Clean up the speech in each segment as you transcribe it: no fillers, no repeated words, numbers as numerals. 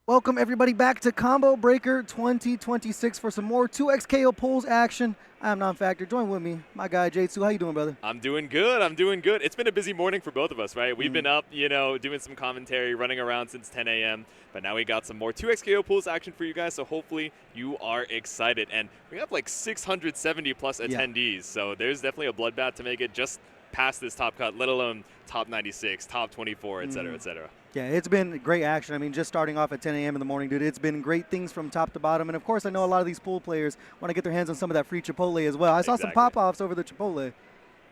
Welcome everybody back to Combo Breaker 2026 for some more 2x KO pulls action. I'm Non-Factor. Join with me, my guy Jetset. How you doing, brother? I'm doing good. I'm doing good. It's been a busy morning for both of us, right? We've been up, doing some commentary, running around since 10 a.m. But now we got some more 2x KO pulls action for you guys, so hopefully you are excited. And we have like 670 plus attendees, so there's definitely a bloodbath to make it just past this top cut, let alone top 96, top 24, et cetera, et cetera. Yeah, it's been great action. I mean, just starting off at 10 a.m. in the morning, dude, it's been great things from top to bottom. And, of course, I know a lot of these pool players want to get their hands on some of that free Chipotle as well. I saw some pop-offs over the Chipotle.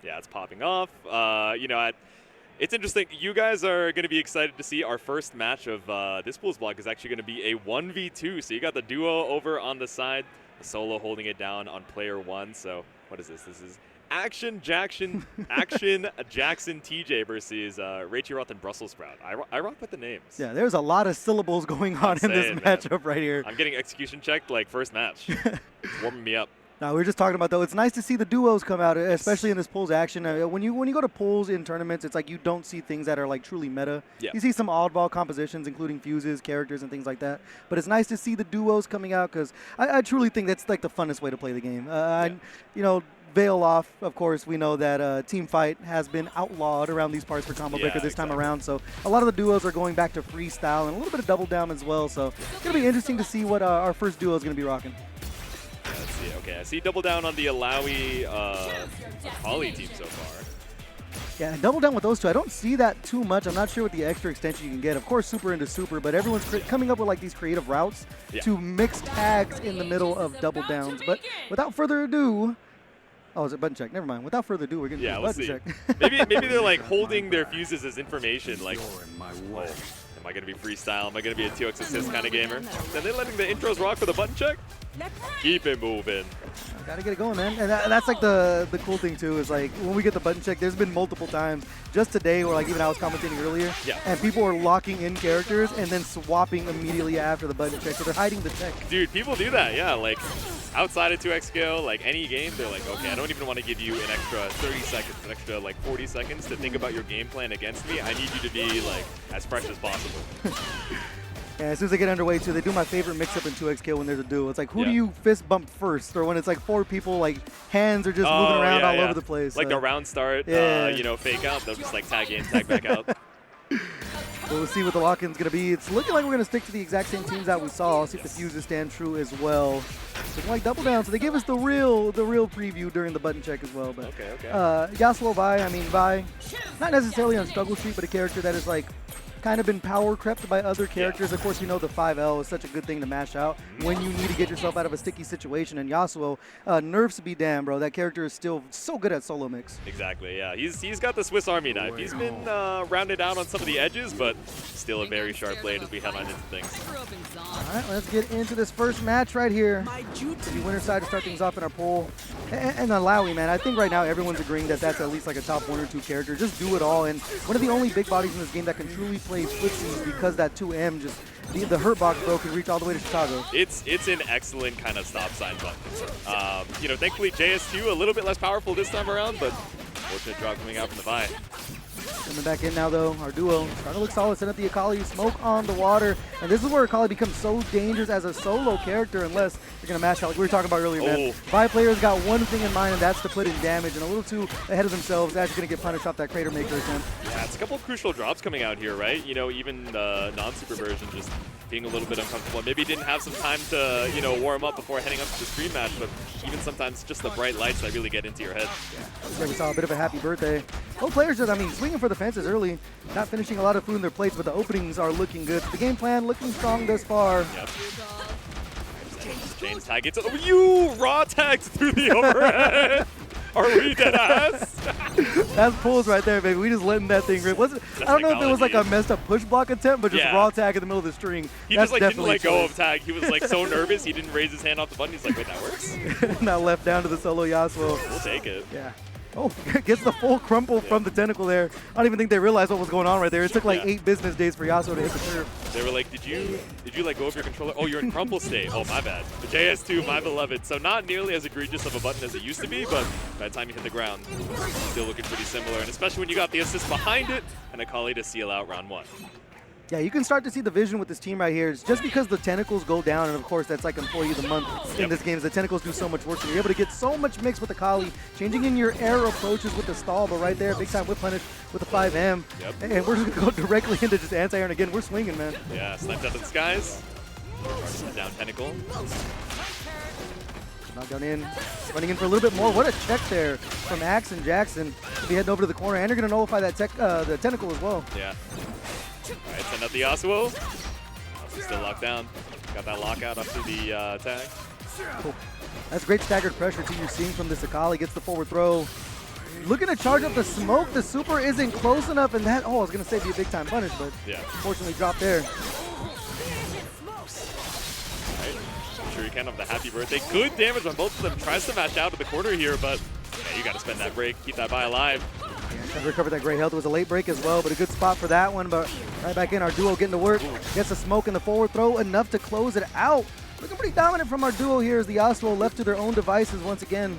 Yeah, it's popping off. It's interesting. You guys are going to be excited to see our first match of this pool's block is actually going to be a 1v2. So you got the duo over on the side, the solo holding it down on player one. So what is this? This is ActionJacksonTJ versus Rachiroth and Brusselsprout. I rock with the names. Yeah, there's a lot of syllables going on in this matchup right here. I'm getting execution checked like first match. It's warming me up. Now, we were just talking about, though, it's nice to see the duos come out, especially in this pools action. When you go to pools in tournaments, it's like you don't see things that are like truly meta. Yeah. You see some oddball compositions, including fuses, characters, and things like that. But it's nice to see the duos coming out because I truly think that's like the funnest way to play the game. Veil off, of course, we know that team fight has been outlawed around these parts for Combo Breaker this time around. So a lot of the duos are going back to freestyle and a little bit of double down as well. So it's going to be interesting to see what our first duo is going to be rocking. Let's see. Okay, I see double down on the Illaoi Akali team so far. Yeah, and double down with those two. I don't see that too much. I'm not sure what the extra extension you can get. Of course, super into super, but everyone's coming up with like these creative routes to mix tags in the middle of double downs. But without further ado, oh, is it button check? Never mind. Without further ado, we're going to do button check. maybe they're like holding their fuses as information. Like, am I going to be freestyle? Am I going to be a 2x assist kind of gamer? Then they're letting the intros rock for the button check. Keep it moving. Gotta get it going, man. And that's like the cool thing too is like when we get the button check, there's been multiple times just today where like even I was commentating earlier, and people are locking in characters and then swapping immediately after the button check, so they're hiding the tech. Dude, people do that, yeah. Like outside of 2x KO, like any game, they're like, okay, I don't even want to give you an extra 30 seconds, an extra like 40 seconds to think about your game plan against me. I need you to be like as fresh as possible. Yeah, as soon as they get underway, too, they do my favorite mix-up in 2x KO when there's a duel. It's like, who do you fist bump first? Or when it's like four people, like, hands are just moving around all over the place. Like the round start, fake out. They'll just, like, tag in, tag back out. We'll see what the lock-in's going to be. It's looking like we're going to stick to the exact same teams that we saw. I'll see if the fuses stand true as well. Looking like double down. So they gave us the real preview during the button check as well. But Yasuo Vi, not necessarily on Struggle Street, but a character that is, like, kind of been power crept by other characters. Of course, you know the 5L is such a good thing to mash out when you need to get yourself out of a sticky situation. And Yasuo, nerfs be damn, bro. That character is still so good at solo mix. Exactly, yeah. He's got the Swiss Army knife. He's been rounded out on some of the edges, but still a very sharp blade as we head on into things. All right, let's get into this first match right here. The winner side to start things off in our poll. And Illaoi, man, I think right now everyone's agreeing that that's at least like a top 1 or 2 character. Just do it all. And one of the only big bodies in this game that can truly play footsies because that 2M just the hurt box bro can reach all the way to Chicago. It's an excellent kind of stop sign button. Thankfully JS2 a little bit less powerful this time around, but fortunate drop coming out from the Vi. Coming back in now, though, our duo starting to look solid. Set up the Akali, smoke on the water. And this is where Akali becomes so dangerous as a solo character unless you're going to mash out. Like we were talking about earlier, man. Vi players got one thing in mind, and that's to put in damage. And a little too ahead of themselves, actually going to get punished off that Crater Maker attempt. Yeah, it's a couple of crucial drops coming out here, right? Even the non-super version just being a little bit uncomfortable. Maybe didn't have some time to, warm up before heading up to the stream match, but even sometimes just the bright lights that really get into your head. Yeah, we saw a bit of a happy birthday. Both players just, swinging for the fences early, not finishing a lot of food in their plates, but the openings are looking good. The game plan looking strong thus far. Yep. Chains tag it. You raw tagged through the overhead. Are we dead ass? That's pulls right there, baby. We just letting that thing rip. I don't know if it was like a messed up push block attempt, but just raw tag in the middle of the string. He just didn't let go of tag. He was like so nervous he didn't raise his hand off the button. He's like, wait, that works? Now left down to the solo Yasuo. We'll take it. Yeah. Oh, gets the full crumple from the tentacle there. I don't even think they realized what was going on right there. It took like 8 business days for Yasuo to hit the curve. They were like, did you let go of your controller? Oh, you're in crumple state. Oh, my bad. The JS2, my beloved. So not nearly as egregious of a button as it used to be, but by the time you hit the ground, still looking pretty similar. And especially when you got the assist behind it and Akali to seal out round 1. Yeah, you can start to see the vision with this team right here. It's just because the tentacles go down, and of course that's like Employee of the Month in this game. Is the tentacles do so much work, so you're able to get so much mix with Akali, changing in your air approaches with the stall, but right there, big time whip punish with the 5M. And we're just going to go directly into just anti-air, and again, we're swinging, man. Yeah, sniped up in the skies. Down tentacle. Knocked down in, running in for a little bit more. What a check there from ActionJackson to be heading over to the corner, and you're going to nullify that the tentacle as well. Yeah. All right, send out the Yasuo. Yasuo's still locked down. Got that lockout after the tag. Cool. That's great staggered pressure too you're seeing from this Akali. Gets the forward throw. Looking to charge up the smoke. The super isn't close enough, and that, I was going to say be a big time punish, but unfortunately dropped there. Sure you can have the happy birthday. Good damage on both of them. Tries to mash out of the corner here, but yeah, you got to spend that break. Keep that buy alive. Yeah, trying to recover that great health. It was a late break as well, but a good spot for that one. But right back in, our duo getting to work. Gets the smoke in the forward throw, enough to close it out. Looking pretty dominant from our duo here as the Yasuo left to their own devices once again.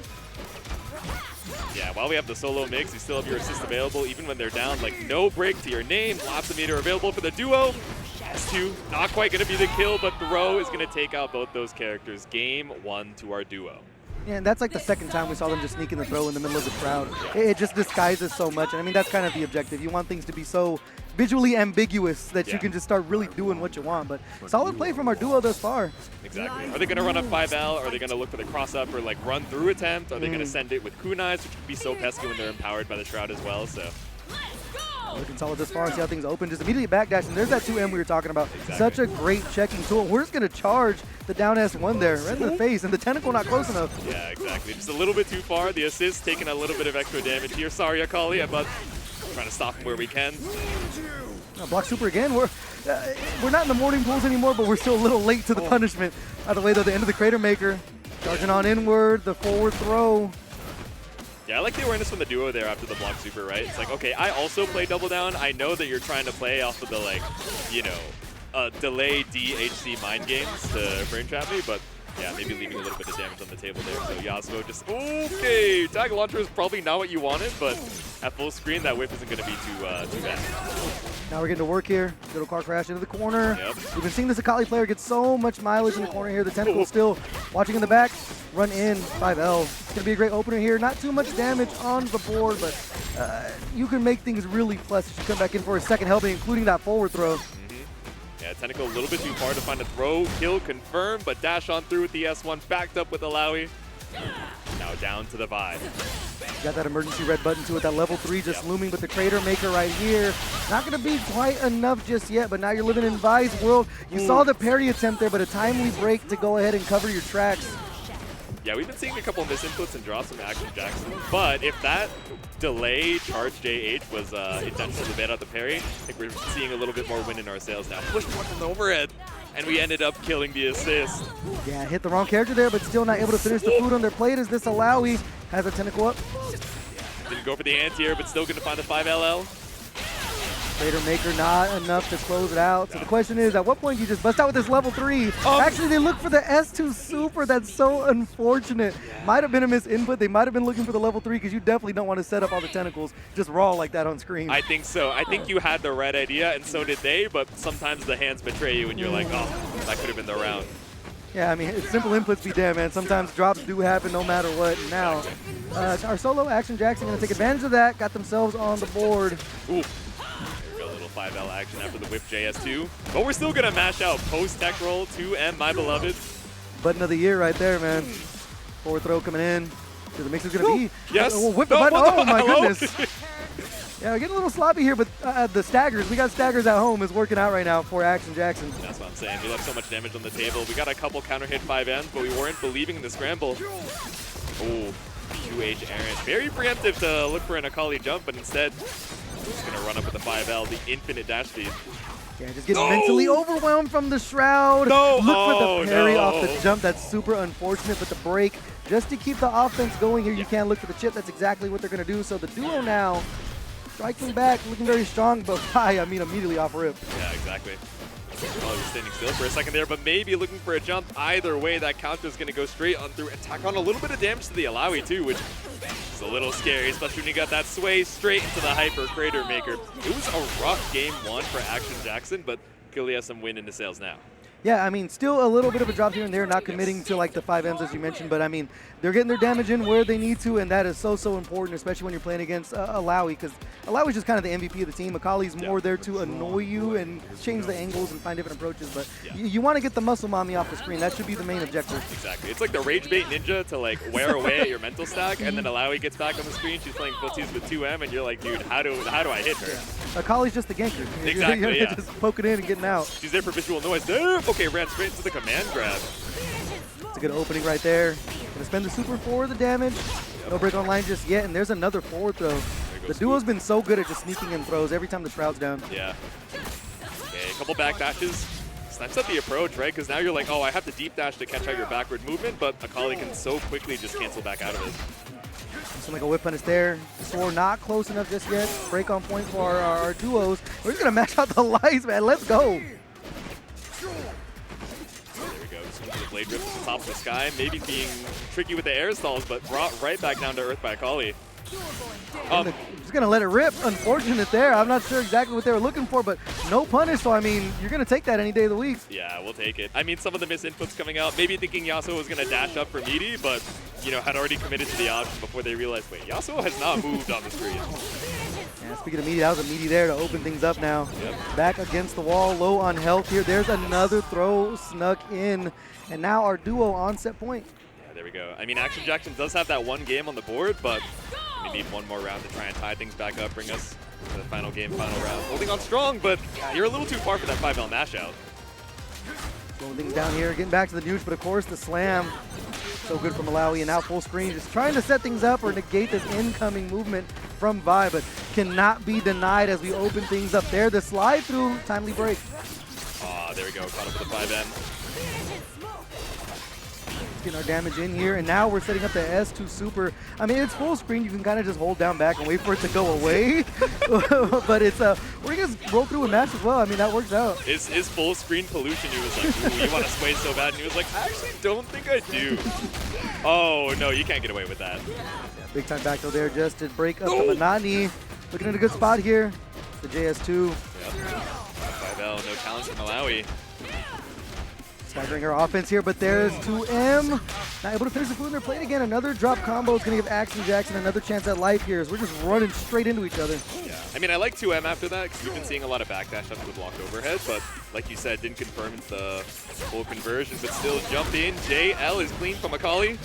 Yeah, while we have the solo mix, you still have your assist available even when they're down. Like, no break to your name. Lots of meter available for the duo. S2, not quite going to be the kill, but throw is going to take out both those characters. Game 1 to our duo. Yeah, and that's like the second time we saw them just sneak in the throw in the middle of the crowd. It just disguises so much, and I mean, that's kind of the objective. You want things to be so visually ambiguous that you can just start really doing what you want, but solid play from our duo thus far. Exactly. Are they going to run up 5L? Are they going to look for the cross-up or like run-through attempt? Are they going to send it with kunais, which can be so pesky when they're empowered by the Shroud as well, so... Looking solid this far and see how things open. Just immediately backdash, and there's that 2M we were talking about. Exactly. Such a great checking tool. We're just going to charge the down S1 there, right in the face, and the tentacle not close enough. Yeah, exactly. Just a little bit too far. The assist taking a little bit of extra damage here. Sorry, Akali, but trying to stop him where we can. Block super again. We're not in the morning pools anymore, but we're still a little late to the punishment. By the way, though, the end of the Crater Maker. Charging on inward, the forward throw. Yeah, I like the awareness from the duo there after the block super, right? It's like, okay, I also play double down. I know that you're trying to play off of the, like, you know, delay DHC mind games to frame trap me, but yeah, maybe leaving a little bit of damage on the table there. So Yasuo just, okay, tag launcher is probably not what you wanted, but at full screen, that whip isn't going to be too bad. Now we're getting to work here. Little car crash into the corner. Yep. We've been seeing this Akali player get so much mileage in the corner here. The tentacle still watching in the back. Run in, 5L. It's going to be a great opener here. Not too much damage on the board, but you can make things really plus if you come back in for a second helping, including that forward throw. Yeah, tentacle a little bit too far to find a throw. Kill confirmed, but dash on through with the S1. Backed up with Illaoi. Now down to the vibe. Got that emergency red button too with that level 3 just looming with the Crater Maker right here. Not going to be quite enough just yet, but now you're living in Vi's world. You saw the parry attempt there, but a timely break to go ahead and cover your tracks. Yeah, we've been seeing a couple of misinputs and drops from ActionJackson, but if that delay charge JH was intentional to bait out the parry, I think we're seeing a little bit more wind in our sails now. Pushed one from the overhead, and we ended up killing the assist. Yeah, hit the wrong character there, but still not able to finish the food on their plate as this Illaoi has a tentacle up. Didn't go for the anti-air, but still going to find the 5LL. Crater Maker not enough to close it out. So the question is, at what point do you just bust out with this level 3? Actually, they look for the S2 super. That's so unfortunate. Might have been a misinput. They might have been looking for the level 3 because you definitely don't want to set up all the tentacles just raw like that on screen. I think so. I think you had the right idea, and so did they, but sometimes the hands betray you, and you're like, oh, that could have been the round. Yeah, I mean, simple inputs be damn, man. Sometimes drops do happen no matter what. Now, our solo ActionJackson going to take advantage of that. Got themselves on the board. Ooh. 5L action after the whip JS2, but we're still gonna mash out post tech roll 2M, my beloved. Button of the year right there, man. Forward throw coming in. The mix is gonna be. Yes. Whip the button. Oh my goodness. Yeah, we're getting a little sloppy here, but the staggers. We got staggers at home is working out right now for ActionJackson. That's what I'm saying. We left so much damage on the table. We got a couple counter hit 5Ms, but we weren't believing in the scramble. Oh, QH Erin. Very preemptive to look for an Akali jump, but instead. Just gonna run up with the 5L, the infinite dash speed. Yeah, just getting mentally overwhelmed from the Shroud. No! Look for the parry off the jump. That's super unfortunate, but the break, just to keep the offense going here, you can look for the chip. That's exactly what they're gonna do. So the duo now, striking back, looking very strong, but I mean immediately off rip. Yeah, exactly. Oh, he's standing still for a second there, but maybe looking for a jump. Either way, that counter is going to go straight on through. Attack on a little bit of damage to the Illaoi too, which is a a little scary, especially when you got that sway straight into the Hyper Crater Maker. It was a rough game one for Action Jackson, but clearly has some wind in the sails now. Yeah, I mean, still a little bit of a drop here and there, not committing to like the 5Ms as you mentioned, but I mean, they're getting their damage in where they need to, and that is so important, especially when you're playing against Illaoi, because Illaoi is just kind of the MVP of the team. Akali's more there to annoy you and change the angles and find different approaches, but you want to get the muscle mommy off the screen. That should be the main objective. Exactly. It's like the Rage Bait Ninja to like wear away at your mental stack, and then Illaoi gets back on the screen, she's playing footsies with 2M, and you're like, dude, how do I hit her? Yeah. Akali's just the ganker. Exactly, yeah. Just poking in and getting out. She's there for visual noise. Okay, ran straight into the command grab. It's a good opening right there. Gonna spend the super for the damage. No break online just yet, and there's another forward throw. The duo's been so good at just sneaking in throws every time the Shroud's down. Yeah. Okay, a couple back dashes. Snipes up the approach, right? Because now you're like, oh, I have to deep dash to catch out your backward movement, but Akali can so quickly just cancel back out of it. Something like a whip punish there. Sword not close enough just yet. Break on point for our duos. We're just gonna match out the lights, man. Let's go. Blade Rip to the top of the sky, maybe being tricky with the air stalls, but brought right back down to earth by Akali. Just gonna let it rip. Unfortunate there. I'm not sure exactly what they were looking for, but no punish, so I mean, you're gonna take that any day of the week. Yeah, we'll take it. I mean, some of the misinputs coming out, maybe thinking Yasuo was gonna dash up for meaty, but you know, had already committed to the option before they realized, wait, Yasuo has not moved on the screen. Yeah, speaking of meaty, that was a meaty there to open things up now. Yep. Back against the wall, low on health here. There's another throw snuck in, and now our duo on set point. Yeah, there we go. I mean, Action Jackson does have that one game on the board, but we need one more round to try and tie things back up, bring us to the final game, final round. Holding on strong, but you're a little too far for that 5L mash out. Slowing things down here, getting back to the neutral, but of course the slam. So good from Illaoi, and now full screen, just trying to set things up or negate this incoming movement from Vi, but cannot be denied as we open things up there. The slide through, timely break. There we go, caught up with the 5M. Getting our damage in here, and now we're setting up the S2 super. I mean, it's full screen. You can kind of just hold down back and wait for it to go away. But it's we're gonna roll through a match as well. I mean, that works out. His full screen pollution, he was like, ooh, you want to sway so bad, and he was like, I actually don't think I do. Oh no, you can't get away with that. Yeah, big time back throw there just to break up the monotony. Looking at a good spot here. The JS2. Yep. 5L, no challenge from Illaoi. Staggering our offense here, but there's 2M. Not able to finish the food in their plate again. Another drop combo is going to give Action Jackson another chance at life here as we're just running straight into each other. Yeah, I mean, I like 2M after that because we've been seeing a lot of backdash up to the blocked overhead, but like you said, didn't confirm into the full conversion, but still jump in. JL is clean from Akali.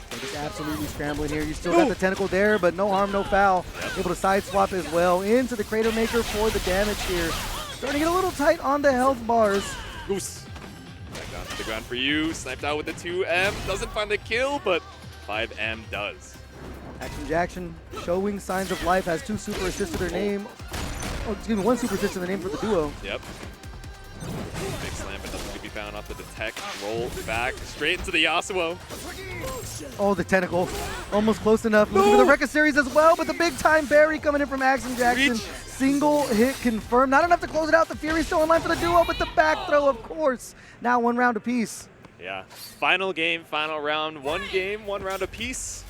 They're just absolutely scrambling here. You still got the tentacle there, but no harm, no foul. Yep. Able to side swap as well into the Crater Maker for the damage here. Starting to get a little tight on the health bars. Goose. Back down to the ground for you. Sniped out with the 2M. Doesn't find the kill, but 5M does. Action Jackson showing signs of life. Has 2 super assists to their name. Oh, excuse me, 1 super assist to the name for the duo. Yep. Big slam, but nothing to be found off the detect. Roll back straight into the Yasuo. Oh, the tentacle. Almost close enough. Looking for the Rekka series as well, but the big time berry coming in from Action Jackson. Reach. Single hit confirmed. Not enough to close it out. The Fury still in line for the duo, but the back throw, of course. Now 1 round apiece. Yeah. Final game, final round. 1 game, 1 round apiece.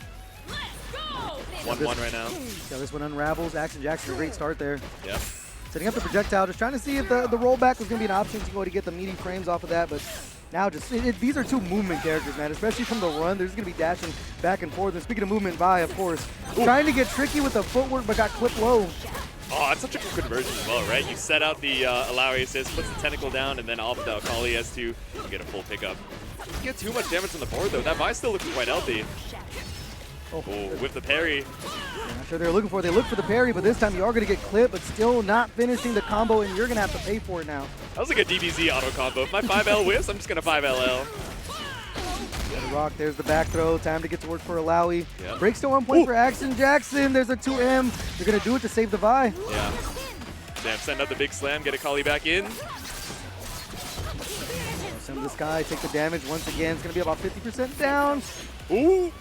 1-1 right now. Yeah, this one unravels. Action Jackson, a great start there. Yep. Setting up the projectile, just trying to see if the rollback was going to be an option to go to get the meaty frames off of that, but now just, these are 2 movement characters, man, especially from the run. They're just going to be dashing back and forth. And speaking of movement, Vi, of course, trying to get tricky with the footwork, but got clipped low. Oh, it's such a good conversion as well, right? You set out the Illaoi assist, puts the tentacle down, and then off the Akali S2, you get a full pickup. You get too much damage on the board, though. That Vi's still looking quite healthy. Oh, with the parry. I'm not sure they're looking for. They look for the parry, but this time you are going to get clipped, but still not finishing the combo, and you're going to have to pay for it now. That was like a DBZ auto combo. If my 5L whiffs, I'm just going to 5LL. The rock, there's the back throw. Time to get to work for Illaoi. Yep. Breaks to 1 point for Action Jackson. There's a 2M. They're going to do it to save the Vi. Yeah. Damn, send out the big slam, get Akali back in. Send this guy, take the damage once again. It's going to be about 50% down. Ooh.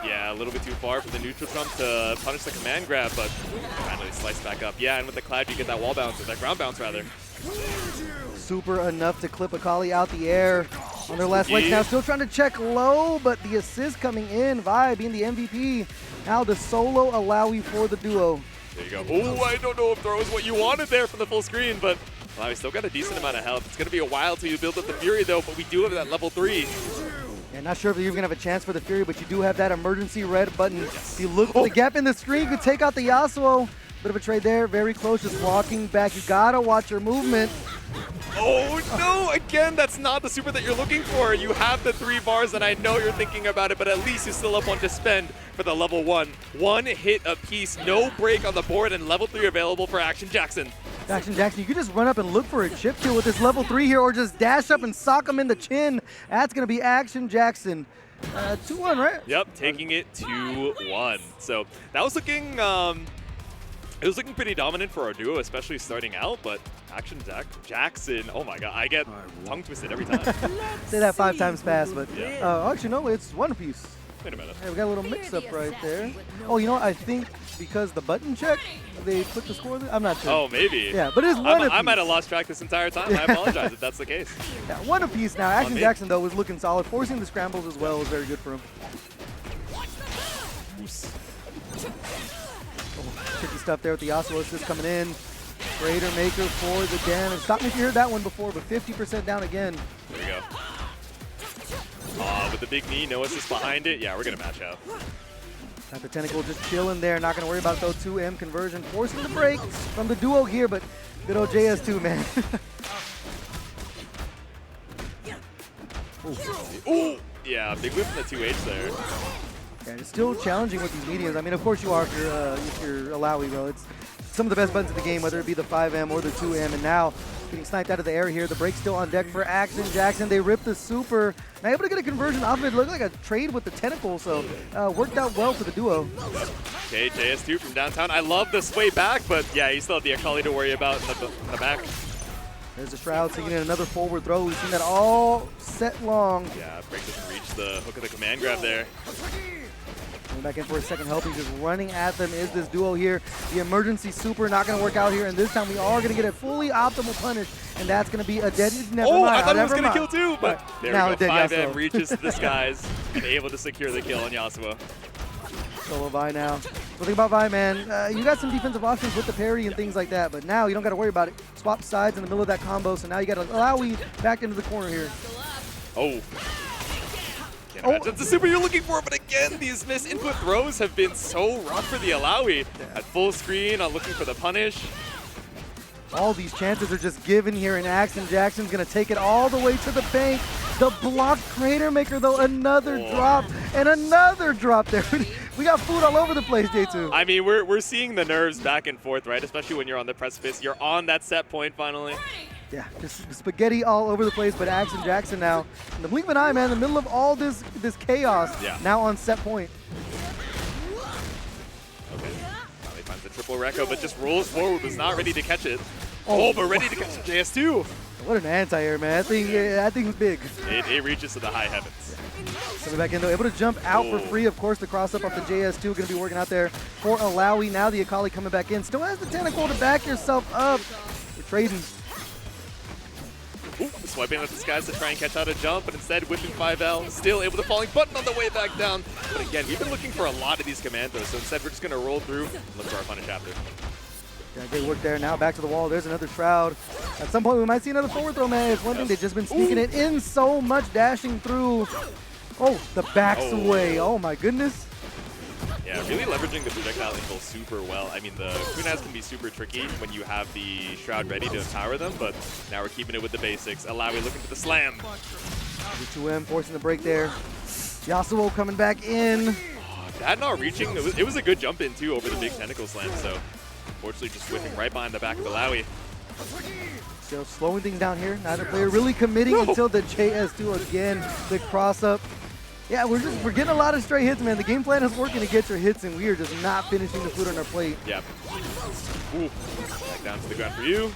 Yeah, a little bit too far for the neutral trump to punish the command grab, but finally sliced back up. Yeah, and with the cloud, you get that wall bounce, or that ground bounce, rather. Super enough to clip Akali out the air. On their last legs now, still trying to check low, but the assist coming in. Vi being the MVP. Now the solo Illaoi for the duo. There you go. Oh, I don't know if throw is what you wanted there from the full screen, but Illaoi still got a decent amount of health. It's going to be a while till you build up the Fury, though, but we do have that level 3. Yeah, not sure if you're going to have a chance for the Fury, but you do have that emergency red button. If you look for the gap in the screen, you could take out the Yasuo. Bit of a trade there, very close, just walking back. You got to watch your movement. Oh no, again, that's not the super that you're looking for. You have the 3 bars, and I know you're thinking about it, but at least you still have one to spend for the level 1. 1 hit apiece, no break on the board, and level 3 available for Action Jackson. Action Jackson, you could just run up and look for a chip kill with this level 3 here, or just dash up and sock him in the chin. That's going to be Action Jackson. 2-1, right? Yep, taking it 2-1. So that was looking, it was looking pretty dominant for our duo, especially starting out, but Action Jackson, oh my god, I get tongue twisted every time. Say that 5 times fast, but yeah. Actually, no, it's One Piece. Wait a minute. Hey, we got a little mix-up right there. Oh, you know what? I think because the button check, they put the score there? I'm not sure. Oh, maybe. Yeah, but it's one apiece. I might have lost track this entire time. I apologize if that's the case. Yeah, 1 apiece now. Action Jackson, though, was looking solid. Forcing the scrambles as well was very good for him. Oh, tricky stuff there with the Yasuo assist coming in. Crater Maker for the damage. Stop me if you heard that one before, but 50% down again. There we go. With the big knee, no assist behind it. Yeah, we're going to match out. Got the tentacle just chilling there. Not going to worry about though 2M conversion. Forcing the break from the duo here, but good old JS2, man. Ooh. Yeah, big whip from the 2H there. Yeah, it's still challenging with these mediums. I mean, of course you are if you're Illaoi, bro. It's some of the best buttons in the game, whether it be the 5M or the 2M, and now getting sniped out of the air here. The break still on deck for Action Jackson. They ripped the super. Now able to get a conversion off of it. Looked like a trade with the tentacle, so worked out well for the duo. Okay, JS2 from downtown. I love the sway back, but yeah, you still have the Akali to worry about in the back. There's the Shroud taking in another forward throw. We've seen that all set long. Yeah, break doesn't reach the hook of the command grab there. Coming back in for a second help. He's just running at them. Is this duo here? The emergency super not going to work out here, and this time we are going to get a fully optimal punish, and that's going to be a dead. Never mind. I thought he was going to kill too, but there now we go. 5M Yasuo reaches the skies and able to secure the kill on Yasuo. Solo Vi now. One thing about Vi, man, you got some defensive options with the parry and things like that, but now you don't got to worry about it. Swap sides in the middle of that combo, so now you got to Illaoi back into the corner here. Oh. Can't imagine that's the super you're looking for, but again, these missed input throws have been so rough for the Illaoi. At full screen, on looking for the punish. All these chances are just given here, and Action Jackson's going to take it all the way to the bank. The blocked Crater Maker, though, another drop, and another drop there. We got food all over the place, J2. I mean, we're seeing the nerves back and forth, right? Especially when you're on the precipice. You're on that set point finally. Yeah, just spaghetti all over the place, but Action Jackson now, in the blink of an eye, man, in the middle of all this chaos, now on set point. Okay, finally finds the triple reco, but just rolls forward, was not ready to catch it. Oh, but ready to catch JS2. What an anti-air, man. That thing's big. It reaches to the high heavens. Coming back in, though, able to jump out for free. Of course, the cross-up off the JS2 going to be working out there for Illaoi. Now the Akali coming back in. Still has the tentacle to back yourself up. We're trading. Ooh, swiping at the skies to try and catch out a jump, but instead whipping 5L. Still able to falling button on the way back down. But again, we've been looking for a lot of these commandos, so instead we're just going to roll through and look for our punish after. Yeah, great work there. Now back to the wall. There's another Shroud. At some point, we might see another forward throw, man. It's one thing. They've just been sneaking it in so much, dashing through. Oh, the backs away. Oh, my goodness. Yeah, really leveraging the projectile angle super well. I mean, the Kunaz can be super tricky when you have the Shroud ready to empower them, but now we're keeping it with the basics. Illaoi looking for the slam. The 2M forcing the break there. Yasuo coming back in. Oh, that not reaching. It was a good jump in, too, over the big tentacle slam, so unfortunately just whipping right behind the back of Illaoi. Still slowing things down here. Neither player really committing until the JS2 again. The cross-up. Yeah, we're getting a lot of stray hits, man. The game plan is working to get your hits, and we are just not finishing the food on our plate. Yep. Ooh. Back down to the ground for you.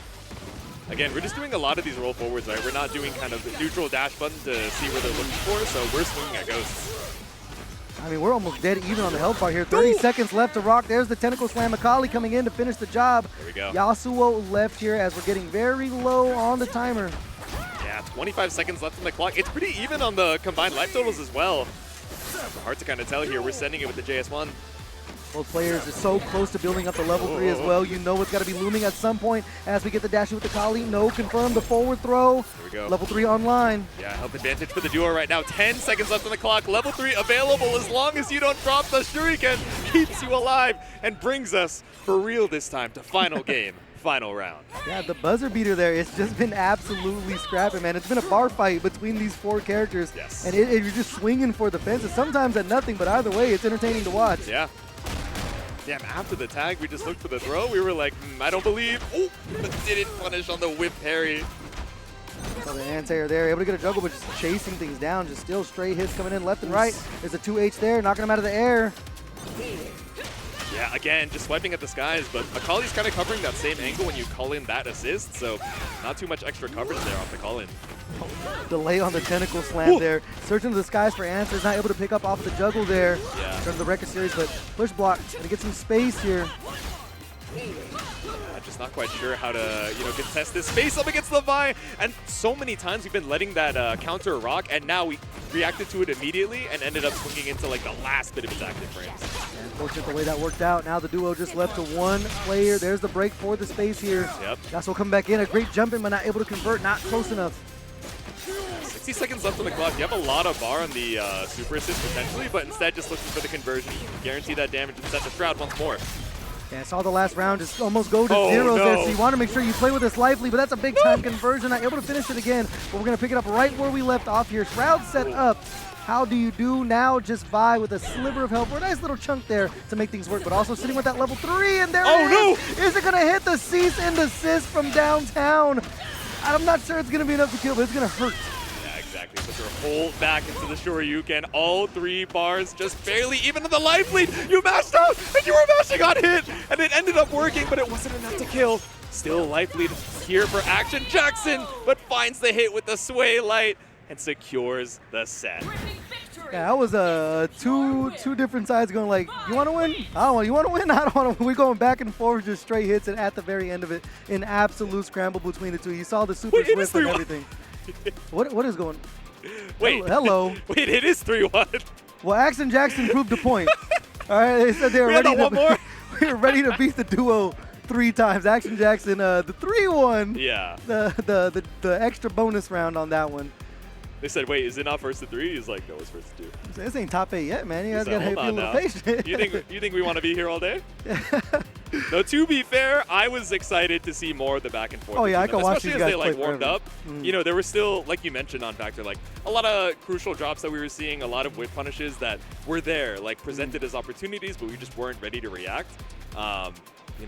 Again, we're just doing a lot of these roll forwards, right? We're not doing kind of the neutral dash button to see where they're looking for, so we're swinging at ghosts. I mean, we're almost dead even on the health bar here. 30 seconds left to rock. There's the tentacle slam. Akali coming in to finish the job. There we go. Yasuo left here as we're getting very low on the timer. Yeah, Yeah, 25 seconds left on the clock. It's pretty even on the combined life totals as well. Hard to kind of tell here. We're sending it with the JS1. Both players are so close to building up the level 3 as well. You know it's got to be looming at some point as we get the dash with the Akali. No, confirm the forward throw. Here we go. Level 3 online. Yeah, health advantage for the duo right now. 10 seconds left on the clock. Level 3 available as long as you don't drop the shuriken. Keeps you alive and brings us for real this time to final game. Final round. Yeah, the buzzer beater there, it's just been absolutely scrapping, man. It's been a bar fight between these 4 characters. Yes. And you're just swinging for the fences, sometimes at nothing, but either way, it's entertaining to watch. Yeah. Damn, after the tag, we just looked for the throw. We were like, I don't believe. Oh, but didn't punish on the whip parry. So the anti-air there, able to get a juggle, but just chasing things down. Just still straight hits coming in left and right. There's a 2H there, knocking him out of the air. Yeah, again, just swiping at the skies, but Akali's kind of covering that same angle when you call in that assist, so not too much extra coverage there off the call-in. Delay on the tentacle slam there. Searching to the skies for answers, not able to pick up off of the juggle there. Yeah. From the record series, but push block, gonna get some space here. Just not quite sure how to, contest this space up against the Vi. And so many times we've been letting that counter rock, and now we reacted to it immediately and ended up swinging into like the last bit of its active frames. And unfortunate the way that worked out. Now the duo just left to 1 player. There's the break for the space here. Yep. Yasuo come back in. A great jump in, but not able to convert. Not close enough. 60 seconds left on the clock. You have a lot of bar on the super assist potentially, but instead just looking for the conversion. You can guarantee that damage and set the Shroud once more. Yeah, I saw the last round just almost go to zeros no. there, so you want to make sure you play with this lively, but that's a big time conversion. Not able to finish it again, but we're going to pick it up right where we left off here. Shroud set up. How do you do now? Just Vi with a sliver of health for a nice little chunk there to make things work, but also sitting with that level 3, and there it is. Is it going to hit the cease and desist from downtown? I'm not sure it's going to be enough to kill, but it's going to hurt. Exactly, put your whole back into the Shoryuken. All 3 bars just barely even in the life lead. You mashed out and you were mashing on hit, and it ended up working, but it wasn't enough to kill. Still life lead here for Action Jackson, but finds the hit with the sway light and secures the set. Yeah, that was two different sides going like, you want to win? I don't want. You want to win? I don't want to. We're going back and forth, just straight hits, and at the very end of it, an absolute scramble between the two. You saw the super swift and everything. What is going? Wait. Hello. Wait, it is 3-1. Well, Action Jackson proved a point. All right, they said they were ready to. We were ready to beat the duo 3 times. Action Jackson, the 3-1. Yeah. The extra bonus round on that one. They said, wait, is it not first to 3? He's like, no, it's first to 2. This ain't top 8 yet, man. You guys gotta be a little patient. You think we want to be here all day? No, to be fair, I was excited to see more of the back and forth. Oh yeah, I can watch these guys especially as they play warmed forever. up. There were still, like you mentioned on Factor, like a lot of crucial drops that we were seeing, a lot of whip punishes that were there, like presented as opportunities, but we just weren't ready to react.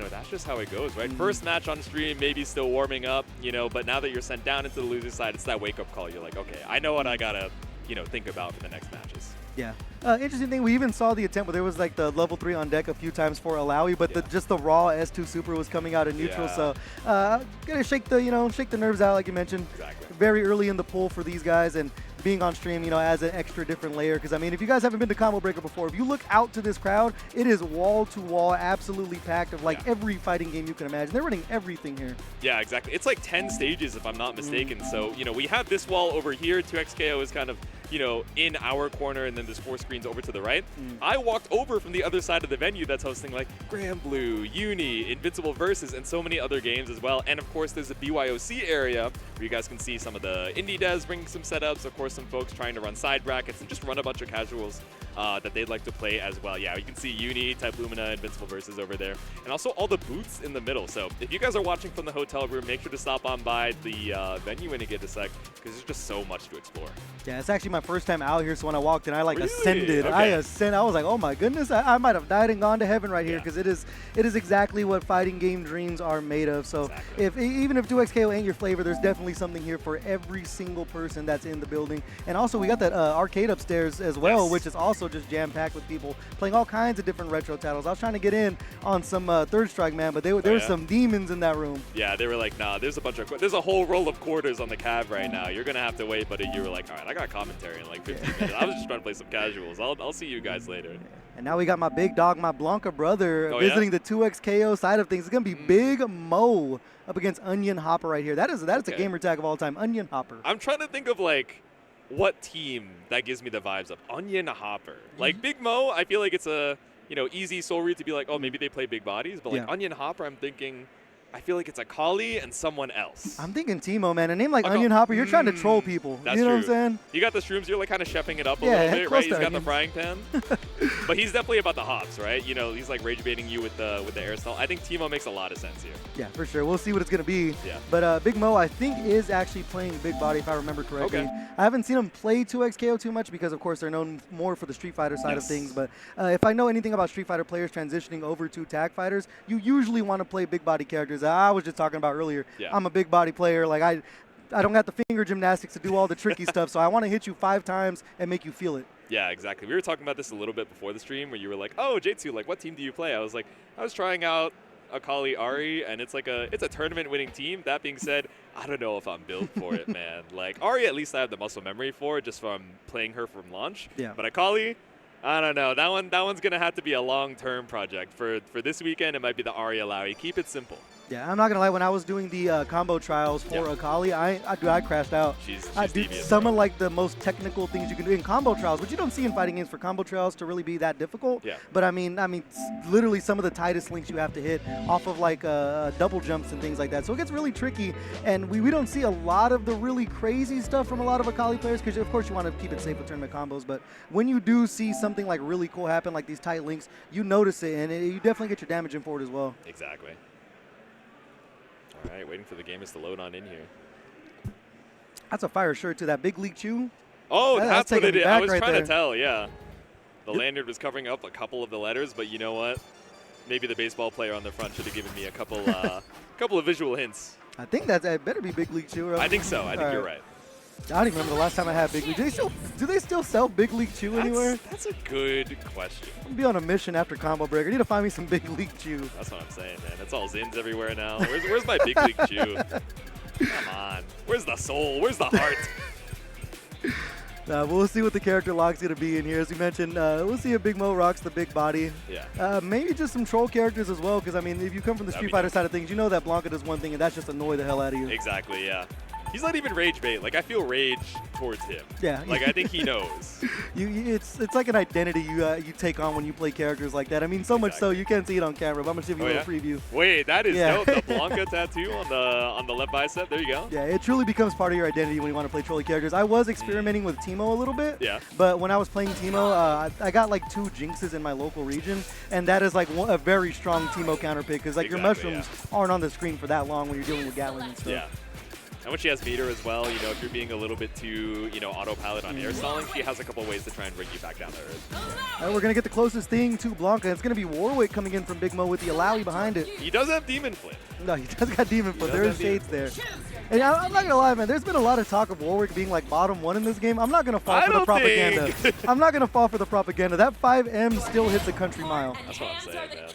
That's just how it goes, right? First match on stream, maybe still warming up, but now that you're sent down into the loser side, it's that wake-up call. You're like, okay, I know what I gotta, think about for the next matches. Yeah. Interesting thing, we even saw the attempt where there was like the level 3 on deck a few times for Illaoi, but just the raw S2 super was coming out of neutral, so gonna shake the nerves out like you mentioned. Exactly. Very early in the pool for these guys, and being on stream, adds an extra different layer. Because, I mean, if you guys haven't been to Combo Breaker before, if you look out to this crowd, it is wall-to-wall, absolutely packed of, like, every fighting game you can imagine. They're running everything here. Yeah, exactly. It's like 10 stages, if I'm not mistaken. So, we have this wall over here. 2XKO is kind of, in our corner, and then there's 4 screens over to the right. I walked over from the other side of the venue that's hosting, like, Grand Blue, Uni, Invincible Versus, and so many other games as well. And, of course, there's a BYOC area where you guys can see some of the indie devs bringing some setups, of course, some folks trying to run side brackets and just run a bunch of casuals that they'd like to play as well. Yeah, you can see Uni, Type Lumina, Invincible Versus over there, and also all the booths in the middle. So if you guys are watching from the hotel room, make sure to stop on by the venue when you get a sec, because there's just so much to explore. Yeah, it's actually my first time out here, so when I walked in, I ascended. Okay. I was like, oh my goodness, I might have died and gone to heaven right here, because it is exactly what fighting game dreams are made of. So even if 2XKO ain't your flavor, there's definitely something here for every single person that's in the building. And also, we got that arcade upstairs as well, which is also just jam-packed with people playing all kinds of different retro titles. I was trying to get in on some Third Strike, man, but there were some demons in that room. Yeah, they were like, nah, there's a whole roll of quarters on the cab right now. You're going to have to wait, but you were like, all right, I got commentary. commentary in like 15 minutes. I was just trying to play some casuals. I'll see you guys later. And now we got my big dog, my Blanca brother, Oh, visiting the 2x KO side of things. It's going to be Big Mo up against Onionhopper right here. That's a gamer tag of all time, Onionhopper. I'm trying to think of like what team that gives me the vibes of Onionhopper. Like Big Mo, I feel like it's a easy soul read to be like, oh, maybe they play big bodies, but like Onionhopper, I'm thinking, I feel like it's Akali and someone else. I'm thinking Teemo, man. A name like Onionhopper, you're trying to troll people. That's you know true. what I'm saying? You got the shrooms, you're like kind of chefing it up a little bit, right? He's got the frying pan. But he's definitely about the hops, right? He's like rage baiting you with the air style. I think Teemo makes a lot of sense here. Yeah, for sure. We'll see what it's going to be. Yeah. But Big Mo, I think, is actually playing big body, if I remember correctly. Okay. I haven't seen him play 2XKO too much because, of course, they're known more for the Street Fighter side of things. But if I know anything about Street Fighter players transitioning over to tag fighters, you usually want to play big body characters. I was just talking about earlier. Yeah. I'm a big body player. Like I don't got the finger gymnastics to do all the tricky stuff, so I want to hit you 5 times and make you feel it. Yeah, exactly. We were talking about this a little bit before the stream where you were like, oh, J2, like what team do you play? I was like, I was trying out Akali Ahri, and it's a tournament winning team. That being said, I don't know if I'm built for it, man. Like Ahri, at least I have the muscle memory for just from playing her from launch. Yeah. But Akali, I don't know. That one's gonna have to be a long-term project. For this weekend, it might be the Ahri Illaoi. Keep it simple. Yeah, I'm not gonna lie. When I was doing the combo trials for Akali, I crashed out. She's I did devious, some bro. of like the most technical things you can do in combo trials, which you don't see in fighting games for combo trials to really be that difficult. Yeah. But I mean, literally some of the tightest links you have to hit off of like double jumps and things like that. So it gets really tricky, and we don't see a lot of the really crazy stuff from a lot of Akali players because of course you want to keep it safe with tournament combos. But when you do see something like really cool happen, like these tight links, you notice it, and you definitely get your damage in for it as well. Exactly. All right, waiting for the gamers to load on in here. That's a fire shirt too. That Big League Chew. Oh, that's what it is. I was right trying there. to tell, yeah. The lanyard was covering up a couple of the letters, but you know what? Maybe the baseball player on the front should have given me a couple of visual hints. I think that better be Big League Chew. Right? I think so. I think you're right. I don't even remember the last time I had Big League. Do they still sell Big League Chew anywhere? That's a good question. I'm going to be on a mission after Combo Break. I need to find me some Big League Chew. That's what I'm saying, man. It's all Zins everywhere now. Where's my Big League Chew? Come on. Where's the soul? Where's the heart? We'll see what the character lock's going to be in here. As we mentioned, we'll see if Big Mo rocks the big body. Yeah. Maybe just some troll characters as well, because, I mean, if you come from the Street Fighter side of things, you know that Blanca does one thing, and that's just annoy the hell out of you. Exactly, yeah. He's not even rage bait. Like, I feel rage towards him. Yeah. Like, I think he knows. It's like an identity you take on when you play characters like that. I mean, so much so you can't see it on camera, but I'm going to give you a little preview. Wait, that is dope. The Blanca tattoo on the left bicep. There you go. Yeah, it truly becomes part of your identity when you want to play trolly characters. I was experimenting with Teemo a little bit. Yeah. But when I was playing Teemo, I got like 2 Jinxes in my local region, and that is like a very strong Teemo counterpick because like your mushrooms aren't on the screen for that long when you're dealing with Gatling and stuff. Yeah. And when she has meter as well, if you're being a little bit too, autopilot on air stalling, she has a couple ways to try and bring you back down to earth. We're going to get the closest thing to Blanca. It's going to be Warwick coming in from Big Mo with the Illaoi behind it. He does have Demon Flip. No, he does got Demon Flip. There is shades there. And I'm not going to lie, man. There's been a lot of talk of Warwick being like bottom 1 in this game. I'm not going to fall for the propaganda. I'm not going to fall for the propaganda. That 5M still hits a country mile. That's what I'm saying, man.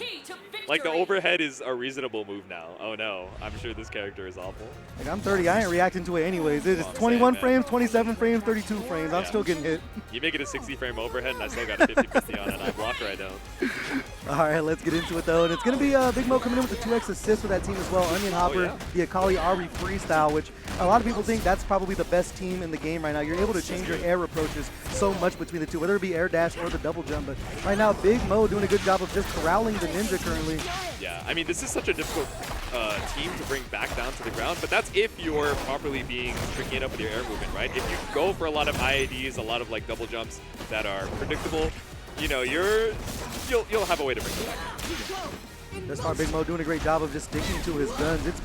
Like, the overhead is a reasonable move now. Oh, no. I'm sure this character is awful. Like, I'm 30. I ain't reacting to it anyways. It's 21 frames, 27 frames, 32 frames. I'm still getting hit. You make it a 60-frame overhead, and I still got a 50-50 on it. I block or I don't. All right, let's get into it, though. And it's going to be Big Mo coming in with the 2x assist with that team as well. Onionhopper, the Akali Ahri freestyle, which a lot of people think that's probably the best team in the game right now. You're able to change your air approaches so much between the two, whether it be air dash or the double jump. But right now, Big Mo doing a good job of just corralling the ninja currently. Yeah, I mean, this is such a difficult team to bring back down to the ground, but that's if you're properly being tricky enough with your air movement, right? If you go for a lot of IADs, a lot of like double jumps that are predictable, you'll have a way to bring it back. Thus far, Big Mo doing a great job of just sticking to his guns. It's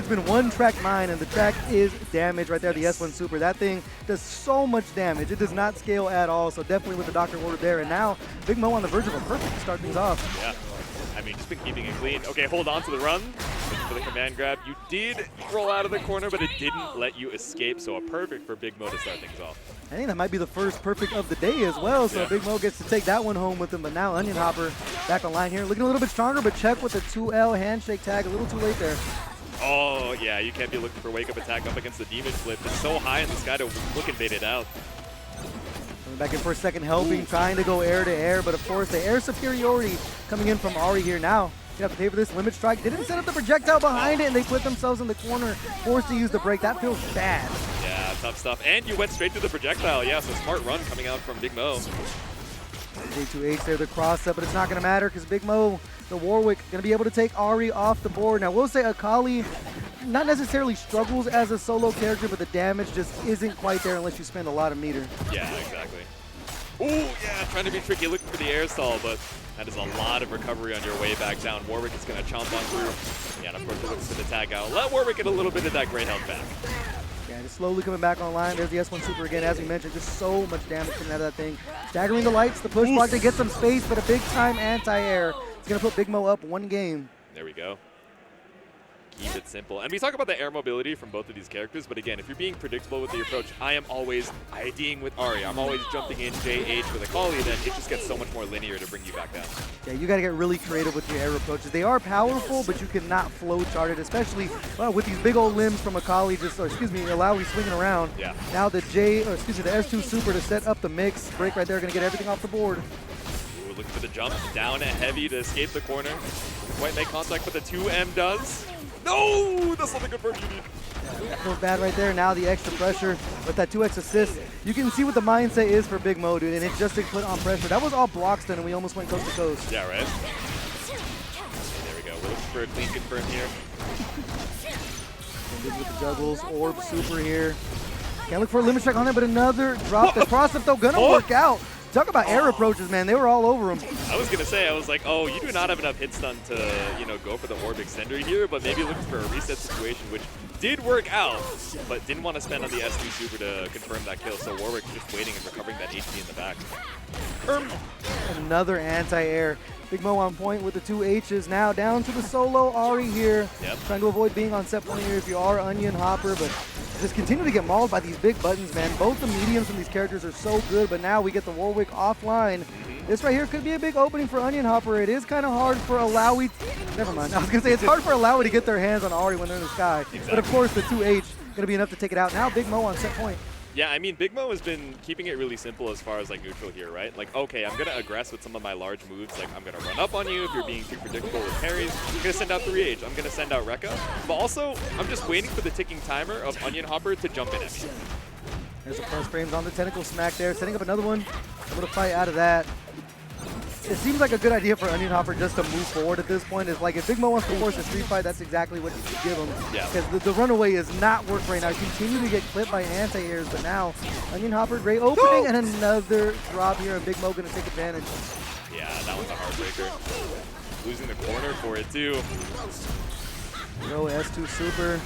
been one track mine, and the track is damage right there, the S1 Super. That thing does so much damage. It does not scale at all, so definitely with the Doctor Order there. And now, Big Mo on the verge of a perfect to start things off. Yeah. I mean, just been keeping it clean. Okay, hold on to the run. Looking for the command grab. You did roll out of the corner, but it didn't let you escape, so a perfect for Big Mo to start things off. I think that might be the first perfect of the day as well, so Big Mo gets to take that one home with him. But now Onionhopper back online here, looking a little bit stronger, but check with the 2L handshake tag. A little too late there. Oh, yeah, you can't be looking for wake-up attack up against the Demon Flip. It's so high in the sky to look and bait it out. Coming back in for a second helping, trying to go air to air, but of course the air superiority coming in from Ahri here now. You have to pay for this limit strike. Didn't set up the projectile behind it, and they put themselves in the corner, forced to use the break. That feels bad. Yeah, tough stuff. And you went straight to the projectile. Yeah, so smart run coming out from Big Mo. J2H there, the cross up, but it's not going to matter because Big Mo, the Warwick, going to be able to take Ahri off the board. Now, we'll say Akali not necessarily struggles as a solo character, but the damage just isn't quite there unless you spend a lot of meter. Yeah, exactly. Ooh, yeah, trying to be tricky, looking for the air stall, but that is a lot of recovery on your way back down. Warwick is going to chomp on through. Yeah, and of course, it looks for the tag out. Let Warwick get a little bit of that great health back. Yeah, just slowly coming back online. There's the S1 Super again, as we mentioned. Just so much damage coming out of that thing. Staggering the lights, the push block to get some space, but a big-time anti-air. It's going to put Big Mo up one game. There we go. Keep it simple. And we talk about the air mobility from both of these characters, but again, if you're being predictable with the approach, I am always IDing with Ahri. I'm always jumping in JH with Akali, then it just gets so much more linear to bring you back down. Yeah, you got to get really creative with your air approaches. They are powerful, but you cannot flow chart it, especially with these big old limbs from Akali, Illaoi swinging around. Yeah. Now the the S2 Super to set up the mix. Break right there, going to get everything off the board. Ooh, looking for the jump, down and heavy to escape the corner. Doesn't quite make contact, but the 2M does. No! That's not the good version you need. Yeah, that feels bad right there. Now the extra pressure with that 2x assist. You can see what the mindset is for Big Mo, dude, and it just to put on pressure. That was all blocks then, and we almost went coast to coast. Yeah, right? There we go. We're looking for a clean confirm here. Good with the juggles. Orb Super here. Can't look for a limit strike on there, but another drop. The cross-up, though, gonna work out. Talk about air approaches, man. They were all over him. I was going to say, I was like, oh, you do not have enough hit stun to, go for the orb extender here, but maybe looking for a reset situation, which did work out, but didn't want to spend on the S2 Super to confirm that kill, so Warwick just waiting and recovering that HP in the back. Another anti-air. Big Mo on point with the 2 H's. Now down to the solo Ahri here. Yep. Trying to avoid being on set point here if you are Onionhopper, but just continue to get mauled by these big buttons, man. Both the mediums from these characters are so good, but now we get the Warwick offline. This right here could be a big opening for Onionhopper. It is kind of hard for Illaoi. Never mind. I was going to say it's hard for Illaoi to get their hands on Ahri when they're in the sky. Exactly. But of course, the 2H going to be enough to take it out. Now Big Mo on set point. Yeah, I mean, Big Mo has been keeping it really simple as far as like neutral here, right? Like, okay, I'm gonna aggress with some of my large moves. Like, I'm gonna run up on you if you're being too predictable with parries. I'm gonna send out 3H. I'm gonna send out Rekka. But also, I'm just waiting for the ticking timer of Onionhopper to jump in at me. There's a plus frames on the tentacle smack there, setting up another one. Able to fight out of that. It seems like a good idea for Onionhopper just to move forward at this point. It's like if Big Mo wants to force a street fight, that's exactly what you should give him. Yeah. Because the runaway is not working right now. Continue to get clipped by anti-airs, but now Onionhopper, great opening, and another drop here, and Big Mo going to take advantage. Yeah, that was a heartbreaker. Losing the corner for it, too. Throw S2 Super.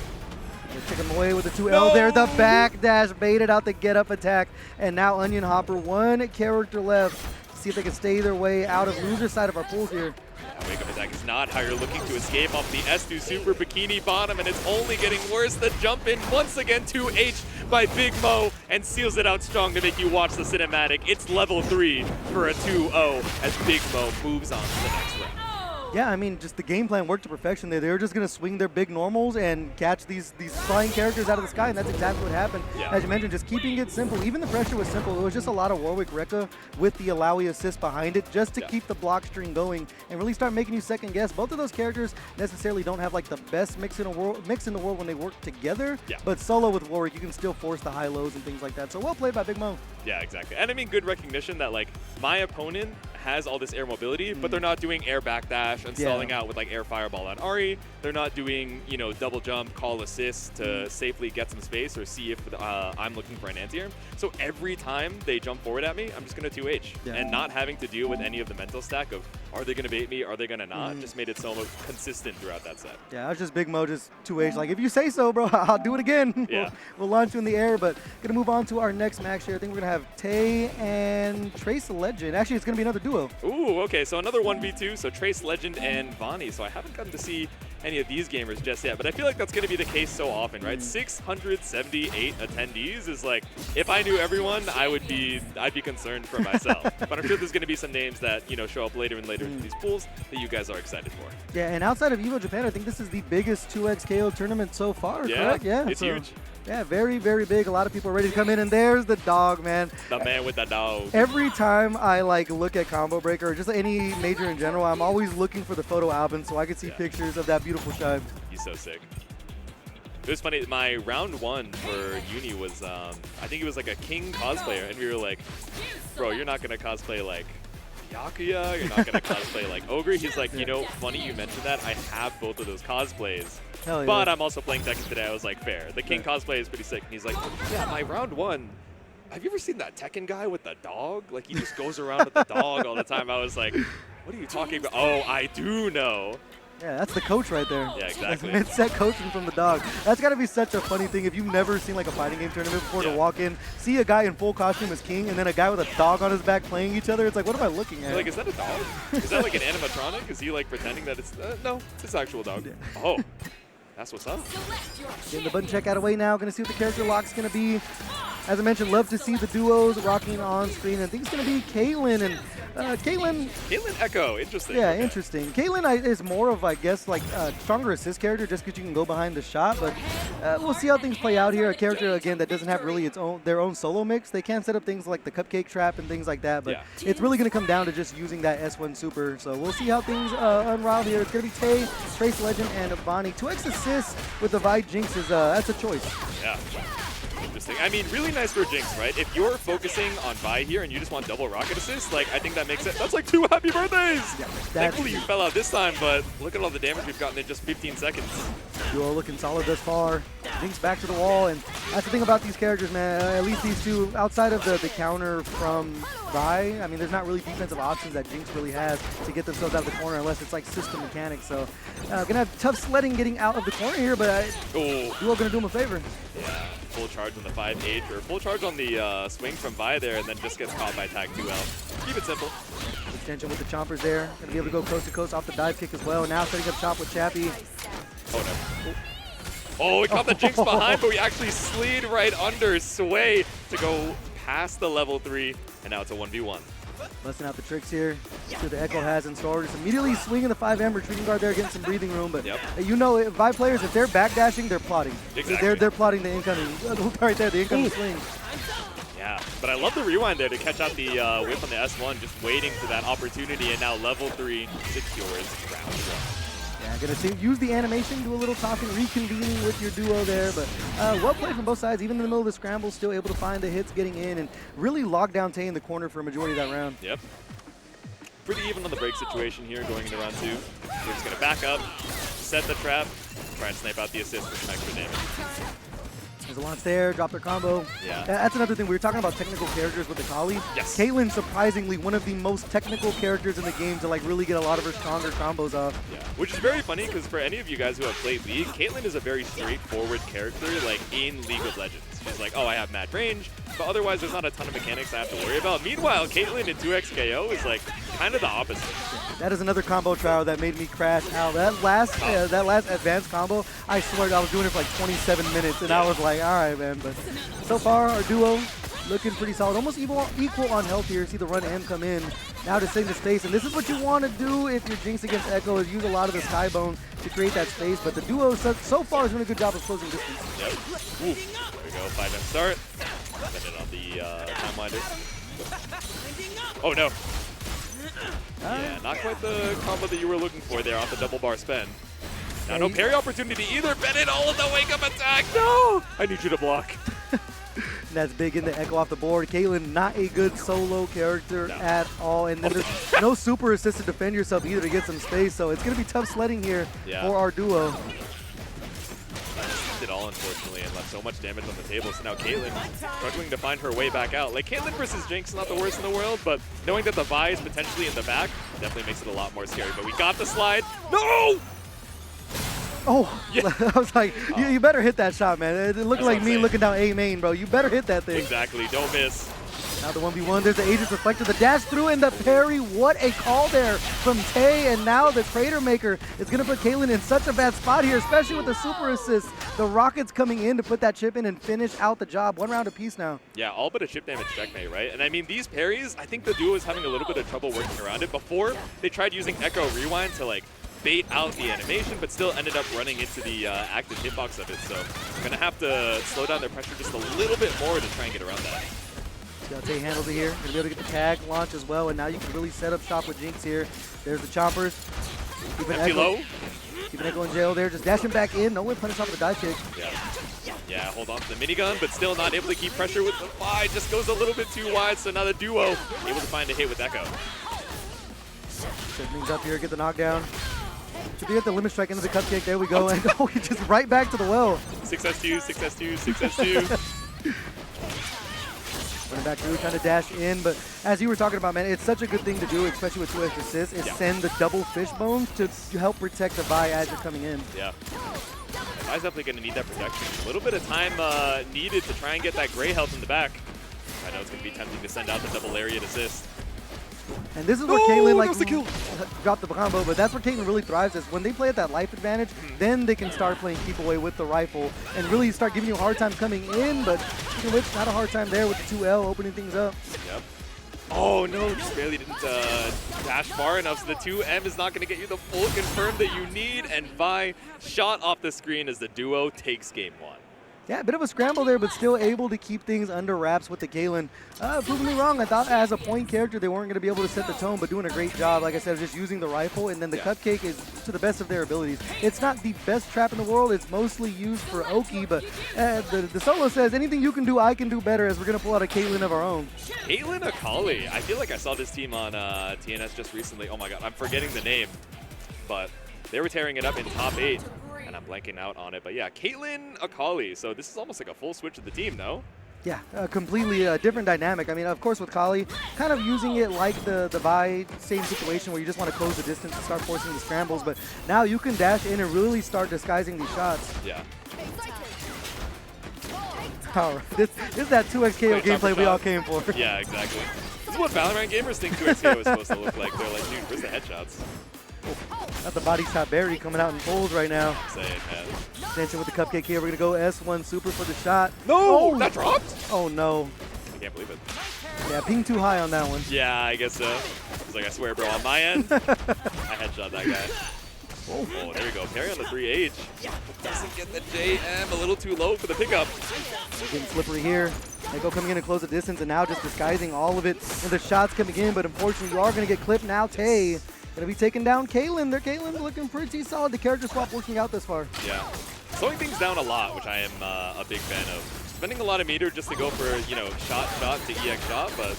Take him away with the 2L there. The backdash baited out the get-up attack, and now Onionhopper, one character left. See if they can stay their way out of loser side of our pools here. That wake-up attack is not how you're looking to escape off the S2 Super Bikini Bottom, and it's only getting worse. The jump in once again 2H by Big Mo and seals it out strong to make you watch the cinematic. It's level 3 for a 2-0 as Big Mo moves on to the next round. Yeah, I mean, just the game plan worked to perfection there. They were just going to swing their big normals and catch these flying characters out of the sky, and that's exactly what happened. Yeah. As you mentioned, just keeping it simple. Even the pressure was simple. It was just a lot of Warwick Rekka with the Illaoi assist behind it just to keep the block string going and really start making you second guess. Both of those characters necessarily don't have like the best mix in the world when they work together, but solo with Warwick, you can still force the high lows and things like that. So well played by Big Mo. Yeah, exactly. And I mean, good recognition that like my opponent has all this air mobility, but they're not doing air backdash and stalling out with like air fireball on Ahri. They're not doing, double jump, call assist to safely get some space or see if I'm looking for an anti-air. So every time they jump forward at me, I'm just going to 2H. And not having to deal with any of the mental stack of are they going to bait me, are they going to not, just made it so consistent throughout that set. Yeah, I was just Big Mo, just 2H. Like, if you say so, bro, I'll do it again. Yeah. We'll launch you in the air, but going to move on to our next match here. I think we're going to have Tay and Trace Legend. Actually, it's going to be another duo. Ooh, okay, so another 1v2, so Trace Legend and Vanni. So I haven't gotten to see any of these gamers just yet, but I feel like that's going to be the case so often, right? 678 attendees is like, if I knew everyone, I'd be concerned for myself. But I'm sure there's going to be some names that, show up later and later in these pools that you guys are excited for. Yeah, and outside of EVO Japan, I think this is the biggest 2x KO tournament so far, correct? Yeah, it's huge. Yeah, very, very big. A lot of people are ready to come in, and there's the dog, man. The man with the dog. Every time I like look at Combo Breaker or just any major in general, I'm always looking for the photo album so I can see pictures of that beautiful shine. He's so sick. It was funny, my round 1 for uni was, I think he was like a king cosplayer, and we were like, bro, you're not going to cosplay like Yakuya, you're not going to cosplay like Ogre. He's like, you know, funny you mentioned that, I have both of those cosplays. Hell yeah. But I'm also playing Tekken today. I was like, fair. The king cosplay is pretty sick. And he's like, yeah, my round 1, have you ever seen that Tekken guy with the dog? Like, he just goes around with the dog all the time. I was like, what are you talking about? Oh, I do know. Yeah, that's the coach right there. Yeah, exactly. That's mid-set coaching from the dog. That's got to be such a funny thing if you've never seen like a fighting game tournament before to walk in, see a guy in full costume as king, and then a guy with a dog on his back playing each other. It's like, what am I looking at? You're like, is that a dog? Is that like an animatronic? Is he like pretending that it's, no, it's actual dog. Oh, that's what's up. Getting the button check out of the way now. Going to see what the character lock's going to be. As I mentioned, love to see the duos rocking on screen. And I think it's going to be Caitlyn and Caitlyn Ekko, interesting. Yeah, okay. interesting. Caitlyn is more of, I guess, like a stronger assist character just because you can go behind the shot. But we'll see how things play out here. A character, again, that doesn't have really their own solo mix. They can set up things like the cupcake trap and things like that. But it's really going to come down to just using that S1 super. So we'll see how things unravel here. It's going to be Tay, Trace Legend, and Vanni. 2x assists with the Vi Jinx is that's a choice. Yeah. Interesting. I mean, really nice for Jinx, right? If you're focusing on Vi here and you just want double rocket assist, like, I think that makes it. That's like 2 happy birthdays! Yeah, thankfully you fell out this time, but look at all the damage we've gotten in just 15 seconds. Duo looking solid thus far. Jinx back to the wall, and that's the thing about these characters, man. At least these two, outside of the counter from Vi, I mean, there's not really defensive options that Jinx really has to get themselves out of the corner unless it's like system mechanics. So, gonna have tough sledding getting out of the corner here, but Duo gonna do him a favor. Yeah. Full charge on the 5H, or full charge on the swing from Vi there, and then just gets caught by tag 2L. Keep it simple. Extension with the chompers there. Gonna be able to go coast to coast off the dive kick as well. Now setting up chop with Chappie. Oh no. Oh, we caught the Jinx behind, but we actually slid right under Sway to go past the level 3, and now it's a 1v1. Busting out the tricks here. See what the Ekko has in store. Just immediately swinging the 5M, retreating guard there, getting some breathing room. But you know, Vi players, if they're backdashing, they're plotting. Exactly. They're plotting the incoming. Right there, the incoming swing. Yeah, but I love the rewind there to catch out the whip on the S1, just waiting for that opportunity, and now level 3 secures round 1. Yeah, gonna use the animation, do a little talking, reconvening with your duo there, but well played from both sides. Even in the middle of the scramble, still able to find the hits, getting in, and really lock down Tay in the corner for a majority of that round. Yep. Pretty even on the break situation here going into round 2. We're just gonna back up, set the trap, try and snipe out the assist for some extra damage. There's a launch there, drop their combo. Yeah. That's another thing. We were talking about technical characters with Akali. Yes. Caitlyn, surprisingly, one of the most technical characters in the game to like really get a lot of her stronger combos off. Yeah, which is very funny because for any of you guys who have played League, Caitlyn is a very straightforward character like in League of Legends. She's like, oh, I have mad range, but otherwise there's not a ton of mechanics I have to worry about. Meanwhile, Caitlyn in 2x KO is like kind of the opposite. That is another combo trial that made me crash out. That last advanced combo, I swear I was doing it for like 27 minutes, and I was like, all right, man. But so far, our duo looking pretty solid. Almost equal on health here. See the run M come in. Now to save the space, and this is what you want to do if you're Jinx against Ekko, is use a lot of the Skybone to create that space. But the duo so far has done a good job of closing distance. Yep. Ooh. There we go. 5M start. Send it on the timeline. Oh no. Yeah, not quite the combo that you were looking for there off the double bar spin. Now no parry opportunity either. Bennett all in the wake up attack. No! I need you to block. That's big in the Ekko off the board. Caitlyn, not a good solo character at all. And then there's no super assist to defend yourself either to get some space. So it's going to be tough sledding here for our duo. It all, unfortunately, and left so much damage on the table. So now Caitlyn struggling to find her way back out. Like, Caitlyn versus Jinx is not the worst in the world, but knowing that the Vi is potentially in the back definitely makes it a lot more scary. But we got the slide. No! Oh, yeah. I was like, you better hit that shot, man. It looked like me looking down A main, bro. You better hit that thing. Exactly. Don't miss. Now the 1v1, there's the Aegis Reflector, the dash through and the parry. What a call there from Tay, and now the Crater Maker is going to put Caitlyn in such a bad spot here, especially with the super assist. The Rockets coming in to put that chip in and finish out the job. 1 round apiece now. Yeah, all but a chip damage checkmate, right? And I mean, these parries, I think the duo is having a little bit of trouble working around it. Before, they tried using Ekko Rewind to like bait out the animation, but still ended up running into the active hitbox of it. So gonna have to slow down their pressure just a little bit more to try and get around that. Yate handles it here. Gonna be able to get the tag launch as well, and now you can really set up shop with Jinx here. There's the chompers. Keeping Ekko in jail there. Just dashing back in. No one punish off with the dive kick. Yeah, hold on to the minigun, but still not able to keep pressure with the Vi. Just goes a little bit too wide, so now the duo able to find a hit with Ekko. Set things up here, get the knockdown. Should be at the limit strike into the cupcake. There we go. And oh, he just right back to the well. 6S2, 6S2, 6S2. Running back through, trying to dash in, but as you were talking about, man, it's such a good thing to do, especially with 2 extra assists, is send the double fish bones to help protect the Vi as you're coming in. Yeah. Vi's definitely going to need that protection. A little bit of time needed to try and get that gray health in the back. I know it's going to be tempting to send out the double lariat assist. And this is where Caitlyn dropped the combo, but that's where Caitlyn really thrives, is when they play at that life advantage, then they can start playing keep away with the rifle and really start giving you a hard time coming in, but it's not a hard time there with the 2L opening things up. Yep. Oh no, just barely didn't dash far enough, so the 2M is not going to get you the full confirm that you need, and Vi shot off the screen as the duo takes game 1. Yeah, a bit of a scramble there, but still able to keep things under wraps with the Caitlyn. Proving me wrong, I thought as a point character they weren't going to be able to set the tone, but doing a great job, like I said, just using the rifle, and then the cupcake is to the best of their abilities. It's not the best trap in the world, it's mostly used for Oki, but the solo says, anything you can do, I can do better, as we're going to pull out a Caitlyn of our own. Caitlyn Akali, I feel like I saw this team on TNS just recently. Oh my god, I'm forgetting the name, but they were tearing it up in top 8. And I'm blanking out on it, but yeah, Caitlyn Akali. So this is almost like a full switch of the team, no? Yeah, completely different dynamic. I mean, of course, with Kali, kind of using it like the Vi, same situation where you just want to close the distance and start forcing the scrambles, but now you can dash in and really start disguising these shots. Yeah. Oh, this is that 2xKO gameplay we all came for. Yeah, exactly. This is what Valorant gamers think 2xKO is supposed to look like. They're like, dude, where's the headshots? Got the body shot Barry coming out in folds right now. Say it, man. Dancing with the cupcake here. We're going to go S1 super for the shot. No! That dropped? Oh, no. I can't believe it. Yeah, ping too high on that one. Yeah, I guess so. It's like, I swear, bro, on my end, I headshot that guy. Oh, there we go. Parry on the 3H. Doesn't get the JM, a little too low for the pickup. Getting slippery here. Ekko coming in to close the distance, and now just disguising all of it. And the shots coming in, but unfortunately, you are going to get clipped now. Tay going to be taking down Caitlyn. Their Caitlyn's looking pretty solid. The character swap working out this far. Yeah. Slowing things down a lot, which I am a big fan of. Spending a lot of meter just to go for, you know, shot to EX shot, but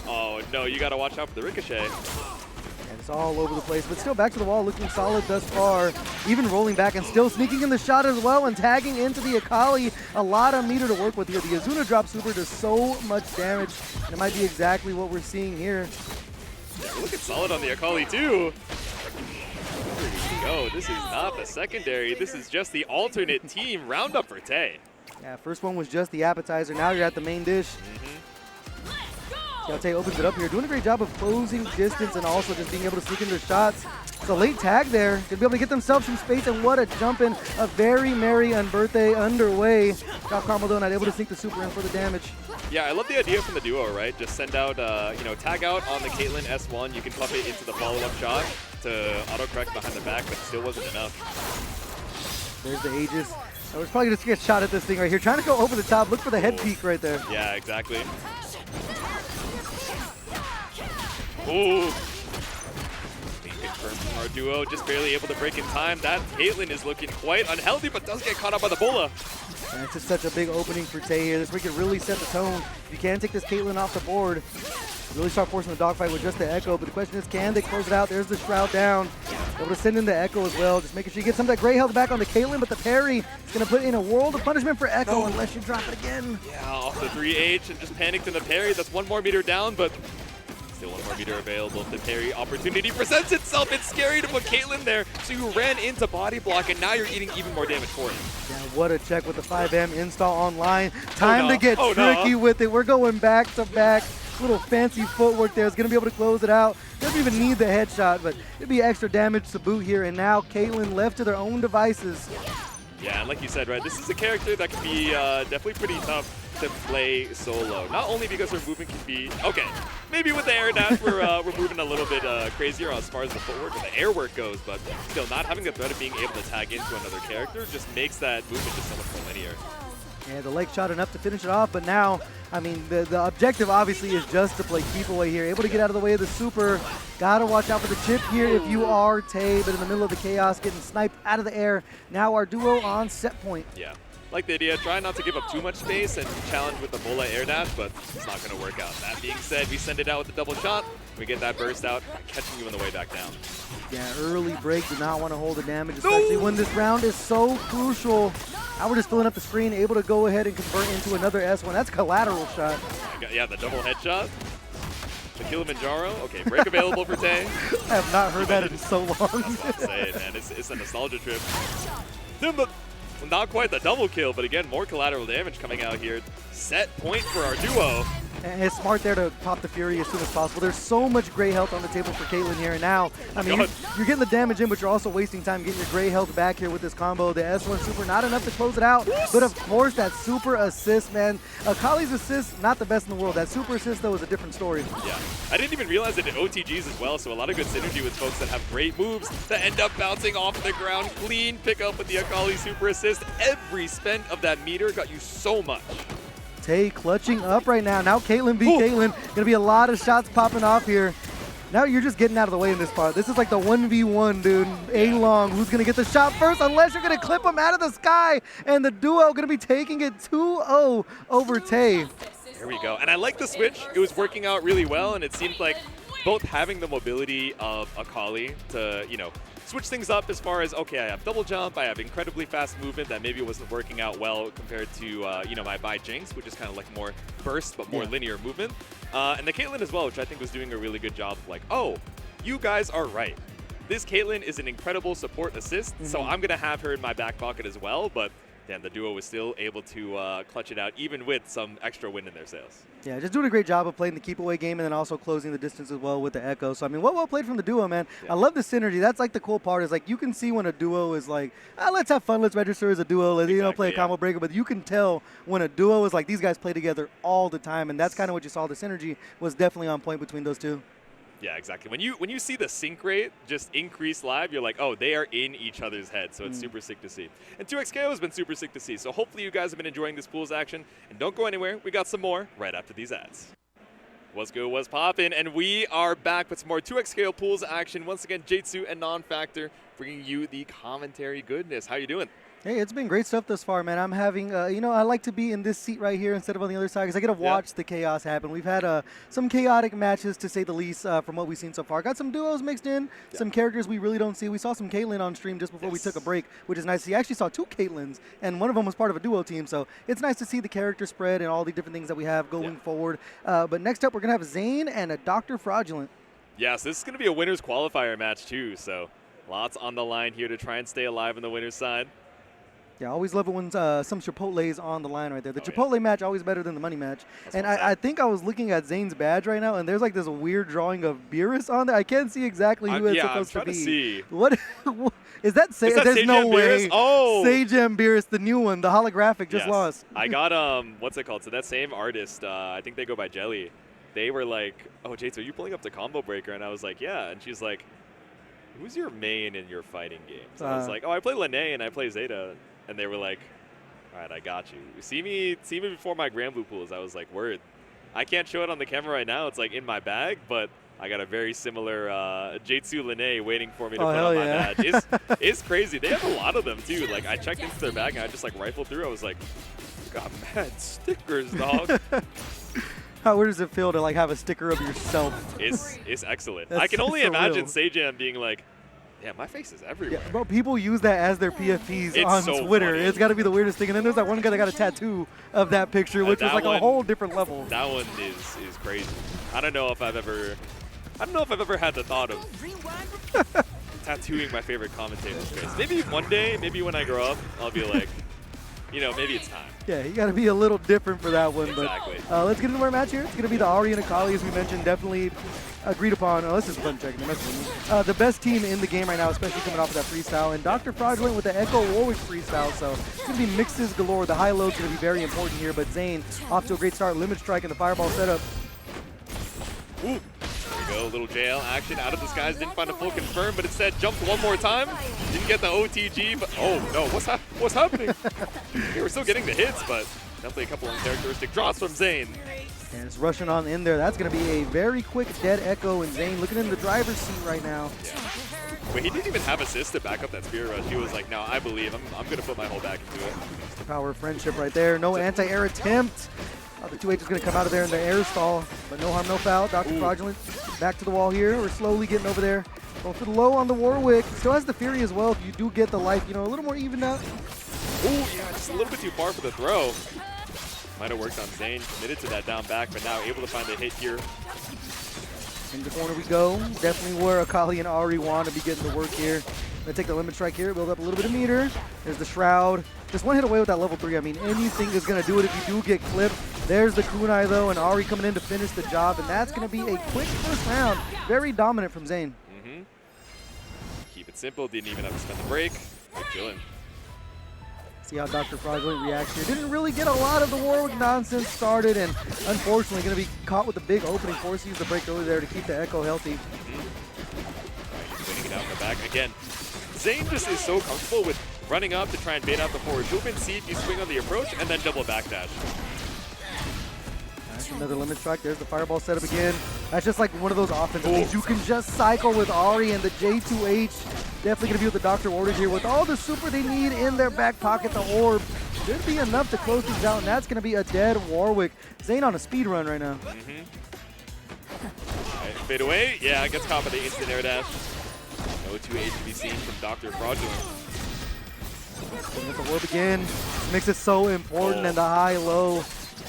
oh no, you got to watch out for the ricochet. And it's all over the place, but still back to the wall, looking solid thus far. Even rolling back and still sneaking in the shot as well and tagging into the Akali. A lot of meter to work with here. The Azuna drop super does so much damage, and it might be exactly what we're seeing here. Yeah, we're looking solid on the Akali too. There we go. This is not the secondary. This is just the alternate team roundup for Tay. Yeah, first one was just the appetizer. Now you're at the main dish. Tay opens it up here, doing a great job of closing distance and also just being able to sneak into the shots. It's a late tag there. Gonna be able to get themselves some space, and what a jump in. A very merry unbirthday underway. Drop Carmel though, not able to sneak the super in for the damage. Yeah, I love the idea from the duo, right? Just send out, you know, tag out on the Caitlyn S1. You can pump it into the follow-up shot to auto-correct behind the back, but it still wasn't enough. There's the Aegis. I was probably just get shot at this thing right here. Trying to go over the top. Look for the head peek right there. Yeah, exactly. Ooh. Being confirmed from our duo, just barely able to break in time. That Caitlyn is looking quite unhealthy, but does get caught up by the bola. And it's just such a big opening for Tay here. This we can really set the tone. If you can take this Caitlyn off the board, really start forcing the dogfight with just the Ekko. But the question is, can they close it out? There's the Shroud down. Able to send in the Ekko as well. Just making sure you get some of that gray health back on the Caitlyn, but the parry is going to put in a world of punishment for Ekko unless you drop it again. Yeah, off the 3H and just panicked in the parry. That's one more meter down, but still one more meter available. If the parry opportunity presents itself, it's scary to put Caitlyn there. So you ran into body block, and now you're eating even more damage for him. Yeah, what a check with the 5M install online. Time to get tricky with it. We're going back to back. Little fancy footwork there is going to be able to close it out. Doesn't even need the headshot, but it'd be extra damage to boot here. And now Caitlyn left to their own devices. Yeah, and like you said, right, this is a character that can be definitely pretty tough to play solo. Not only because her movement can be okay, maybe with the air dash we're moving a little bit crazier as far as the footwork or the air work goes, but still not having the threat of being able to tag into another character just makes that movement just so much more linear. Yeah, the leg shot enough to finish it off, but now, I mean, the objective obviously is just to play keep away here. Able to get out of the way of the super. Gotta watch out for the chip here if you are Tay, but in the middle of the chaos, getting sniped out of the air. Now our duo on set point. Yeah. Like the idea, try not to give up too much space and challenge with the Bola air dash, but it's not going to work out. That being said, we send it out with the double shot. We get that burst out, catching you on the way back down. Yeah, early break, do not want to hold the damage, especially when this round is so crucial. Now we're just filling up the screen, able to go ahead and convert into another S1. That's a collateral shot. Yeah, the double headshot. The Kilimanjaro. Okay, break available for Tay. I have not heard that in so long. That's what I'm saying, man. It's a nostalgia trip. Not quite the double kill, but again, more collateral damage coming out here. Set point for our duo. And it's smart there to pop the Fury as soon as possible. There's so much gray health on the table for Caitlyn here. And now, I mean, you're getting the damage in, but you're also wasting time getting your gray health back here with this combo. The S1 super, not enough to close it out. But of course, that super assist, man. Akali's assist, not the best in the world. That super assist, though, is a different story. Yeah. I didn't even realize it did OTGs as well, so a lot of good synergy with folks that have great moves that end up bouncing off the ground. Clean pick up with the Akali super assist. Every spend of that meter got you so much. Tay clutching up right now. Now Caitlyn beat Caitlyn. Gonna be a lot of shots popping off here. Now you're just getting out of the way in this part. This is like the 1v1, dude. A-Long, who's gonna get the shot first, unless you're gonna clip him out of the sky. And the duo gonna be taking it 2-0 over Tay. There we go. And I like the switch. It was working out really well, and it seemed like both having the mobility of Akali to, you know, switch things up as far as, okay, I have double jump, I have incredibly fast movement that maybe wasn't working out well compared to, you know, my Jinx, which is kind of like more burst but more linear movement. And the Caitlyn as well, which I think was doing a really good job of like, oh, you guys are right. This Caitlyn is an incredible support assist, so I'm going to have her in my back pocket as well, but damn, the duo was still able to clutch it out, even with some extra wind in their sails. Yeah, just doing a great job of playing the keep away game and then also closing the distance as well with the Ekko. So, I mean, well played from the duo, man. Yeah. I love the synergy. That's like the cool part is like you can see when a duo is like, let's have fun, let's register as a duo, let's play a combo breaker. But you can tell when a duo is like these guys play together all the time, and that's kind of what you saw. The synergy was definitely on point between those two. Yeah, exactly. When you see the sync rate just increase live, you're like, oh, they are in each other's head. So it's super sick to see. And 2xKO has been super sick to see. So hopefully you guys have been enjoying this pools action. And don't go anywhere. We got some more right after these ads. What's good, what's poppin'? And we are back with some more 2xKO pools action. Once again, Jetset and Non-Factor bringing you the commentary goodness. How you doing? Hey, it's been great stuff thus far, man. I'm having, you know, I like to be in this seat right here instead of on the other side because I get to watch the chaos happen. We've had some chaotic matches, to say the least, from what we've seen so far. Got some duos mixed in, some characters we really don't see. We saw some Caitlyn on stream just before we took a break, which is nice to see. I actually saw 2 Caitlyns, and one of them was part of a duo team, so it's nice to see the character spread and all the different things that we have going forward. But next up, we're going to have Zane and a Dr.Fraudulent. Yeah, so this is going to be a winner's qualifier match, too, so lots on the line here to try and stay alive on the winner's side. Yeah, I always love it when some Chipotle's on the line right there. The Chipotle match always better than the money match. And I think I was looking at Zane's badge right now, and there's like this weird drawing of Beerus on there. I can't see exactly who it's supposed to be. See. What is that? There's no way. Oh, Sage and Beerus, the new one, the holographic, just lost. I got what's it called? So that same artist, I think they go by Jelly. They were like, "Oh, Jates, are you pulling up the combo breaker?" And I was like, "Yeah." And she's like, "Who's your main in your fighting games?" I was like, "Oh, I play Lene and I play Zeta." And they were like, all right, I got you. See me before my Grand Blue pools. I was like, word. I can't show it on the camera right now. It's like in my bag, but I got a very similar Jetsu Lene waiting for me to put on my badge. It's crazy. They have a lot of them too. Like I checked into their bag and I just like rifled through. I was like, you got mad stickers, dog. How does it feel to like have a sticker of yourself? It's excellent. I can only imagine Sejam being like, yeah, my face is everywhere. Yeah, bro, people use that as their PFPs on so Twitter. Funny. It's got to be the weirdest thing. And then there's that one guy that got a tattoo of that picture, which was like a whole different level. That one is crazy. I don't know if I've ever had the thought of tattooing my favorite commentator's face. Maybe one day, maybe when I grow up, I'll be like, you know, maybe it's time. Yeah, you got to be a little different for that one. Exactly. But let's get into our match here. It's going to be the Ahri and Akali, as we mentioned. Definitely agreed upon, unless it's button checking, the best team in the game right now, especially coming off of that freestyle. And Dr.Fraudulent with the Ekko Warwick freestyle, so it's going to be mixes galore. The high low is going to be very important here, but Zane off to a great start. Limit strike and the fireball setup. Ooh. There we go, little JL action out of the skies. Didn't find a full confirm, but instead jumped one more time. Didn't get the OTG, but oh no, what's happening? Okay, we're still getting the hits, but definitely a couple uncharacteristic draws from Zane. And it's rushing on in there. That's going to be a very quick dead Ekko, and Zane looking in the driver's seat right now. Yeah. But he didn't even have assist to back up that spear rush. He was like, no, I believe. I'm going to put my whole back into it. It's the power of friendship right there. No anti-air attempt. The 2H is going to come out of there in the air stall, but no harm, no foul. Dr.Fraudulent back to the wall here. We're slowly getting over there. Going for the low on the Warwick. Still has the Fury as well if you do get the life, you know, a little more even out. Oh, yeah, just a little bit too far for the throw. Might have worked on Zane, committed to that down back, but now able to find a hit here. In the corner we go. Definitely where Akali and Ahri want to be getting the work here. Gonna take the limit strike here, build up a little bit of meter. There's the Shroud. Just one hit away with that level 3. I mean, anything is gonna do it if you do get clipped. There's the kunai though, and Ahri coming in to finish the job, and that's gonna be a quick first round. Very dominant from Zane. Keep it simple, didn't even have to spend the break. Good chilling. See how Dr.Fraudulent reacts here. Didn't really get a lot of the Warwick nonsense started, and unfortunately going to be caught with the big opening. Force used the break early there to keep the Ekko healthy. He's winning it out in the back. Again, Zane just is so comfortable with running up to try and bait out the forward movement, see if you swing on the approach, and then double backdash. That's another limit strike. There's the fireball setup again. That's just like one of those offenses. You can just cycle with Ahri and the J2H. Definitely going to be with the Dr. Orders here. With all the super they need in their back pocket, the orb should be enough to close these out, and that's going to be a dead Warwick. Zane on a speed run right now. Right, fade away. Yeah, gets caught by the instant air dash. No 2H to be seen from Dr.Fraudulent. With the orb again. This makes it so important, and the high-low.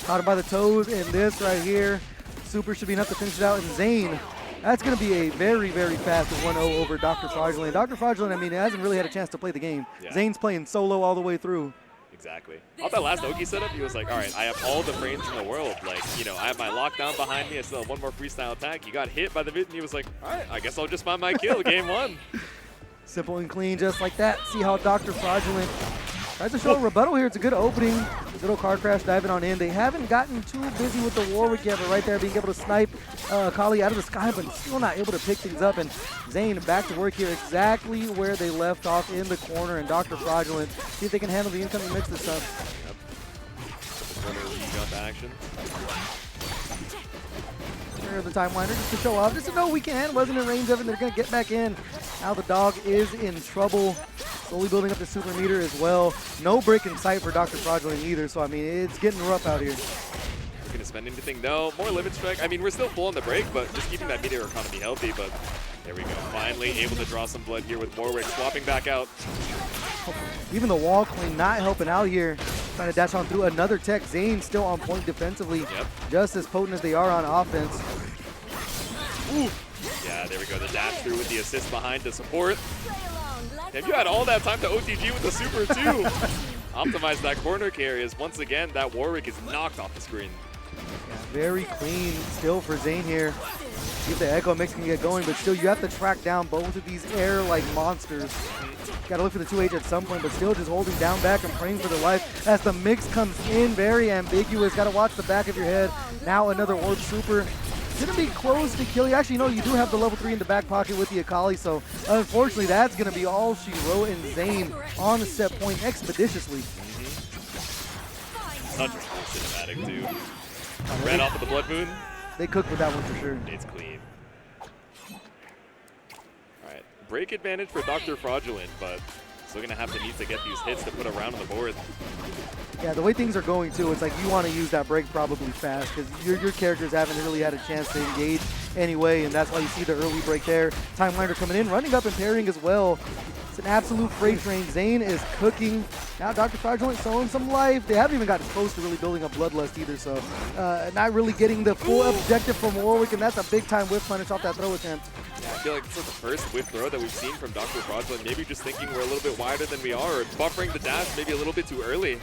Caught him by the toes, and this right here. Super should be enough to finish it out, and Zane. That's going to be a very, very fast 1-0 over Dr.Fraudulent. Dr.Fraudulent, I mean, hasn't really had a chance to play the game. Yeah. Zane's playing solo all the way through. Exactly. Off that last Oki setup, he was like, all right, I have all the frames in the world. Like, you know, I have my lockdown behind me. I still have one more freestyle attack. He got hit by the mid, and he was like, all right, I guess I'll just find my kill. Game 1. Simple and clean, just like that. See how Dr.Fraudulent tries to show a rebuttal here. It's a good opening. Little car crash diving on in. They haven't gotten too busy with the Warwick yet, but right there being able to snipe Akali out of the sky, but still not able to pick things up. And Zane back to work here exactly where they left off in the corner. And Dr.Fraudulent, see if they can handle the incoming mix this time. Action. The timeliner just to show off. Just to know we can. Wasn't in range of it. They're going to get back in. Now the dog is in trouble. Slowly building up the super meter as well. No break in sight for Dr.Fraudulent either. So, I mean, it's getting rough out here. Going to spend anything? No. More limit strike. I mean, we're still full on the break, but just keeping that meter economy healthy. But there we go. Finally able to draw some blood here with Warwick swapping back out. Even the wall clean not helping out here. Trying to dash on through another tech. Zane still on point defensively. Yep. Just as potent as they are on offense. Ooh. Yeah, there we go. The dash through with the assist behind to support. Have you had all that time to OTG with the super too? Optimize that corner carry as once again that Warwick is knocked off the screen. Yeah, very clean still for Zane here. See if the Ekko mix can get going, but still you have to track down both of these air-like monsters. Got to look for the 2H at some point, but still just holding down back and praying for their life as the mix comes in. Very ambiguous. Got to watch the back of your head. Now another orb super. Gonna be close to kill you. Actually, no, you do have the level 3 in the back pocket with the Akali, so unfortunately that's gonna be all she wrote, and Zane on the set point expeditiously. Such a cool cinematic too. Ran off of the Blood Moon. They cooked with that one for sure. It's clean. Alright, break advantage for Dr.Fraudulent, but still gonna have to need to get these hits to put a round on the board. Yeah, the way things are going too, it's like you want to use that break probably fast because your characters haven't really had a chance to engage anyway, and that's why you see the early break there. Timeliner coming in, running up and parrying as well. It's an absolute freight train. Zane is cooking. Now Dr.Fraudulent showing some life. They haven't even gotten close to really building up Bloodlust either, so not really getting the full objective from Warwick, and that's a big-time whiff punish off that throw attempt. Yeah, I feel like it's the first whiff throw that we've seen from Dr.Fraudulent. Maybe just thinking we're a little bit wider than we are, or buffering the dash maybe a little bit too early.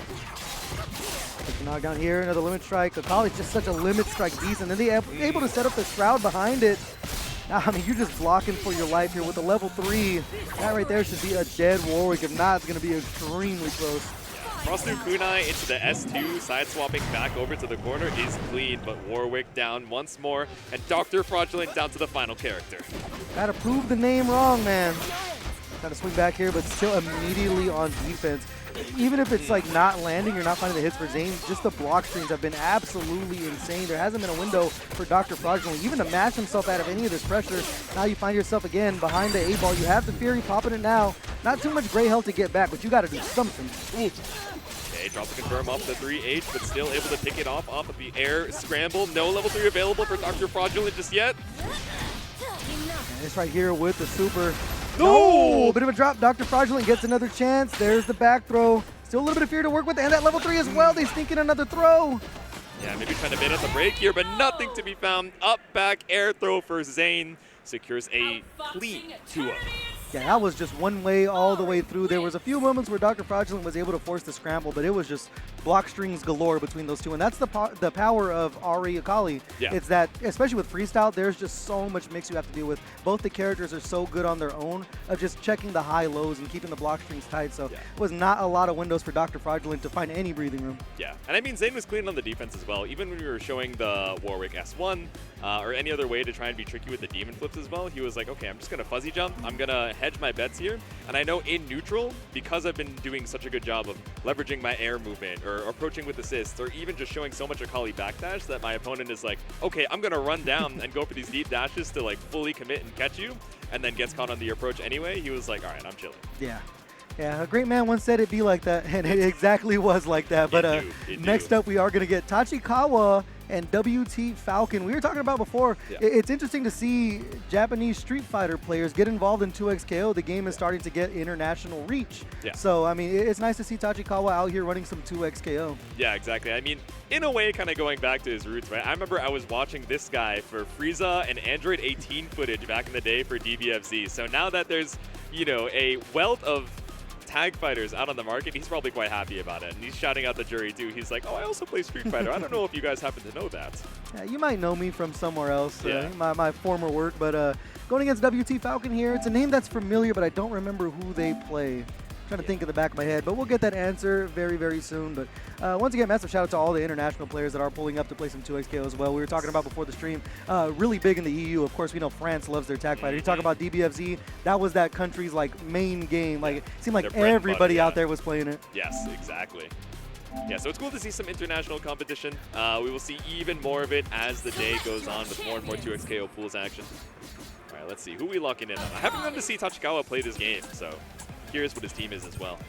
Take the knockdown here, another limit strike. Akali's just such a limit strike beast, and then they're able to set up the Shroud behind it. I mean, you're just blocking for your life here with the level 3. That right there should be a dead Warwick. If not, it's going to be extremely close. Cross through Kunai into the S2, side swapping back over to the corner is clean, but Warwick down once more, and Dr. Fraudulent down to the final character. Gotta prove the name wrong, man. Gotta swing back here, but still immediately on defense. Even if it's like not landing, you're not finding the hits for Zane, just the block streams have been absolutely insane. There hasn't been a window for Dr. Fraudulent even to mash himself out of any of this pressure. Now you find yourself again behind the 8-ball. You have the Fury popping it now. Not too much gray health to get back, but you gotta do something. Ooh. Okay, drop the confirm off the 3H, but still able to pick it off of the air scramble. No level 3 available for Dr. Fraudulent just yet. And it's right here with the super. No! Bit of a drop. Dr. Fraudulent gets another chance. There's the back throw. Still a little bit of fear to work with, and that level 3 as well. They sneak in another throw. Yeah, maybe trying to bait us a break here, but nothing to be found. Up back air throw for Zane. Secures a clean 2-0. Yeah, that was just one way all the way through. There was a few moments where Dr. Fraudulent was able to force the scramble, but it was just block strings galore between those two. And that's the power of Ahri Akali. Yeah. It's that, especially with freestyle, there's just so much mix you have to deal with. Both the characters are so good on their own of just checking the high lows and keeping the block strings tight. So yeah. it was not a lot of windows for Dr. Fraudulent to find any breathing room. Yeah, and I mean, Zane was clean on the defense as well. Even when we were showing the Warwick S1 or any other way to try and be tricky with the demon flips as well, he was like, okay, I'm just going to fuzzy jump. I'm going to hedge my bets here. And I know in neutral, because I've been doing such a good job of leveraging my air movement or approaching with assists or even just showing so much Akali backdash that my opponent is like, okay, I'm going to run down and go for these deep dashes to like fully commit and catch you, and then gets caught on the approach anyway. He was like, all right, I'm chilling. Yeah. Yeah, a great man once said it'd be like that, and it exactly was like that. But next up, we are going to get Tachikawa and Wtfalcon. We were talking about before, it's interesting to see Japanese Street Fighter players get involved in 2XKO. The game is starting to get international reach. Yeah. So, I mean, it's nice to see Tachikawa out here running some 2XKO. Yeah, exactly. I mean, in a way, kind of going back to his roots, right? I remember I was watching this guy for Frieza and Android 18 footage back in the day for DBFZ. So now that there's, you know, a wealth of tag fighters out on the market, he's probably quite happy about it. And he's shouting out the jury too. He's like, oh, I also play Street Fighter. I don't know if you guys happen to know that. Yeah, you might know me from somewhere else, yeah. my former work. But going against Wtfalcon here, it's a name that's familiar, but I don't remember who they play. Trying to think in the back of my head, but we'll get that answer very, very soon. But once again, massive shout out to all the international players that are pulling up to play some 2XKO as well. We were talking about before the stream, really big in the EU. Of course, we know France loves their tag fighter. You talk about DBFZ, that was that country's like main game. Like it seemed like everybody out there was playing it. Yes, exactly. Yeah, so it's cool to see some international competition. We will see even more of it as the day goes on with more and more 2XKO pools action. All right, let's see who we locking in on. I haven't gotten to see Tachikawa play this game, so curious what his team is as well.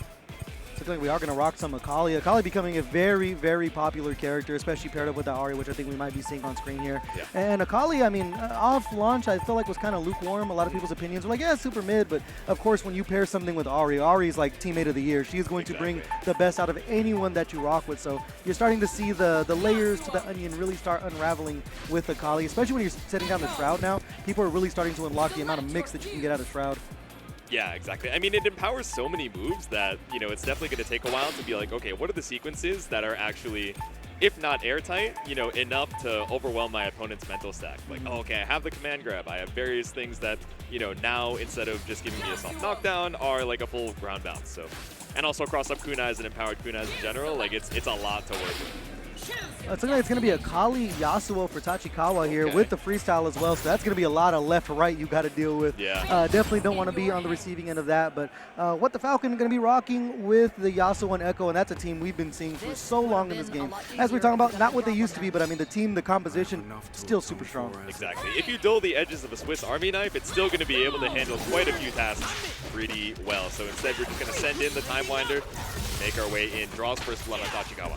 Looks like we are going to rock some Akali. Akali becoming a very, very popular character, especially paired up with the Ahri, which I think we might be seeing on screen here. Yeah. And Akali, I mean, off launch, I feel like was kind of lukewarm. A lot of people's opinions were like, yeah, super mid. But of course, when you pair something with Ahri, Ahri's like teammate of the year. She is going to bring the best out of anyone that you rock with. So you're starting to see the layers to the onion really start unraveling with Akali, especially when you're setting down the Shroud now. People are really starting to unlock the amount of mix that you can get out of Shroud. Yeah, exactly. I mean, it empowers so many moves that, you know, it's definitely going to take a while to be like, okay, what are the sequences that are actually, if not airtight, you know, enough to overwhelm my opponent's mental stack. Like, oh, okay, I have the command grab. I have various things that, you know, now instead of just giving me a soft knockdown are like a full ground bounce. So, and also cross up kunais and empowered kunais in general. Like, it's a lot to work with. It's looking like it's going to be Akali Yasuo for Tachikawa here with the freestyle as well. So that's going to be a lot of left-right you got to deal with. Yeah. Definitely don't want to be on the receiving end of that. But Wtfalcon going to be rocking with the Yasuo and Ekko, and that's a team we've been seeing for so long in this game. As we're talking about, not what they used to be, but I mean the team, the composition, still super strong. Exactly. If you dull the edges of a Swiss Army knife, it's still going to be able to handle quite a few tasks pretty well. So instead, we're just going to send in the Time Winder, make our way in, draws first blood on Tachikawa.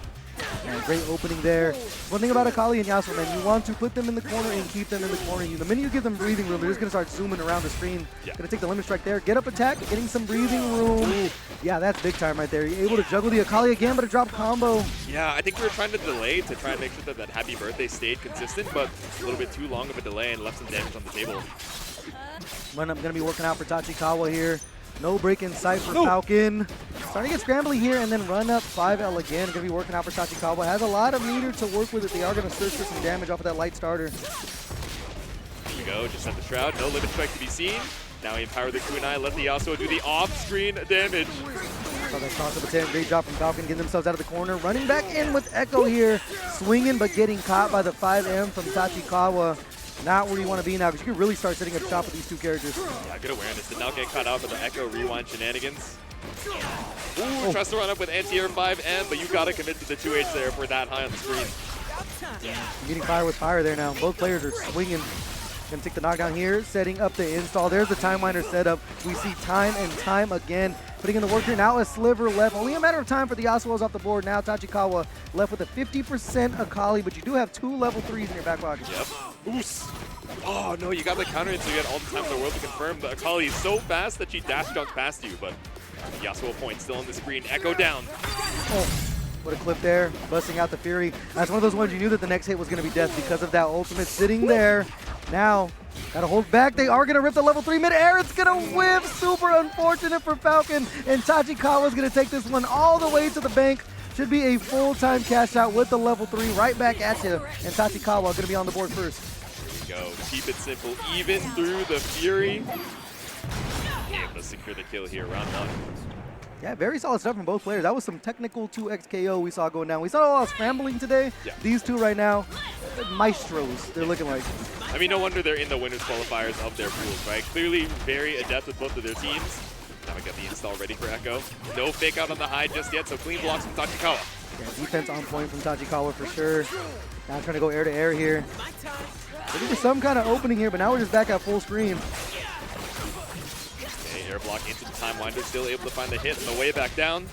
And great opening there. One thing about Akali and Yasuo, man, you want to put them in the corner and keep them in the corner. The minute you give them breathing room, they're just going to start zooming around the screen. Yeah. Going to take the limit strike there. Get up attack, getting some breathing room. Yeah, that's big time right there. You're able to juggle the Akali again, but a drop combo. Yeah, I think we were trying to delay to try and make sure that happy birthday stayed consistent, but a little bit too long of a delay and left some damage on the table. Run up going to be working out for Tachikawa here. No break in sight for Falcon. Starting to get scrambly here and then run up 5L again. Going to be working out for Tachikawa. Has a lot of meter to work with it. They are going to search for some damage off of that light starter. Here we go, just set the Shroud, no Limit Strike to be seen. Now he empowered the kunai, let the Yasuo do the off-screen damage. Oh, that toss-up attempt, great job from Falcon, getting themselves out of the corner. Running back in with Ekko here, swinging but getting caught by the 5M from Tachikawa. Not where you want to be now, because you can really start setting up shop with these two characters. Yeah, good awareness. Did not get caught out by the Ekko rewind shenanigans. Ooh, tries to run up with anti-air 5M, but you got to commit to the 2H there for that high on the screen. You're getting fire with fire there now. Both players are swinging. Gonna take the knockdown here, setting up the install. There's the time winder setup. We see time and time again. Putting in the work here. Now a sliver left. Only a matter of time for the Yasuo's off the board. Now Tachikawa left with a 50% Akali, but you do have 2 level 3s in your back pocket. Yep. Oos. Oh no, you got the counter in, so you get all the time in the world to confirm. The Akali is so fast that she dash jumps past you, but Yasuo point still on the screen. Ekko down. Oh. What a clip there, busting out the Fury. That's one of those ones you knew that the next hit was going to be death because of that ultimate sitting there. Now, gotta hold back. They are going to rip the level 3 mid-air. It's going to whip. Super unfortunate for Falcon. And Tachikawa's going to take this one all the way to the bank. Should be a full-time cash out with the level 3 right back at you. And Tachikawa going to be on the board first. There we go. Keep it simple. Even through the Fury. Able to secure the kill here, round 1. Yeah, very solid stuff from both players. That was some technical 2x KO we saw going down. We saw a lot of scrambling today. Yeah. These two right now, maestros, they're looking like. I mean, no wonder they're in the winners qualifiers of their pools, right? Clearly very adept with both of their teams. Now we got the install ready for Ekko. No fake out on the hide just yet, so clean blocks from Tachikawa. Yeah, defense on point from Tachikawa for sure. Now trying to go air to air here. Looking for some kind of opening here, but now we're just back at full screen. Air block into the time winder, still able to find the hit on the way back down.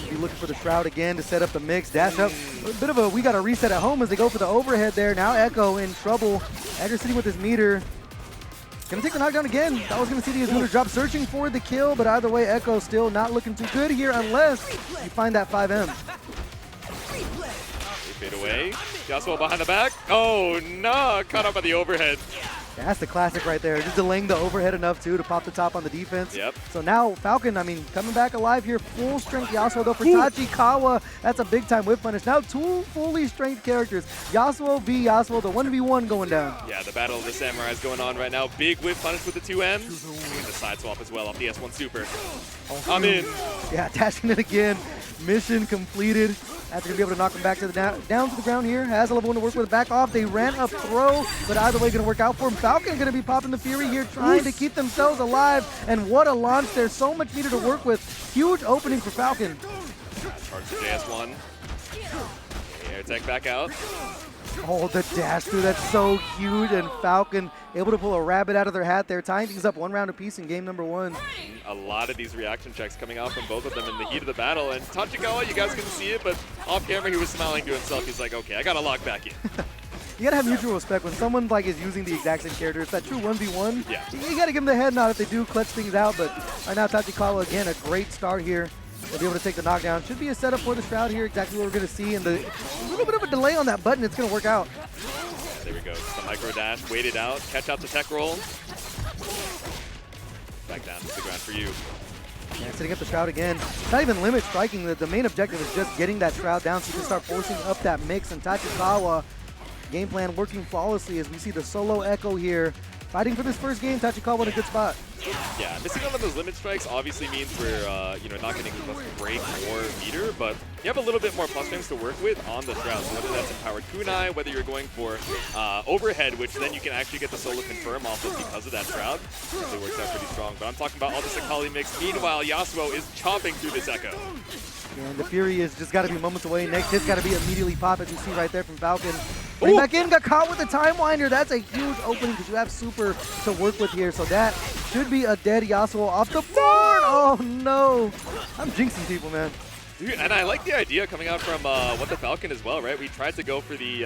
Yeah, be looking for the Shroud again to set up the mix. Dash up. A bit of a we got to reset at home as they go for the overhead there. Now Ekko in trouble. Edgar sitting with his meter. Gonna take the knockdown again. That was gonna see the Azula drop, searching for the kill, but either way, Ekko still not looking too good here unless you find that 5M. They fade away. Yasuo behind the back. Oh no, caught up by the overhead. Yeah, that's the classic right there. Just delaying the overhead enough, too, to pop the top on the defense. Yep. So now Falcon, I mean, coming back alive here. Full strength Yasuo, though, for Tachikawa. That's a big-time whip punish. Now 2 fully strength characters. Yasuo v Yasuo, the 1v1 going down. Yeah, the battle of the samurais going on right now. Big whip punish with the 2M. Doing the side swap as well off the S1 super. I'm in. Yeah, dashing it again. Mission completed. After going to be able to knock him back to the down to the ground here. Has a level 1 to work with. Back off. They ran up throw, but either way going to work out for him. Falcon going to be popping the Fury here, trying to keep themselves alive. And what a launch there. So much meter to work with. Huge opening for Falcon. Charge the JS1. Air tech back out. Oh, the dash through. That's so huge. And Falcon able to pull a rabbit out of their hat there, tying things up 1 round apiece in game number 1. A lot of these reaction checks coming out from both of them in the heat of the battle. And Tachikawa, you guys couldn't see it, but off camera he was smiling to himself. He's like, okay, I got to lock back in. You gotta have mutual respect when someone like is using the exact same character. It's that true 1v1. Yeah. You gotta give them the head nod if they do clutch things out. But right now, Tachikawa again, a great start here. They'll be able to take the knockdown. Should be a setup for the Shroud here. Exactly what we're gonna see. And a little bit of a delay on that button. It's gonna work out. There we go. Just a micro dash. Wait it out. Catch out the tech roll. Back down to the ground for you. Yeah, setting up the Shroud again. It's not even limit striking. The main objective is just getting that Shroud down so you can start forcing up that mix. And Tachikawa, game plan working flawlessly as we see the solo Ekko here. Fighting for this first game, Tachikawa in a good spot. Yeah, missing all of those limit strikes obviously means we're not getting able to break more meter, but you have a little bit more plus strengths to work with on the Shroud. So whether that's empowered kunai, whether you're going for overhead, which then you can actually get the solo confirm off of because of that Shroud, it works out pretty strong. But I'm talking about all this Akali mix. Meanwhile, Yasuo is chopping through this Ekko. And the Fury is just got to be moments away. Next hit's got to be immediately pop, as you see right there from Falcon. Putting back in, got caught with the time winder. That's a huge opening because you have super to work with here. So that should be a dead Yasuo off the board. Oh no, I'm jinxing people, man. Dude, and I like the idea coming out from Wtfalcon as well, right? We tried to go for the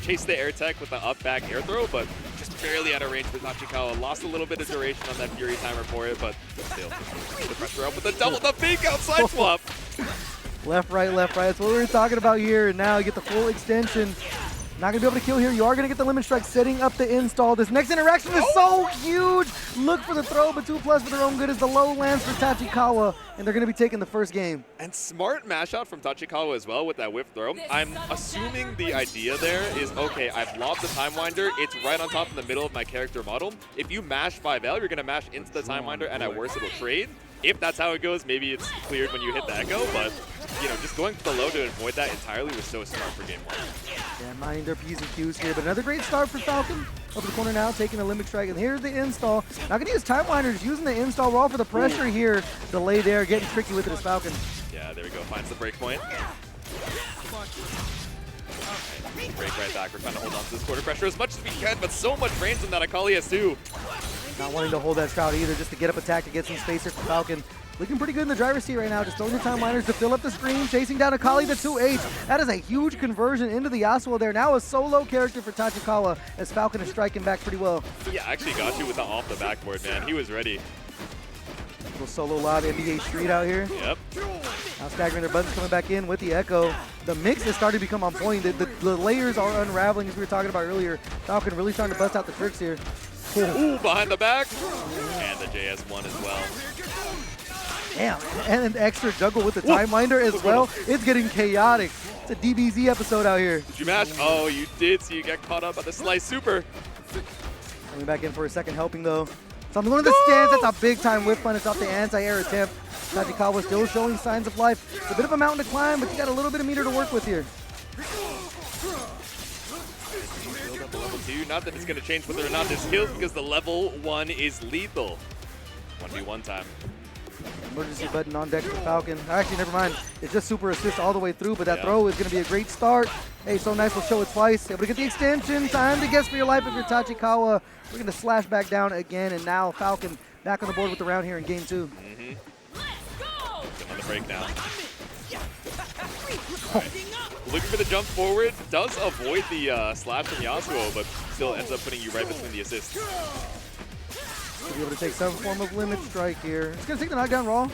chase the air tech with the up back air throw, but just barely out of range with Tachikawa. Lost a little bit of duration on that Fury timer for it, but still the pressure up with the double, the big outside swap. Left, right, left, right. That's what we were talking about here. And now you get the full extension. Not going to be able to kill here. You are going to get the Limit Strike, setting up the install. This next interaction is so huge. Look for the throw, but 2+ for their own good is the low lands for Tachikawa, and they're going to be taking the first game. And smart mash out from Tachikawa as well with that whip throw. I'm assuming the idea there is, okay, I've lobbed the Time Winder. It's right on top in the middle of my character model. If you mash 5L, you're going to mash into the Time Winder, and at worst, it'll trade. If that's how it goes, maybe it's cleared when you hit the Ekko, but you know, just going for the low to avoid that entirely was so smart for game 1. Yeah, minding their P's and Q's here, but another great start for Falcon. Over the corner now, taking a Limit Strike, and here's the install. Not going to use Time Winders, using the install raw for the pressure here. Delay there, getting tricky with it as Falcon. Yeah, there we go, finds the break point. Break right back, we're trying to hold on to this quarter pressure as much as we can, but so much range on that Akali has too. Not wanting to hold that Shroud either, just to get up attack to get some space here for Falcon. Looking pretty good in the driver's seat right now, just throwing the Time Winders to fill up the screen, chasing down Akali to 2H. That is a huge conversion into the Yasuo there. Now a solo character for Tachikawa as Falcon is striking back pretty well. Yeah, actually got you with the off the backboard, man. He was ready. Little solo lob, NBA Street out here. Yep. Now staggering their buttons coming back in with the Ekko. The mix has started to become on point. The layers are unraveling as we were talking about earlier. Falcon really starting to bust out the tricks here. Ooh, behind the back. And the JS1 as well. Damn, and an extra juggle with the Time Winder as well. It's getting chaotic. It's a DBZ episode out here. Did you mash? Oh, you did, so you got caught up by the Slice Super. Coming back in for a second helping though. Something going to the stance, that's a big time whip punish off the anti-air attempt. Tachikawa still showing signs of life. It's a bit of a mountain to climb, but you got a little bit of meter to work with here. Build up to level 2. Not that it's going to change whether or not this kills, because the level 1 is lethal. 1v1 time. Emergency button on deck for Falcon. Actually, never mind. It's just super assist all the way through, but that throw is going to be a great start. Hey, so nice, we'll show it twice. Able to get the extension. Time to guess for your life if you're Tachikawa. We're going to slash back down again, and now Falcon back on the board with the round here in game 2. On the break now. Right. Looking for the jump forward. Does avoid the slash from Yasuo, but still ends up putting you right between the assists. To be able to take some form of Limit Strike here. It's going to take the knockdown raw.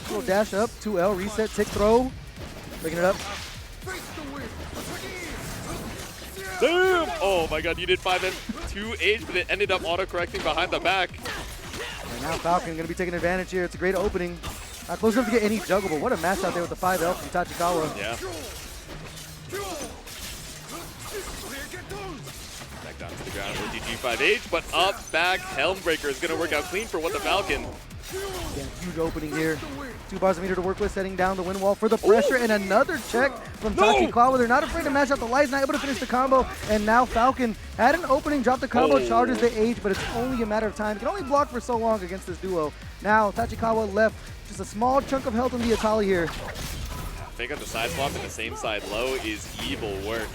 Little dash up, 2L, reset, tick throw. Breaking it up. Damn! Oh my god, you did 5M 2H, but it ended up auto-correcting behind the back. And now Falcon going to be taking advantage here. It's a great opening. Not close enough to get any juggle, but what a match out there with the 5L from Tachikawa. Yeah. Back down to the ground with DG5H, but up back Helmbreaker is going to work out clean for Wtfalcon. Yeah, huge opening here. 2 bars of meter to work with, setting down the wind wall for the pressure, and another check from Tachikawa. They're not afraid to match out the lights, not able to finish the combo, and now Falcon had an opening, dropped the combo, charges the H, but it's only a matter of time. Can only block for so long against this duo. Now Tachikawa left just a small chunk of health on the Akali here. Pick up the side swap in the same side low is evil work.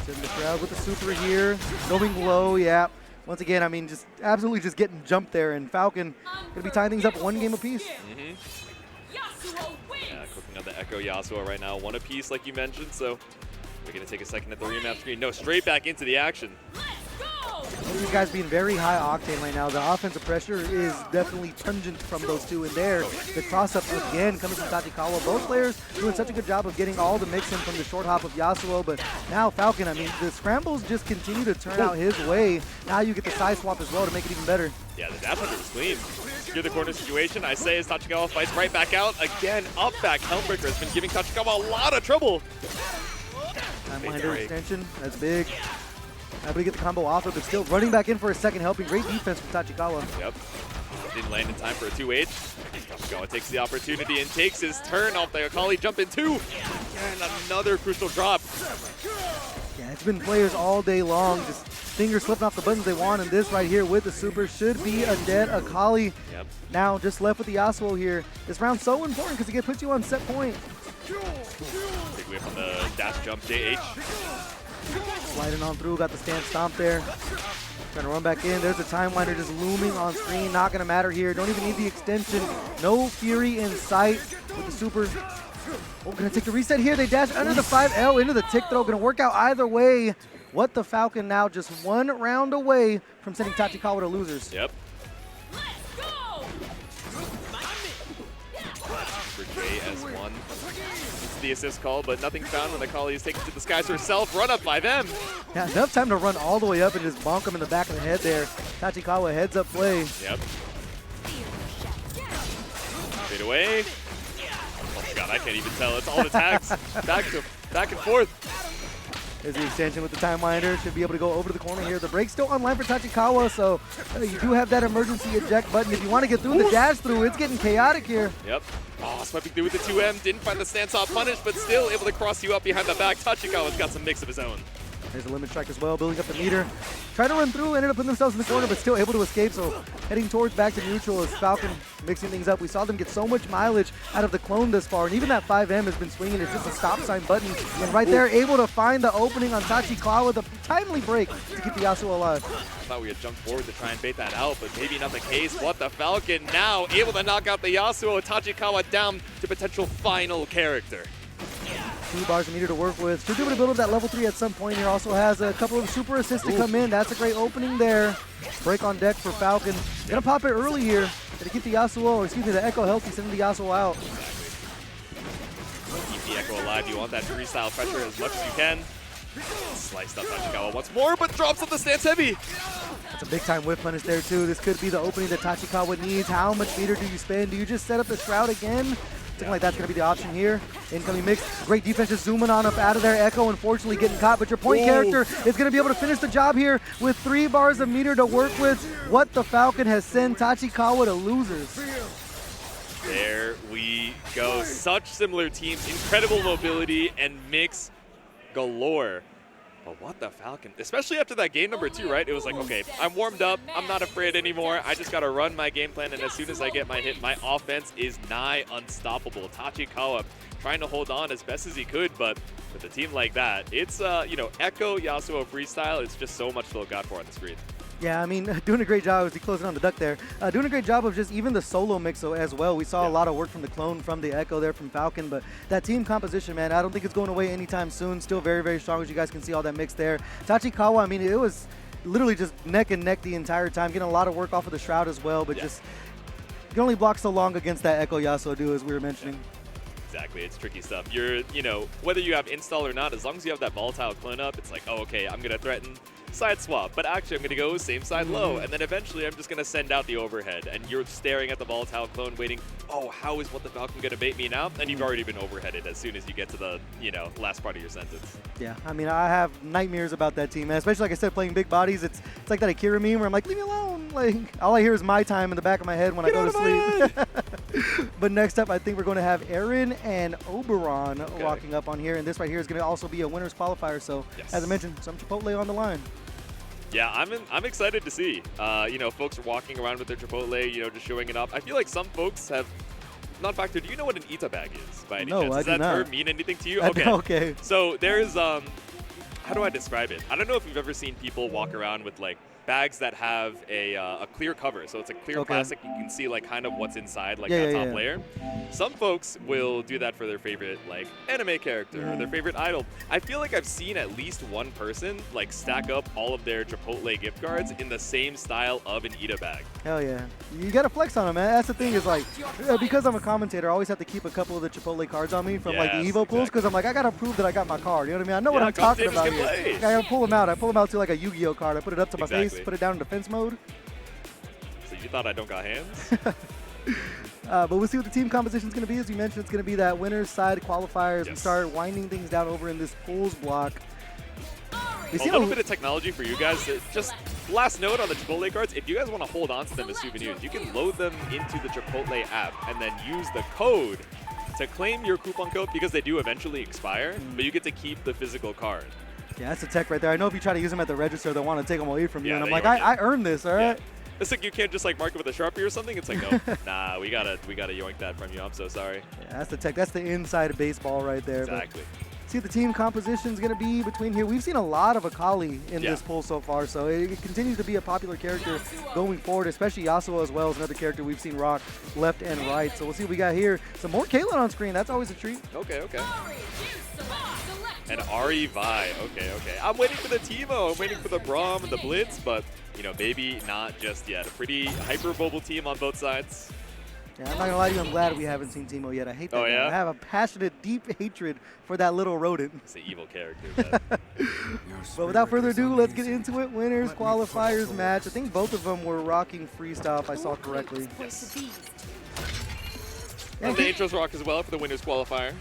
Sitting the crowd with the super here, going low, yeah. Once again, I mean, just absolutely just getting jumped there, and Falcon gonna be tying things up 1 game apiece. Yeah, cooking on the Ekko Yasuo right now, 1 apiece like you mentioned, so we're gonna take a second at the remap screen. No, straight back into the action. These guys being very high octane right now. The offensive pressure is definitely pungent from those two in there. The cross up again coming from Tachikawa. Both players doing such a good job of getting all the mix in from the short hop of Yasuo, but now Falcon, I mean, the scrambles just continue to turn out his way. Now you get the side swap as well to make it even better. Yeah, the dash under was clean. Secure the corner situation. I say as Tachikawa fights right back out. Again, up back. Helmbreaker has been giving Tachikawa a lot of trouble. Time Winder extension, that's big. Able to get the combo off it, but still running back in for a second helping. Great defense from Tachikawa. Yep. Didn't land in time for a 2H. Tachikawa takes the opportunity and takes his turn off the Akali jump in 2. And another crucial drop. Yeah, it's been players all day long, just fingers slipping off the buttons they want, and this right here with the super should be a dead Akali. Yep. Now just left with the Yasuo here. This round's so important because it puts you on set point. Big whip on the dash jump JH. Sliding on through, got the stand stomp there. Trying to run back in. There's a Time Winder just looming on screen. Not going to matter here. Don't even need the extension. No Fury in sight with the super. Oh, going to take the reset here. They dash under the 5L into the tick throw. Going to work out either way. Wtfalcon now just 1 round away from sending Tachikawa to losers. Yep. For JS1. for the assist call, but nothing found when Akali is taken to the skies herself. Run up by them. Yeah, enough time to run all the way up and just bonk him in the back of the head there. Tachikawa heads up play. Yep. Fade away. Oh my god, I can't even tell. It's all the tags. back and forth. There's the extension with the Time Winder. Should be able to go over to the corner here. The break's still online for Tachikawa, so you do have that emergency eject button. If you want to get through the dash through, it's getting chaotic here. Yep. Oh, swiping through with the 2M. Didn't find the stance off punish, but still able to cross you up behind the back. Tachikawa's got some mix of his own. There's a limit strike as well, building up the meter. Tried to run through, ended up putting themselves in the corner, but still able to escape. So heading towards back to neutral as Falcon mixing things up. We saw them get so much mileage out of the clone this far, and even that 5M has been swinging. It's just a stop sign button, and right there, able to find the opening on Tachikawa, the timely break to keep the Yasuo alive. I thought we had jumped forward to try and bait that out, but maybe not the case. Wtfalcon now able to knock out the Yasuo. Tachikawa down to potential final character. 2 bars of meter to work with. Should be able to build up that level 3 at some point here. Also has a couple of super assists to come in. That's a great opening there. Break on deck for Falcon. Gonna pop it early here. Gonna keep the Yasuo, or excuse me, the Ekko healthy, sending the Yasuo out. Keep the Ekko alive. You want that freestyle pressure as much as you can. Sliced up Tachikawa once more, but drops up the stance heavy. That's a big time whip punish there too. This could be the opening that Tachikawa needs. How much meter do you spend? Do you just set up the Shroud again? Something like that's going to be the option here. Incoming mix. Great defense just zooming on up out of there. Ekko unfortunately getting caught, but your point character is going to be able to finish the job here with 3 bars of meter to work with. Wtfalcon has sent Tachikawa to losers. There we go. Such similar teams. Incredible mobility and mix galore. But Wtfalcon, especially after that game number 2, right? It was like, okay, I'm warmed up. I'm not afraid anymore. I just got to run my game plan, and as soon as I get my hit, my offense is nigh unstoppable. Tachikawa trying to hold on as best as he could, but with a team like that, it's, you know, Ekko, Yasuo freestyle, it's just so much to look out for on the screen. Yeah, I mean, doing a great job as he closing on the duck there. Doing a great job of just even the solo mix as well. We saw a lot of work from the clone, from the Ekko there, from Falcon, but that team composition, man, I don't think it's going away anytime soon. Still very, very strong, as you guys can see all that mix there. Tachikawa, I mean, it was literally just neck and neck the entire time, getting a lot of work off of the Shroud as well, but just, you can only block so long against that Ekko Yasuo duo, as we were mentioning. Exactly, it's tricky stuff. You're, you know, whether you have install or not, as long as you have that volatile clone up, it's like, oh, okay, I'm going to threaten side swap, but actually I'm going to go same side low, and then eventually I'm just going to send out the overhead, and you're staring at the volatile clone waiting, oh, how is Wtfalcon going to bait me now? And you've already been overheaded as soon as you get to the, you know, last part of your sentence. Yeah, I mean, I have nightmares about that team, man. Especially, like I said, playing big bodies. It's like that Akira meme where I'm like, leave me alone. Like, all I hear is my time in the back of my head when I go to sleep. But next up, I think we're going to have Erin and Oberon walking up on here, and this right here is going to also be a winner's qualifier. So, as I mentioned, some Chipotle on the line. Yeah, I'm excited to see. You know, folks are walking around with their Chipotle, you know, just showing it up. I feel like some folks have not factored. Do you know what an Ita bag is by any chance? Does that term mean anything to you? Okay. Okay. So there's how do I describe it? I don't know if you've ever seen people walk around with like bags that have a clear cover. So it's a clear plastic. You can see like kind of what's inside, like that top layer. Some folks will do that for their favorite like anime character or their favorite idol. I feel like I've seen at least one person like stack up all of their Chipotle gift cards in the same style of an Ita bag. Hell yeah. You got to flex on them, man. That's the thing is like, because I'm a commentator, I always have to keep a couple of the Chipotle cards on me from like the Evo pools because I'm like, I got to prove that I got my card. You know what I mean? I know what I'm talking about here. I pull them out. I pull them out to like a Yu-Gi-Oh card. I put it up to my face, put it down in defense mode. So you thought I don't got hands? But we'll see what the team composition is going to be. As you mentioned, it's going to be that winner's side qualifiers. We start winding things down over in this pools block. A little bit of technology for you guys. Just last note on the Chipotle cards, if you guys want to hold on to them as souvenirs, you can load them into the Chipotle app and then use the code to claim your coupon code because they do eventually expire, but you get to keep the physical card. Yeah, that's the tech right there. I know if you try to use them at the register, they'll want to take them away from you. And I'm like, I earned this, all right? It's like you can't just like mark it with a Sharpie or something. It's like, no, nah, we gotta yoink that from you. I'm so sorry. Yeah, that's the tech. That's the inside of baseball right there. Exactly. See what the team composition is going to be between here. We've seen a lot of Akali in this pool so far, so it continues to be a popular character going forward, especially Yasuo as well as another character we've seen rock left and right. So we'll see what we got here. Some more Caitlyn on screen. That's always a treat. Okay. And Ahri Vi. Okay. I'm waiting for the Teemo. I'm waiting for the Braum and the Blitz, but, you know, maybe not just yet. A pretty hyper-mobile team on both sides. Yeah, I'm not gonna lie to you, I'm glad we haven't seen Teemo yet. I hate that Oh, guy. yeah? I have a passionate, deep hatred for that little rodent. It's an evil character. But without further ado, let's get into it. Winners, qualifiers match. I think both of them were rocking freestyle, if I saw correctly. Yes. And the intros rock as well for the winners qualifier.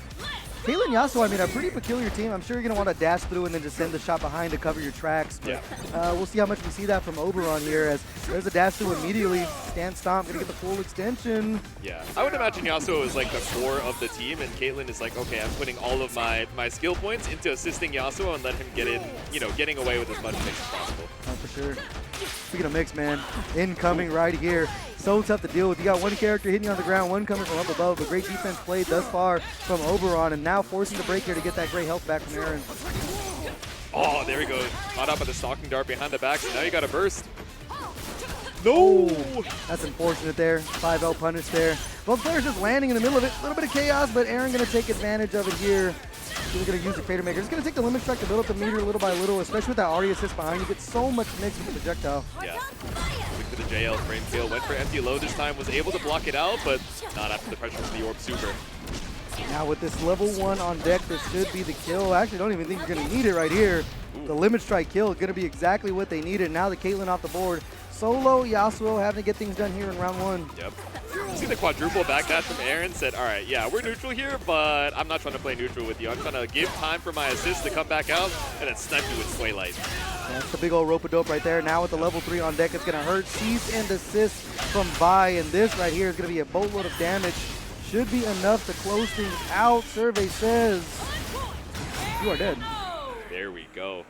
Caitlyn Yasuo, I mean, a pretty peculiar team. I'm sure you're going to want to dash through and then just send the shot behind to cover your tracks. But, we'll see how much we see that from Oberon here, as there's a dash through immediately. Stand stomp, going to get the full extension. Yeah, I would imagine Yasuo is like the core of the team, and Caitlyn is like, okay, I'm putting all of my skill points into assisting Yasuo and let him get in, getting away with as much mix as possible. Oh, for sure. Speaking of mix, man, incoming right here. So tough to deal with. You got one character hitting you on the ground, one coming from up above, but great defense played thus far from Oberon, and now forcing the break here to get that great health back from Erin. Oh, there we go. Caught up with the stalking dart behind the back, so now you got a burst. No! Oh, that's unfortunate there. 5L punish there. Both players just landing in the middle of it. A little bit of chaos, but Erin going to take advantage of it here. He's going to use the Crater Maker. He's going to take the limit strike to build up the meter little by little, especially with that Ahri assist behind. You get so much mix with the projectile. Yeah. Look for the JL frame kill. Went for empty low this time. Was able to block it out, but not after the pressure from the Orb Super. Now with this level 1 on deck, this should be the kill. I actually don't even think you're going to need it right here. Ooh. The limit strike kill is going to be exactly what they needed. Now the Caitlyn off the board. Solo Yasuo having to get things done here in round 1. Yep. See the quadruple backdash from Erin, said, all right, yeah, we're neutral here, but I'm not trying to play neutral with you. I'm trying to give time for my assist to come back out and then snipe you with Sway Light. That's the big old rope-a-dope right there. Now with the level 3 on deck, it's going to hurt. Cease and desist from Vi, and this right here is going to be a boatload of damage. Should be enough to close things out. Survey says you are dead. There we go.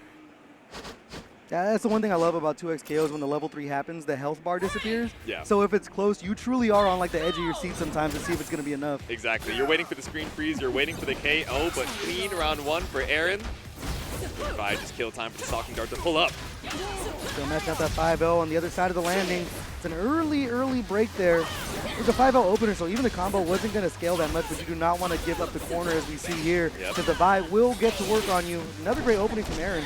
Yeah, that's the one thing I love about 2x KOs. When the level 3 happens, the health bar disappears. Yeah. So if it's close, you truly are on like the edge of your seat sometimes to see if it's going to be enough. Exactly. You're waiting for the screen freeze. You're waiting for the KO, but clean round 1 for Erin. Vi just kill time for the stalking dart to pull up. Still matching out that 5L on the other side of the landing. It's an early break there. It's a 5L opener, so even the combo wasn't going to scale that much, but you do not want to give up the corner as we see here, because the Vi will get to work on you. Another great opening from Erin.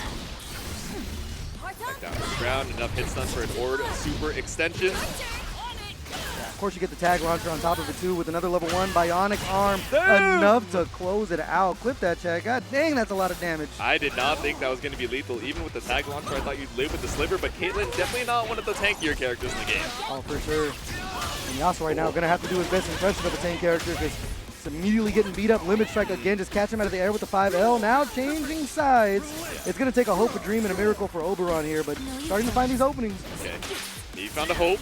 Back down to the ground, enough hit stun for an Orb Super extension. Of course, you get the tag launcher on top of it too with another level 1 bionic arm. Damn. Enough to close it out. Clip that check. God dang, that's a lot of damage. I did not think that was going to be lethal. Even with the tag launcher, I thought you'd live with the sliver, but Caitlyn definitely not one of the tankier characters in the game. Oh, for sure. And Yasuo right now going to have to do his best impression of a tank character, because it's immediately getting beat up. Limit strike again, just catch him out of the air with the 5L. Now changing sides. It's going to take a hope, a dream, and a miracle for Oberon here, but starting to find these openings. Okay, he found a hope.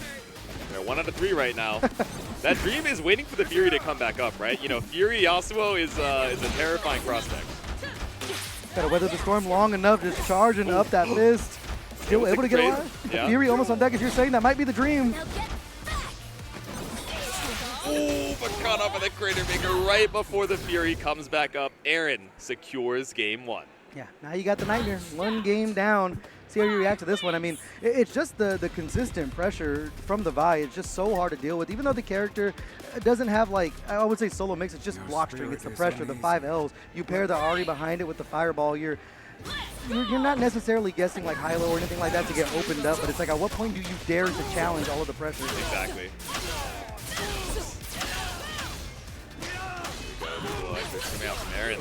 They're 1 out of 3 right now. That dream is waiting for the Fury to come back up, right? You know, Fury Yasuo is a terrifying prospect. Got to weather the storm long enough, just charging up that fist. Still able to get away. Yeah. Fury almost on deck, as you're saying. That might be the dream. Oh, but caught up in the Crater Maker right before the Fury comes back up. Erin secures game 1. Yeah, now you got the Nightmare. 1 game down. See how you react to this one. I mean, it's just the consistent pressure from the Vi. It's just so hard to deal with. Even though the character doesn't have, like, I would say solo mix, it's just block string. It's the pressure, the 5Ls. You pair the Ahri behind it with the Fireball. You're not necessarily guessing like high-low or anything like that to get opened up, but it's like, at what point do you dare to challenge all of the pressure? Exactly. Coming out from Erin.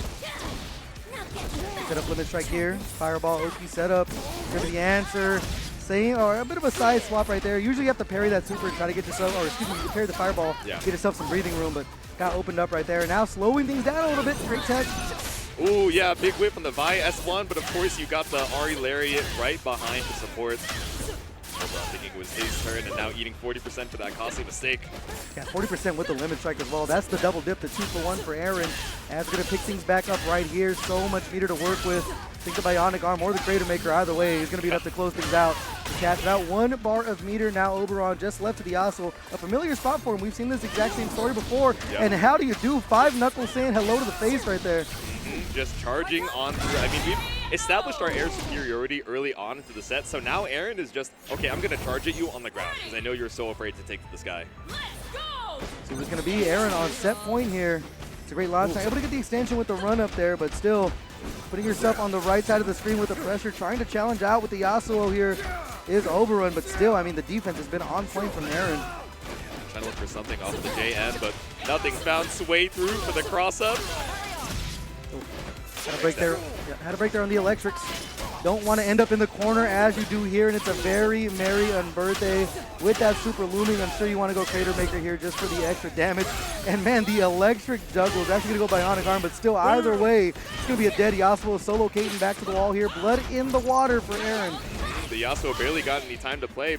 Set up limit strike here. Fireball, OP setup. Give the answer. Same, or a bit of a side swap right there. Usually you have to parry that super and try to get yourself, or excuse me, you parry the Fireball, get yourself some breathing room, but got opened up right there. Now slowing things down a little bit. Great tech. Ooh, yeah, big whip on the Vi S1, but of course you got the Ahri Lariat right behind to support. Oberon thinking it was his turn, and now eating 40% for that costly mistake. Yeah, 40% with the limit strike as well. That's the double dip, the 2-for-1 for Erin. As going to pick things back up right here. So much meter to work with. I think the Bionic Arm or the Crater Maker, either way, is going to be enough to close things out. To catch it out. 1 bar of meter. Now Oberon just left to the Yasuo. A familiar spot for him. We've seen this exact same story before. Yep. And how do you do? 5 knuckles saying hello to the face right there. Just charging on through. I mean, we've established our air superiority early on into the set, so now Erin is just, okay, I'm going to charge at you on the ground, because I know you're so afraid to take to the sky. So it's going to be Erin on set point here. It's a great launch time. Able to get the extension with the run up there, but still putting yourself on the right side of the screen with the pressure, trying to challenge out with the Yasuo here is Oberon, but still, I mean, the defense has been on point from Erin. trying to look for something off of the JN, but nothing found its way through for the cross-up. Had to break there. Yeah, had to break there on the electrics. Don't want to end up in the corner as you do here, and it's a very merry unbirthday with that super looming. I'm sure you want to go Crater Maker here just for the extra damage. And man, the electric juggle is actually going to go Bionic Arm, but still either way, it's going to be a dead Yasuo. Solo Caitlyn back to the wall here. Blood in the water for Erin. The Yasuo barely got any time to play.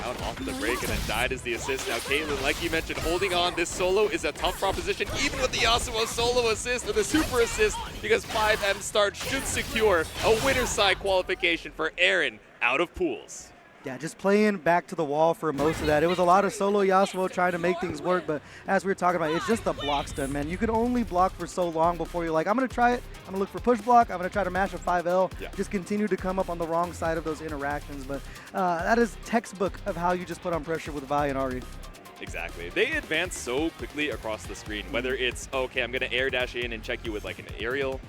Out off of the break and then died as the assist. Now Caitlyn, like you mentioned, holding on. This solo is a tough proposition, even with the Yasuo solo assist or the super assist, because 5M start should secure a winner's side qualification for Erin out of pools. Yeah, just playing back to the wall for most of that. It was a lot of solo Yasuo trying to make things work, but as we were talking about, it's just the block stun, man. You can only block for so long before you're like, I'm going to try it. I'm going to look for push block. I'm going to try to mash a 5L. Yeah. Just continue to come up on the wrong side of those interactions. But that is textbook of how you just put on pressure with Vi and Ahri. Exactly. They advance so quickly across the screen, whether it's, okay, I'm going to air dash in and check you with like an aerial,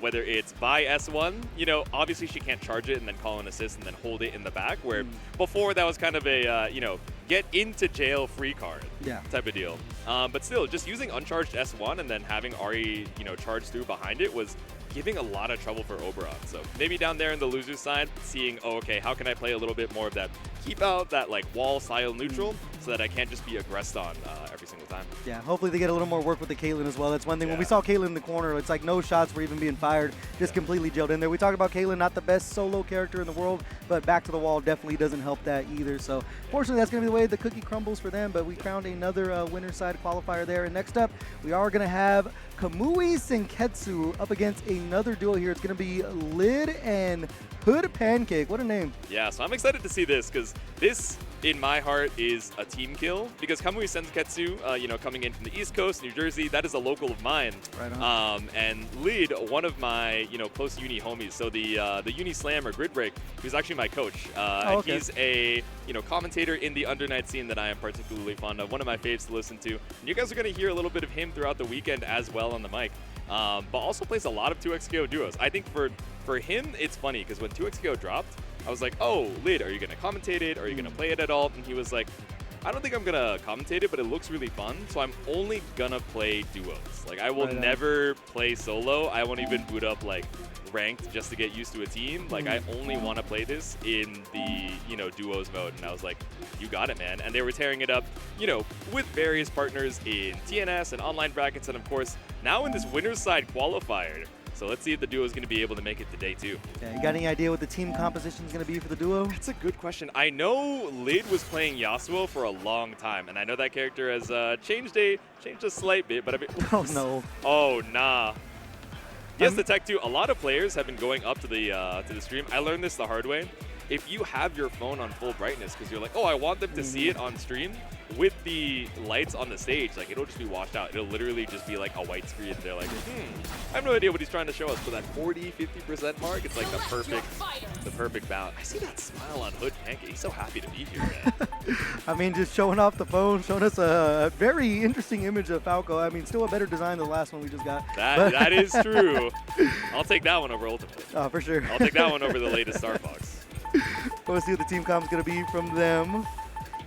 whether it's by S1, you know, obviously she can't charge it and then call an assist and then hold it in the back, where before that was kind of a, you know, get into jail free card type of deal. But still, just using uncharged S1 and then having Ahri, you know, charge through behind it was giving a lot of trouble for Oberon. So maybe down there in the loser's side, seeing, oh, okay, how can I play a little bit more of that, keep out that like wall style neutral so that I can't just be aggressed on every single time. Yeah, hopefully they get a little more work with the Caitlyn as well. That's one thing. When we saw Caitlyn in the corner, it's like no shots were even being fired, just completely gelled in there. We talked about Caitlyn, not the best solo character in the world, but back to the wall definitely doesn't help that either. So fortunately, that's going to be the way the cookie crumbles for them, but we crowned another winner's side qualifier there. And next up, we are going to have Kamui Senketsu up against another duo here. It's going to be Lid and Hoodpancake. What a name. Yeah, so I'm excited to see this because this, in my heart, is a team kill because Kamui Senketsu, you know, coming in from the East Coast, New Jersey, that is a local of mine. Right on. And Lid, one of my, you know, close uni homies. So the Uni Slam or Grid Break, he's actually my coach. Okay. He's a, you know, commentator in the Undernight scene that I am particularly fond of. One of my faves to listen to. And you guys are going to hear a little bit of him throughout the weekend as well on the mic. But also plays a lot of 2xKO duos. I think for him, it's funny because when 2xKO dropped, I was like, oh, Lid, are you going to commentate it? Are you going to play it at all? And he was like, I don't think I'm going to commentate it, but it looks really fun, so I'm only going to play duos. Like, I will never play solo. I won't even boot up, like, ranked just to get used to a team. Like, I only want to play this in the, you know, duos mode. And I was like, you got it, man. And they were tearing it up, you know, with various partners in TNS and online brackets, and, of course, now in this winner's side qualifier. So let's see if the duo is going to be able to make it to day 2. Yeah, you got any idea what the team composition is going to be for the duo? That's a good question. I know Lid was playing Yasuo for a long time, and I know that character has changed a slight bit, but I mean, oh no. Oh nah. Yes, the tech too. A lot of players have been going up to the stream. I learned this the hard way. If you have your phone on full brightness, because you're like, oh, I want them to see it on stream, with the lights on the stage, like it'll just be washed out. It'll literally just be like a white screen. They're like, I have no idea what he's trying to show us. But that 40-50% mark, it's like the perfect balance. I see that smile on Hoodpancake. He's so happy to be here, man. I mean, just showing off the phone, showing us a very interesting image of Falco. I mean, still a better design than the last one we just got. That is true. I'll take that one over Ultimate. Oh, for sure. I'll take that one over the latest Star Fox. We'll see what the team comp is going to be from them.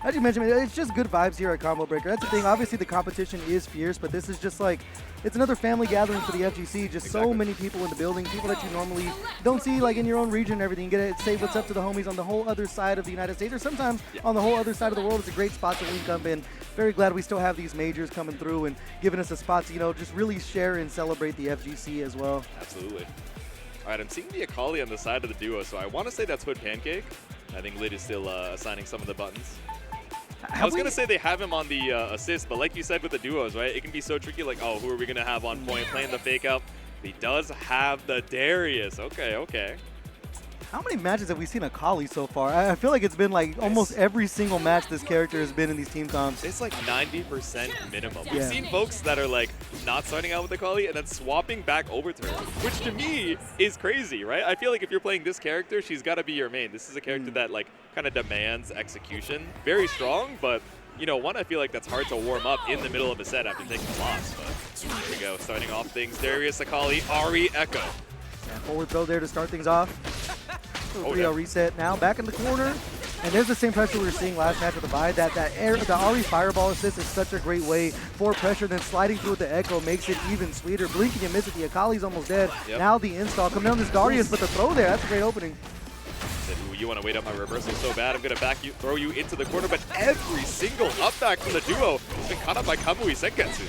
As you mentioned, it's just good vibes here at Combo Breaker. That's the thing. Obviously, the competition is fierce, but this is just like, it's another family gathering for the FGC. Just so many people in the building, people that you normally don't see like in your own region and everything. You get to say what's up to the homies on the whole other side of the United States, or sometimes on the whole other side of the world. It's a great spot to link up in. Very glad we still have these majors coming through and giving us a spot to, you know, just really share and celebrate the FGC as well. Absolutely. All right, I'm seeing the Akali on the side of the duo, so I want to say that's Hoodpancake. I think Lid is still assigning some of the buttons. I was going to say they have him on the assist, but like you said with the duos, right, it can be so tricky, like, oh, who are we going to have on point playing the fake out? He does have the Darius. Okay. How many matches have we seen Akali so far? I feel like it's been like almost every single match this character has been in these team comps. It's like 90% minimum. We've seen folks that are like not starting out with Akali and then swapping back over to her, which to me is crazy, right? I feel like if you're playing this character, she's got to be your main. This is a character that like kind of demands execution. Very strong, but you know, I feel like that's hard to warm up in the middle of a set after taking a loss. But here we go, starting off things. Darius, Akali, Ahri, Ekko. Yeah, forward throw there to start things off. 3-0 reset now. Back in the corner. And there's the same pressure we were seeing last match with the Vide. The Ahri Fireball assist is such a great way for pressure. Then sliding through with the Ekko makes it even sweeter. Blinking and miss it. The Akali's almost dead. Yep. Now the install. Coming down this Darius, but the throw there, that's a great opening. Said, ooh, you want to wait up my reversal so bad, I'm going to throw you into the corner. But every single up back from the duo has been caught up by Kamui Senketsu.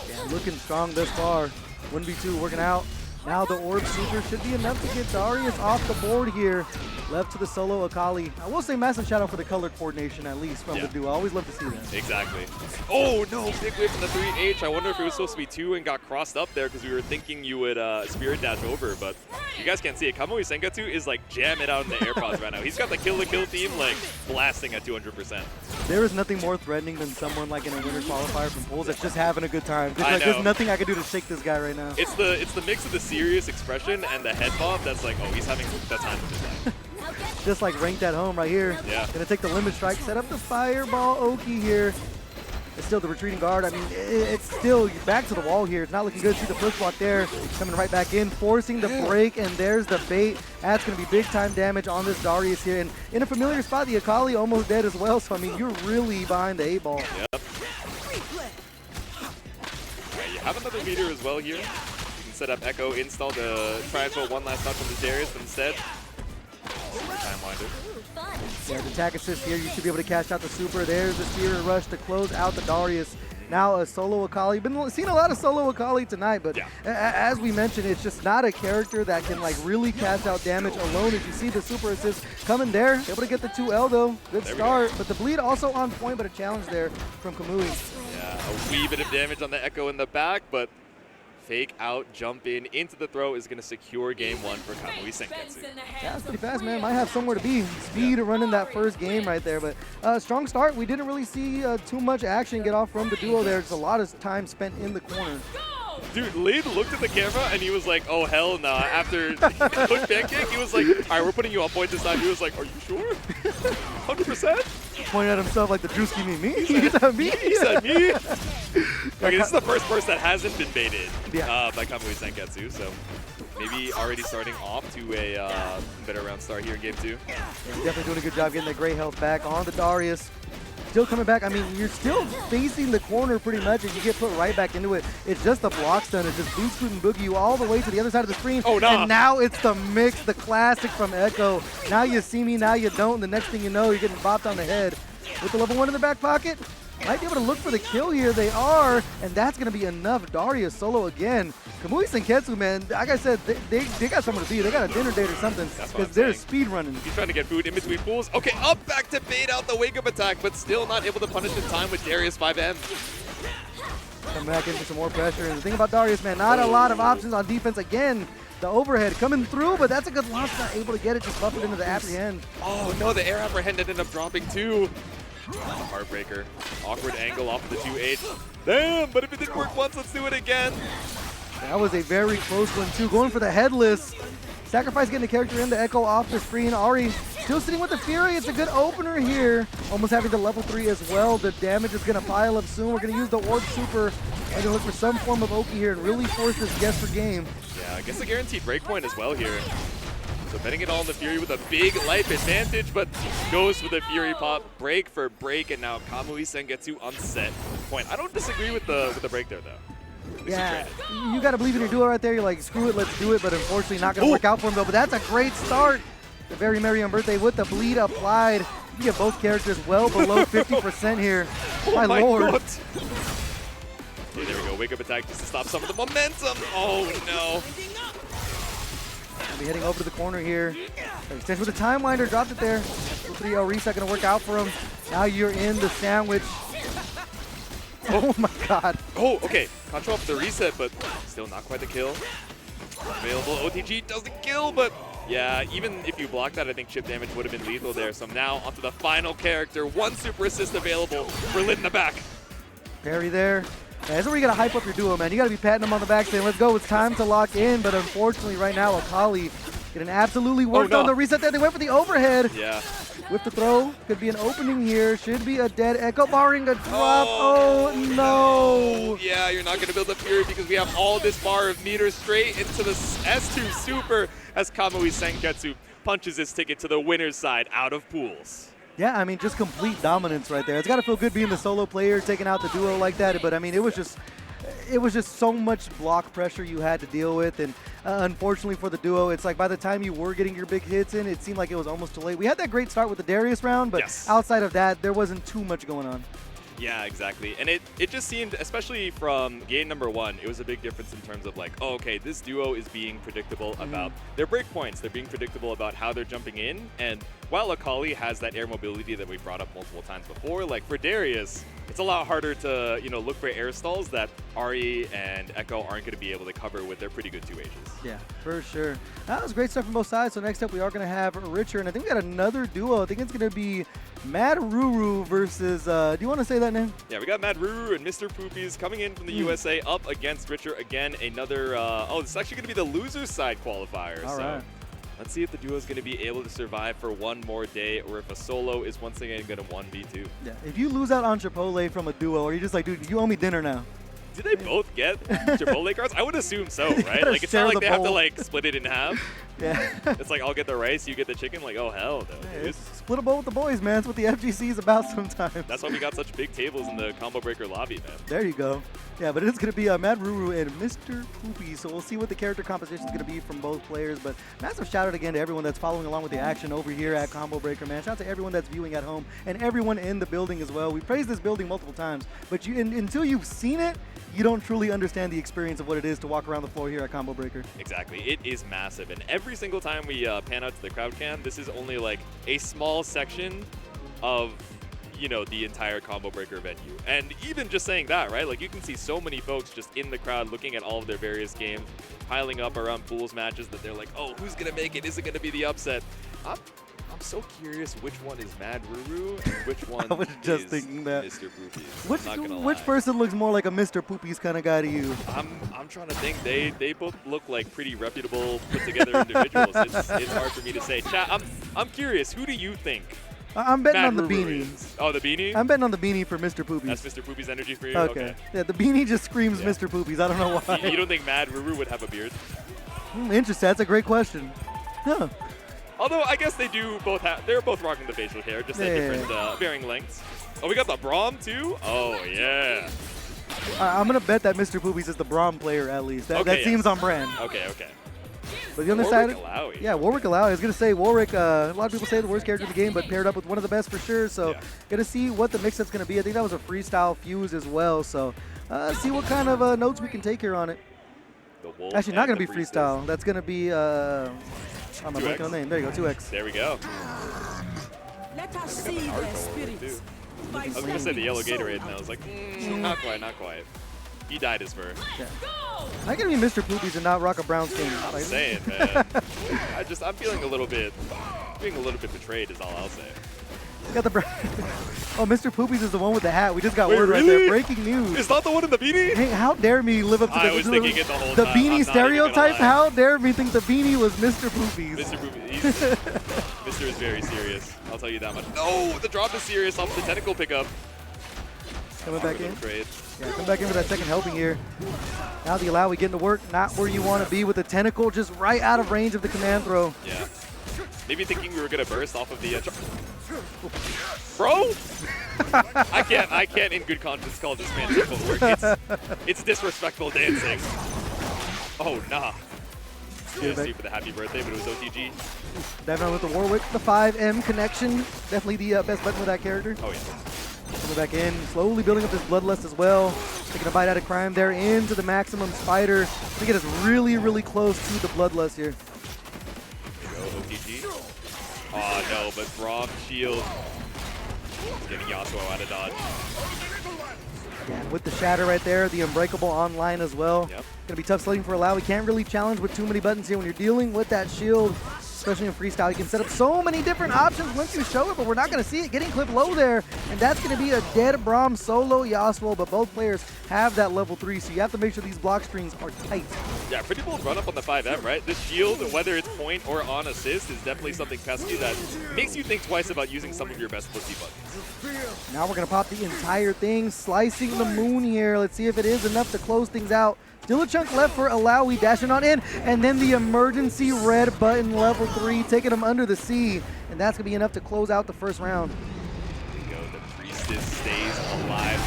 Yeah, looking strong thus far. 1v2 working out. Now the Orb Super should be enough to get Darius off the board here. Left to the solo Akali. I will say massive shout out for the color coordination at least from the duo. I always love to see that. Exactly. Oh no, big whip from the 3H. I wonder if it was supposed to be 2 and got crossed up there because we were thinking you would spirit dash over, but you guys can't see it. Kamui Senketsu is like jamming out in the AirPods right now. He's got the kill theme like blasting at 200%. There is nothing more threatening than someone like in a winter qualifier from pools that's just having a good time. I like, know. there's nothing I can do to shake this guy right now. It's the mix of the serious expression and the head bob that's like, oh, he's having the time of his life. Just like ranked at home right here. Yeah. Gonna take the limit strike, set up the fireball Oki here. It's still the retreating guard. I mean, it's still back to the wall here. It's not looking good. See the push block there. Coming right back in, forcing the break, and there's the bait. That's going to be big time damage on this Darius here. And in a familiar spot, the Akali almost dead as well. So, I mean, you're really behind the 8-ball. Yep. All right, you have another meter as well here. You can set up Ekko, install the triangle one last touch on the Darius, but instead, time winder. Yeah, the attack assist here, you should be able to cash out the super. There's the Spirit Rush to close out the Darius. Now a solo Akali. Been seeing a lot of solo Akali tonight, but as we mentioned, it's just not a character that can like really cash out damage alone. As you see the super assist coming there, able to get the 2L though. Good start, but the bleed also on point, but a challenge there from Kamui. Yeah, a wee bit of damage on the Ekko in the back, but fake out, jump in into the throw is going to secure game 1 for Kamui Senketsu. Yeah, that's pretty fast, man. Might have somewhere to be. Speed running that first game right there. But strong start. We didn't really see too much action get off from the duo there. Just a lot of time spent in the corner. Dude, Lid looked at the camera and he was like, oh, hell nah. After Hoodpancake, he was like, all right, we're putting you on point this time. He was like, are you sure? 100%? Pointed at himself like the Drewski me. He said me. He said me. Okay, this is the first person that hasn't been baited by Kamui Senketsu, so maybe already starting off to a better round start here in game 2. Yeah, definitely doing a good job getting the gray health back on the Darius. Still coming back. I mean, you're still facing the corner pretty much as you get put right back into it. It's just the block stun. It's just boot scoot and boogie you all the way to the other side of the screen. Oh, no. And now it's the mix, the classic from Ekko. Now you see me, now you don't. And the next thing you know, you're getting bopped on the head. With the level 1 in the back pocket, might be able to look for the kill here. They are, and that's going to be enough. Darius solo again. Kamui Senketsu, man, like I said, they got somewhere to be. They got a dinner date or something because they're speed running. He's trying to get food in between pools. Okay, up back to bait out the wake-up attack, but still not able to punish in time with Darius 5M. Come back in for some more pressure. And the thing about Darius, man, not a lot of options on defense. Again, the overhead coming through, but that's a good launch. Not able to get it, just buff it into the apprehend. Oh no, the air apprehend ended up dropping too. Heartbreaker. Awkward angle off of the 2H. Damn, but if it didn't work once, let's do it again. That was a very close one too. Going for the headless. Sacrifice getting the character in the Ekko off the screen. Ahri still sitting with the Fury. It's a good opener here. Almost having the level 3 as well. The damage is going to pile up soon. We're going to use the Orb Super and going to look for some form of Oki here and really force this guess for game. Yeah, I guess a guaranteed breakpoint as well here. So betting it all on the Fury with a big life advantage, but goes for the Fury pop, break for break, and now Kamui Senketsu on set point. I don't disagree with the break there, though. Yeah, you got to believe in your duo right there. You're like, screw it, let's do it, but unfortunately not going to work out for him, though. But that's a great start. The very merry on birthday with the bleed applied. You get both characters well below 50% here. Oh my lord. God. Okay, there we go. Wake up attack just to stop some of the momentum. Oh, no. I'll be heading over to the corner here. Extension with the time winder, dropped it there. 3-0 reset gonna work out for him. Now you're in the sandwich. Oh my god. Oh, okay. Control off the reset, but still not quite the kill. Available OTG doesn't kill, but yeah, even if you block that, I think chip damage would have been lethal there. So now onto the final character. 1 super assist available for Lid in the back. Parry there. Yeah, this is where you got to hype up your duo, man. You got to be patting them on the back saying, let's go, it's time to lock in. But unfortunately, right now, Akali getting absolutely worked on the reset there. They went for the overhead. Yeah. With the throw, could be an opening here. Should be a dead Ekko, barring a drop. Oh, no. Yeah, you're not going to build a Fury because we have all this bar of meters straight into the S2 Super as Kamui Senketsu punches his ticket to the winner's side out of pools. Yeah, I mean, just complete dominance right there. It's got to feel good being the solo player, taking out the duo like that. But I mean, it was just so much block pressure you had to deal with. And unfortunately for the duo, it's like by the time you were getting your big hits in, it seemed like it was almost too late. We had that great start with the Darius round, but outside of that, there wasn't too much going on. Yeah, exactly. And it just seemed, especially from game number 1, it was a big difference in terms of like, oh, okay, this duo is being predictable about their breakpoints. They're being predictable about how they're jumping in. And while Akali has that air mobility that we brought up multiple times before, like for Darius, it's a lot harder to, you know, look for air stalls that Ahri and Ekko aren't going to be able to cover with their pretty good 2Hs. Yeah, for sure. That was great stuff from both sides. So next up, we are going to have Richer, and I think we got another duo. I think it's going to be Madruru versus, do you want to say that name? Yeah, we got Madruru and Mrpoopies coming in from the USA up against Richer. Again, another, oh, this is actually going to be the loser's side qualifier. All right. Let's see if the duo is going to be able to survive for one more day, or if a solo is once again going to 1v2. Yeah, if you lose out on Chipotle from a duo, or you're just like, dude, you owe me dinner now. Do they both get Chipotle cards? I would assume so, right? Like, it's not like they have to like split it in half. Yeah. It's like, I'll get the rice, you get the chicken. Like, oh, hell no, dude. Split a bowl with the boys, man. That's what the FGC is about sometimes. That's why we got such big tables in the combo breaker lobby, man. There you go. Yeah, but it's going to be Madruru and Mrpoopies, so we'll see what the character composition is going to be from both players. But massive shout out again to everyone that's following along with the action over here at Combo Breaker, man. Shout out to everyone that's viewing at home and everyone in the building as well. We praised this building multiple times, but until you've seen it, you don't truly understand the experience of what it is to walk around the floor here at Combo Breaker. Exactly. It is massive. And every single time we pan out to the crowd cam, this is only like a small section of, you know, the entire Combo Breaker venue. And even just saying that, right? Like, you can see so many folks just in the crowd looking at all of their various games, piling up around Pools matches that they're like, oh, who's going to make it? Is it going to be the upset? I'm so curious which one is Madruru and which one I was just is thinking that. Mrpoopies. Which person looks more like a Mrpoopies kind of guy to you? I'm trying to think. They both look like pretty reputable, put together individuals. It's hard for me to say. Chat, I'm curious. Who do you think? I'm betting on the Madruru beanie. is? Oh, the beanie? I'm betting on the beanie for Mrpoopies. That's Mrpoopies energy for you? Okay. Yeah, the beanie just screams Mrpoopies. I don't know why. You don't think Madruru would have a beard? Interesting. That's a great question. Huh. Although I guess they do both have. They're both rocking the facial hair, just at different varying lengths. Oh, we got the Braum too. Oh yeah. I'm gonna bet that Mrpoopies is the Braum player at least. That seems on brand. Okay. But the other side, Illaoi. yeah, Warwick Illaoi. I was gonna say Warwick. A lot of people say the worst character in the game, but paired up with one of the best for sure. So gonna see what the mix-up's gonna be. I think that was a freestyle fuse as well. So see what kind of notes we can take here on it. Actually, not gonna be freestyle. That's gonna be. I'm not looking on the name. There you go, 2X. There we go. Let us see their spirits. I was gonna say the yellow Gatorade, and I was like, not quite. He dyed his fur. Yeah. How can it be Mrpoopies and not rock a brown skin? I'm saying, man. I'm feeling a little bit betrayed is all I'll say. Got the oh, Mrpoopies is the one with the hat. We just got Wait, word right there. Breaking news. Is that the one in the beanie? Hey, how dare me live up to I was thinking it the whole the time. beanie stereotype? How dare me think the beanie was Mrpoopies? Mrpoopies. Mr. is very serious. I'll tell you that much. No, the drop is serious off the tentacle pickup. Coming back in. Trade. Yeah, come back in for that second helping here. Now the Illaoi getting to work, not where you want to be with the tentacle, just right out of range of the command throw. Yeah. Maybe thinking we were gonna burst off of the bro. I can't in good conscience call this man footwork. It's disrespectful dancing. Oh nah. See for the happy birthday, but it was OTG. Definitely with the Warwick, the 5M connection. Definitely the best button with that character. Oh yeah. Coming back in, slowly building up his bloodlust as well. Taking a bite out of crime there into the maximum spider. I think it is really, really close to the bloodlust here. OTG. Oh no, but Braum shield. Getting Yasuo out of dodge. Yeah, with the shatter right there, the unbreakable online as well. Yep. Gonna be tough sledding for Illaoi. We can't really challenge with too many buttons here when you're dealing with that shield, especially in freestyle. You can set up so many different options once you show it, but we're not gonna see it getting clipped low there. And that's gonna be a dead Braum solo Yasuo, but both players have that level 3, so you have to make sure these block strings are tight. Yeah, pretty bold run up on the 5M, right? This shield, whether it's point or on assist, is definitely something pesky that makes you think twice about using some of your best pussy buttons. Now we're going to pop the entire thing, slicing the moon here. Let's see if it is enough to close things out. Still a chunk left for Illaoi, dashing on in, and then the emergency red button, level 3, taking him under the sea, and that's going to be enough to close out the first round. There we go, the Priestess stays alive.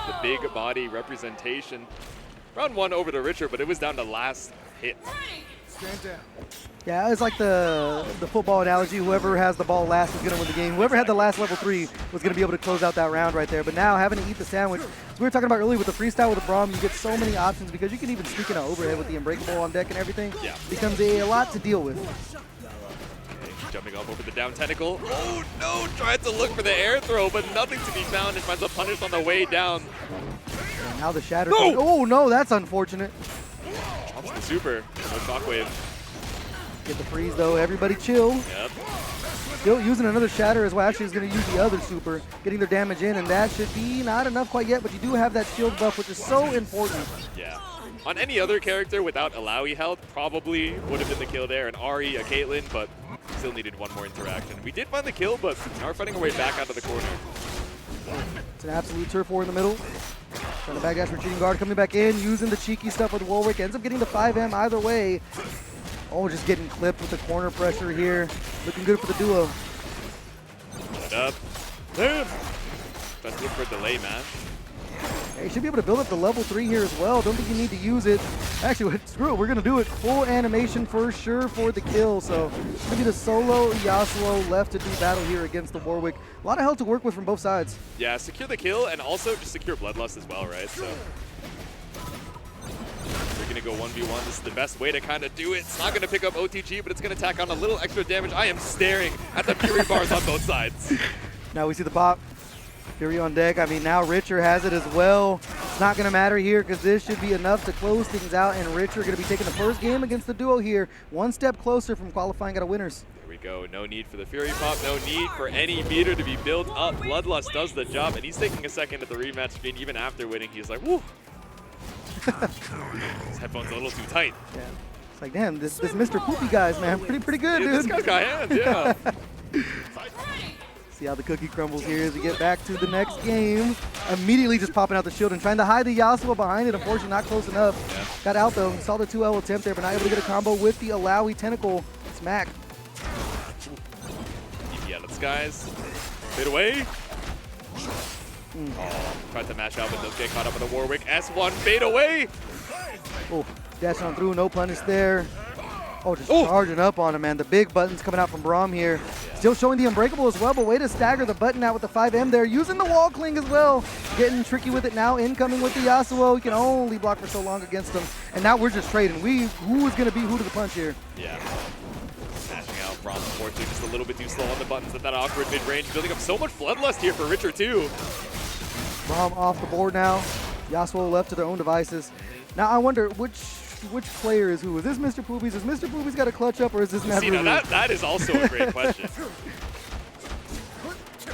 The big body representation. Round 1 over to Richard, but it was down to last hit. Stand down. Yeah, it's like the football analogy. Whoever has the ball last is going to win the game. Whoever had the last level 3 was going to be able to close out that round right there. But now having to eat the sandwich, as we were talking about earlier with the freestyle with the Braum, you get so many options because you can even sneak in an overhead with the Unbreakable on deck and everything. Yeah. Becomes a lot to deal with. Okay, jumping up over the down tentacle. Oh no, tried to look for the air throw, but nothing to be found and finds a punish on the way down. And now the shatter. No! Oh no, that's unfortunate. Drops the super. No shockwave. Get the freeze though. Everybody chill. Yep. Still using another shatter as well. Actually, he's going to use the other super, getting their damage in, and that should be not enough quite yet, but you do have that shield buff, which is so important. Yeah. On any other character without Illaoi health, probably would have been the kill there. An Ahri, a Caitlyn, but still needed one more interaction. We did find the kill, but now we're finding our way back out of the corner. It's an absolute turf war in the middle. Trying to backdash retreating guard, coming back in, using the cheeky stuff with Warwick. Ends up getting the 5M either way. Oh, just getting clipped with the corner pressure here. Looking good for the duo. Set up. Damn. Best look for a delay, man. Yeah, you should be able to build up the level 3 here as well. Don't think you need to use it. Actually, screw it. We're going to do it. Full animation for sure for the kill. So, maybe the solo Yasuo left to do battle here against the Warwick. A lot of health to work with from both sides. Yeah, secure the kill and also just secure Bloodlust as well, right? So we're going to go 1v1. This is the best way to kind of do it. It's not going to pick up OTG, but it's going to tack on a little extra damage. I am staring at the Fury bars on both sides. Now we see the pop. Fury on deck. I mean, now Richard has it as well. It's not going to matter here because this should be enough to close things out, and Richard going to be taking the first game against the duo here. One step closer from qualifying out of winners. There we go. No need for the Fury pop. No need for any meter to be built up. Bloodlust does the job, and he's taking a second at the rematch screen. Even after winning, he's like, whoo. His headphones are a little too tight. Yeah. It's like, damn, this Mr. Poopy guy's, man, pretty good, dude. This guy's got hands, yeah. See how the cookie crumbles here as we get back to the next game. Immediately just popping out the shield and trying to hide the Yasuo behind it. Unfortunately, not close enough. Yeah. Got out though. Saw the 2L attempt there, but not able to get a combo with the Illaoi tentacle smack. Yeah, let's guys. Fade away. Oh, tried to mash out, but does get caught up with the Warwick. S1, fade away. Oh, dash on through, no punish there. Oh, just charging up on him, man. The big buttons coming out from Braum here. Still showing the Unbreakable as well, but way to stagger the button out with the 5M there. Using the wall cling as well. Getting tricky with it now. Incoming with the Yasuo. He can only block for so long against him. And now we're just trading. Who is going to be who to the punch here? Yeah. Smashing out. Braum, unfortunately, just a little bit too slow on the buttons at that awkward mid-range. Building up so much bloodlust here for Richard, too. Braum off the board now. Yasuo left to their own devices. Now I wonder which player is who? Is this Mrpoopies? Is Mrpoopies got a clutch up, or is this Madruru? That is also a great question.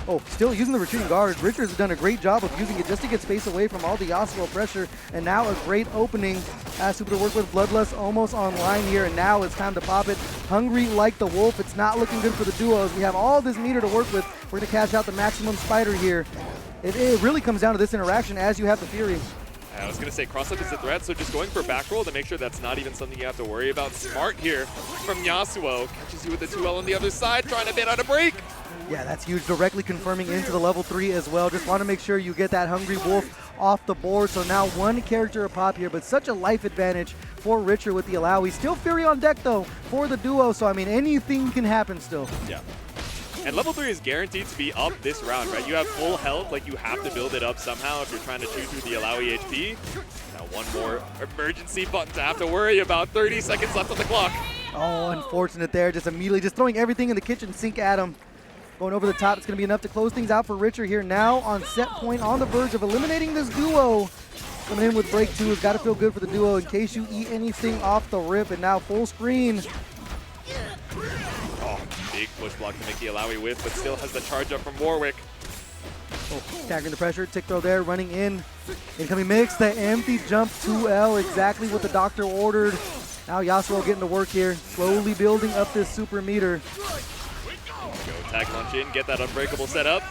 Oh, still using the retreating guard. Richards has done a great job of using it just to get space away from all the Yasuo pressure. And now a great opening. Super to work with Bloodlust almost online here, and now it's time to pop it. Hungry like the wolf. It's not looking good for the duos. We have all this meter to work with. We're going to cash out the maximum spider here. It really comes down to this interaction as you have the Fury. I was going to say cross-up is a threat, so just going for back roll to make sure that's not even something you have to worry about. Smart here from Yasuo. Catches you with the 2L on the other side, trying to bait out a break. Yeah, that's huge. Directly confirming into the level 3 as well. Just want to make sure you get that Hungry Wolf off the board. So now one character a pop here, but such a life advantage for Richard with the Illaoi. Still Fury on deck, though, for the duo. So, I mean, anything can happen still. Yeah. And level 3 is guaranteed to be up this round, right? You have full health, like you have to build it up somehow if you're trying to chew through the Illaoi HP. Now one more emergency button to have to worry about. 30 seconds left on the clock. Oh, unfortunate there. Just immediately just throwing everything in the kitchen sink at him. Going over the top, it's going to be enough to close things out for Richard here. Now on set point, on the verge of eliminating this duo. Coming in with break 2. It's got to feel good for the duo in case you eat anything off the rip. And now full screen. Oh, big push block to make the Illaoi whiff, but still has the charge up from Warwick. Staggering the pressure, tick throw there, running in. Incoming mix, the empty jump 2L, exactly what the doctor ordered. Now Yasuo getting to work here, slowly building up this super meter. Go tag launch in, get that unbreakable set up.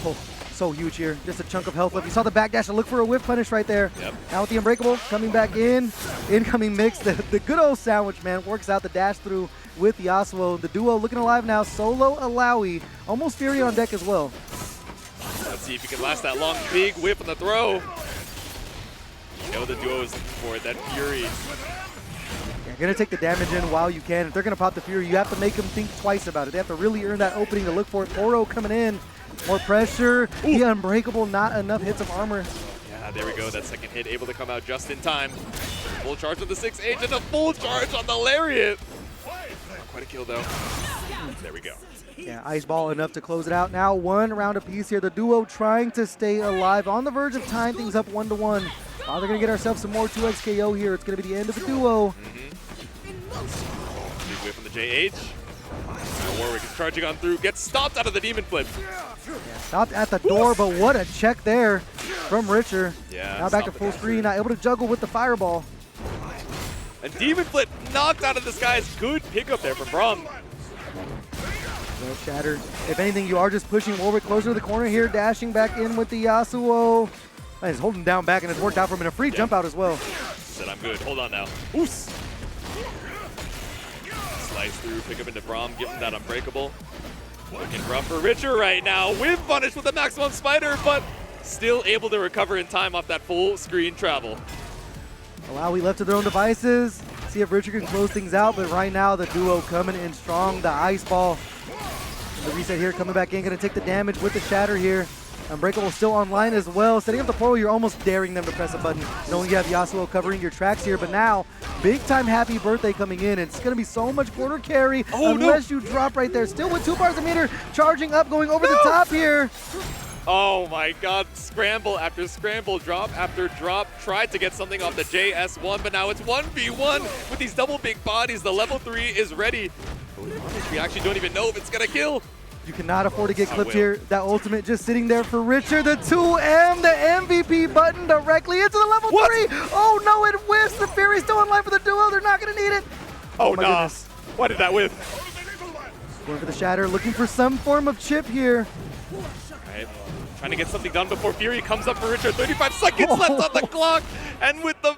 Oh, so huge here, just a chunk of health left. You saw the backdash to look for a whiff punish right there. Yep. Now with the unbreakable, coming back in, incoming mix, the good old sandwich, man, works out the dash through with Yasuo. The duo looking alive now, solo Illaoi, almost Fury on deck as well. Let's see if he can last that long. Big whip on the throw. You know the duo is looking for it, that Fury. You're going to take the damage in while you can. If they're going to pop the Fury, you have to make them think twice about it. They have to really earn that opening to look for it. Oro coming in, more pressure. The unbreakable, not enough hits of armor. Yeah, there we go. That second hit able to come out just in time. Full charge on the 6H and a full charge on the Lariat. Not quite a kill though. There we go. Yeah, Ice Ball enough to close it out. Now 1 round apiece here. The duo trying to stay alive, on the verge of tying things up 1-1. They're going to get ourselves some more 2x KO here. It's going to be the end of the duo. Big whip from the JH. Now Warwick is charging on through, gets stopped out of the demon flip. Yeah, stopped at the door, but what a check there from Richer. Yeah, now back to full screen, not able to juggle with the fireball. And demon flip knocked out of the skies. Good pickup there from Braum. Well shattered. If anything, you are just pushing Warwick closer to the corner here, dashing back in with the Yasuo. And he's holding down back, and it's worked out for him in a free jump out as well. Said I'm good. Hold on now. Oos. Slice through, pick up into Braum, give him that unbreakable. Looking rough for Richer right now. With punish with the maximum spider, but still able to recover in time off that full screen travel. Illaoi left to their own devices. See if Richer can close things out, but right now the duo coming in strong. The Ice Ball. The reset here coming back in, going to take the damage with the shatter here. Unbreakable still online as well. Setting up the portal, you're almost daring them to press a button, knowing you have Yasuo covering your tracks here. But now, big time happy birthday coming in. It's going to be so much corner carry unless you drop right there. Still with 2 bars a meter, charging up, going over the top here. Oh my god, scramble after scramble, drop after drop. Tried to get something off the JS1, but now it's 1v1 with these double big bodies. The level 3 is ready. We actually don't even know if it's going to kill. You cannot afford to get clipped here. That ultimate just sitting there for Richer. The 2M, the MVP button directly into the level 3. Oh no, it whiffs. The Fury's still online for the duo. They're not going to need it. Oh my goodness. Why did that whiff? Going for the shatter, looking for some form of chip here. Right. Trying to get something done before Fury comes up for Richer. 35 seconds left on the clock. And with the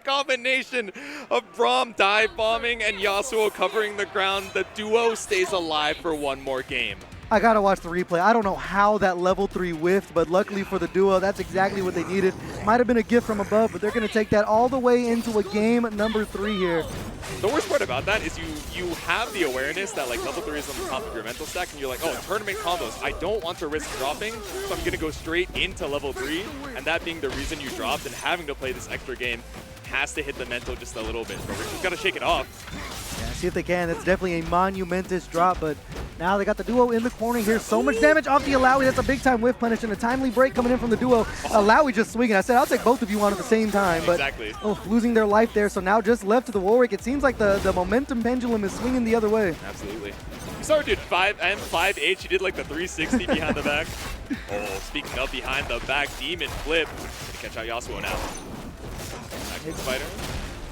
combination of Braum dive bombing and Yasuo covering the ground, the duo stays alive for 1 more game. I gotta watch the replay. I don't know how that level 3 whiffed, but luckily for the duo, that's exactly what they needed. Might have been a gift from above, but they're gonna take that all the way into a game number 3 here. The worst part about that is you have the awareness that like level 3 is on the top of your mental stack, and you're like, oh, tournament combos, I don't want to risk dropping, so I'm gonna go straight into level 3, and that being the reason you dropped and having to play this extra game has to hit the mental just a little bit. But Richard's gotta shake it off. Yeah, see if they can. It's definitely a monumentous drop, but now they got the duo in the corner here. So much damage off the Illaoi. That's a big time whiff punish and a timely break coming in from the duo. Illaoi just swinging. I said I'll take both of you on at the same time, but losing their life there. So now just left to the Warwick. It seems like the momentum pendulum is swinging the other way. Absolutely. You saw her did 5H. She did like the 360 behind the back. Oh, speaking of behind the back, demon flip. Gonna catch out Yasuo now. Spider.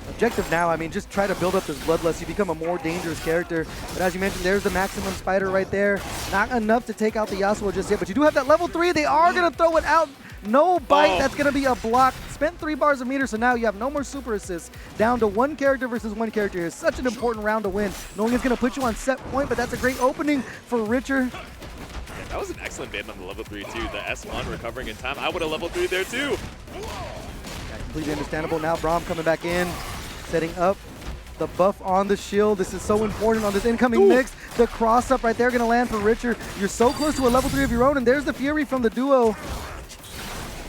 Objective now, I mean, just try to build up this bloodlust. You become a more dangerous character. But as you mentioned, there's the maximum spider right there. Not enough to take out the Yasuo just yet, but you do have that level 3. They are going to throw it out. No bite. That's going to be a block. Spent 3 bars a meter, so now you have no more super assists. Down to 1 character versus 1 character here. Such an important round to win. Knowing it's going to put you on set point, but that's a great opening for Richer. Yeah, that was an excellent bait on the level 3 too. The S1 recovering in time. I would have level 3 there too. Completely understandable. Now Braum coming back in, setting up the buff on the shield. This is so important on this incoming mix. The cross up right there going to land for Richer. You're so close to a level 3 of your own, and there's the Fury from the duo.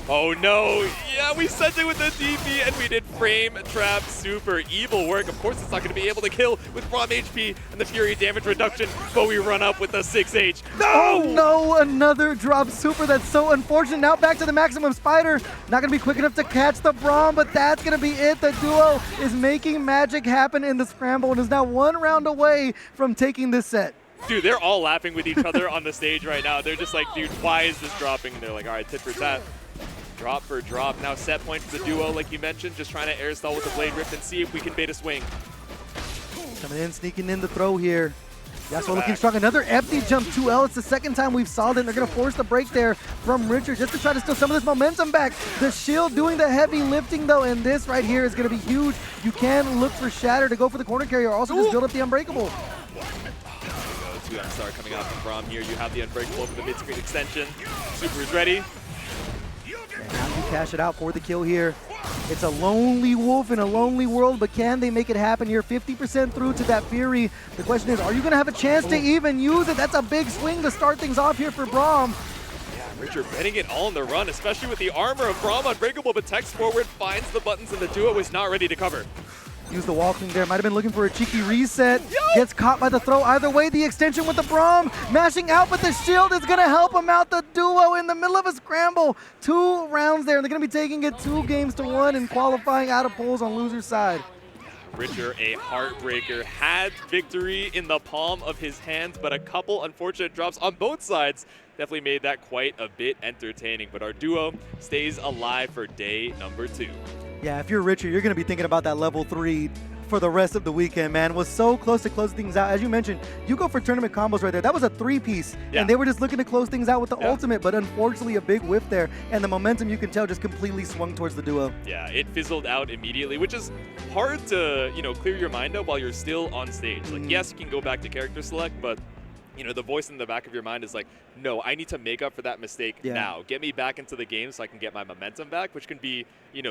Oh no, yeah, we sent it with the DP and we did frame trap super evil work. Of course it's not going to be able to kill with Braum HP and the Fury damage reduction, but we run up with the 6H. No! Oh no, another drop super. That's so unfortunate. Now back to the maximum spider. Not going to be quick enough to catch the Braum, but that's going to be it. The duo is making magic happen in the scramble and is now 1 round away from taking this set. Dude, they're all laughing with each other on the stage right now. They're just like, dude, why is this dropping? And they're like, all right, tit for tat. Drop for drop. Now set point for the duo, like you mentioned, just trying to air stall with the Blade Rift and see if we can bait a swing. Coming in, sneaking in the throw here. Yasuo looking strong. Another empty jump 2L. It's the second time we've saw them. They're going to force the break there from Richard just to try to steal some of this momentum back. The shield doing the heavy lifting, though, and this right here is going to be huge. You can look for Shatter to go for the corner carry or also just build up the Unbreakable. 2M star coming out from Braum here. You have the Unbreakable for the mid-screen extension. Super is ready. And now you cash it out for the kill here. It's a lonely wolf in a lonely world, but can they make it happen here? 50% through to that Fury. The question is, are you going to have a chance to even use it? That's a big swing to start things off here for Braum. Yeah, Richard betting it all in the run, especially with the armor of Braum Unbreakable, but text forward, finds the buttons, and the duo is not ready to cover. Use the wall cling there. Might have been looking for a cheeky reset. Gets caught by the throw. Either way, the extension with the Braum. Mashing out, but the shield is going to help him out. The duo in the middle of a scramble. 2 rounds there. And they're going to be taking it 2-1 and qualifying out of polls on loser's side. Richard, a heartbreaker, had victory in the palm of his hands, but a couple unfortunate drops on both sides definitely made that quite a bit entertaining. But our duo stays alive for day number 2. Yeah, if you're Richard, you're going to be thinking about that level 3 for the rest of the weekend, man. Was so close to closing things out. As you mentioned, you go for tournament combos right there. That was a 3-piece, and they were just looking to close things out with the ultimate, but unfortunately a big whiff there, and the momentum, you can tell, just completely swung towards the duo. Yeah, it fizzled out immediately, which is hard to, clear your mind up while you're still on stage. Like, yes, you can go back to character select, but the voice in the back of your mind is like, no, I need to make up for that mistake now. Get me back into the game so I can get my momentum back, which can be,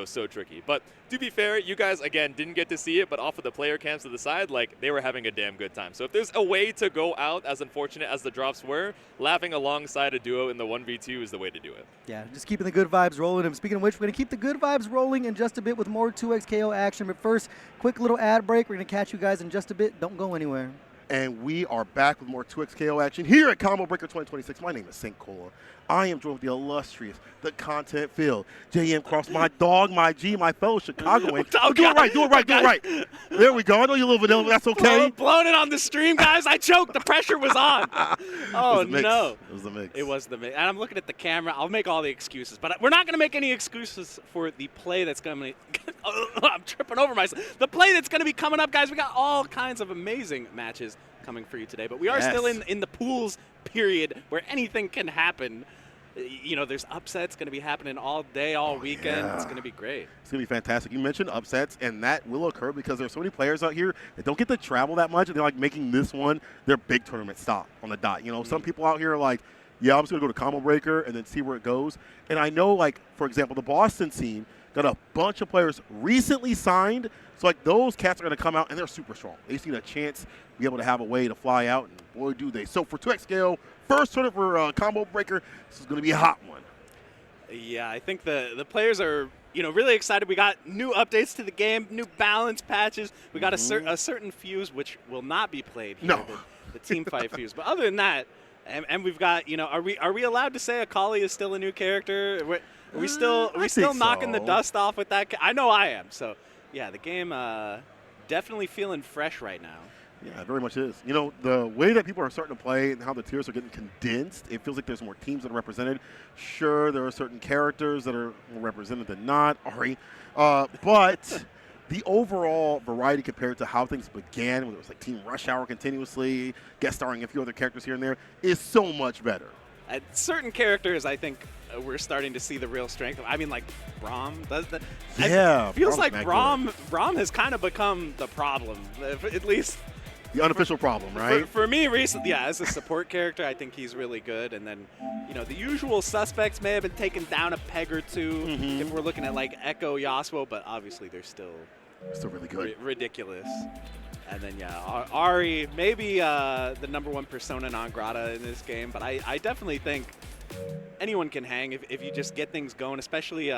so tricky. But to be fair, you guys, again, didn't get to see it, but off of the player cams to the side, like, they were having a damn good time. So if there's a way to go out, as unfortunate as the drops were, laughing alongside a duo in the 1v2 is the way to do it. Yeah, just keeping the good vibes rolling. And speaking of which, we're going to keep the good vibes rolling in just a bit with more 2xKO action. But first, quick little ad break. We're going to catch you guys in just a bit. Don't go anywhere. And we are back with more 2xKO action here at Combo Breaker 2026. My name is Senketsu. I am joined with the illustrious, the content-filled, JM Cross, my dog, my G, my fellow Chicagoan. Do it right. There we go. I know you're a little vanilla, but that's okay. Blown it on the stream, guys. I choked. The pressure was on. Oh, no. It was the mix. It was the mix. And I'm looking at the camera. I'll make all the excuses, but we're not going to make any excuses for the play that's going to I'm tripping over myself. The play that's going to be coming up, guys. We got all kinds of amazing matches coming for you today, but we are still in the pools period where anything can happen. There's upsets going to be happening all day, all weekend. Yeah. It's going to be great. It's going to be fantastic. You mentioned upsets, and that will occur because there's so many players out here that don't get to travel that much, and they're like making this one their big tournament stop on the dot. Some people out here are like, yeah, I'm just going to go to Combo Breaker and then see where it goes. And I know, like, for example, the Boston team got a bunch of players recently signed. So, like, those cats are going to come out, and they're super strong. They just need a chance to be able to have a way to fly out, and boy, do they. So, for 2xKO, first tournament for Combo Breaker, this is going to be a hot one. Yeah, I think the players are, really excited. We got new updates to the game, new balance patches. We got a certain fuse, which will not be played here, the team fight fuse. But other than that, and we've got, are we allowed to say Akali is still a new character? Are we still knocking the dust off with that? I know I am, so... Yeah, the game definitely feeling fresh right now. Yeah, it very much is. The way that people are starting to play and how the tiers are getting condensed, it feels like there's more teams that are represented. Sure, there are certain characters that are more represented than not, Ahri. But the overall variety compared to how things began, when it was like Team Rush Hour continuously, guest starring a few other characters here and there, is so much better. Certain characters, I think, we're starting to see the real strength of. I mean, like, Braum. It feels like Braum has kind of become the problem, at least. The unofficial problem, right? For me, recently, as a support character, I think he's really good. And then, the usual suspects may have been taken down a peg or two if we're looking at, like, Ekko, Yasuo, but obviously they're still really good. Ridiculous. And then, Ahri, maybe the #1 persona non grata in this game, but I definitely think anyone can hang if you just get things going, especially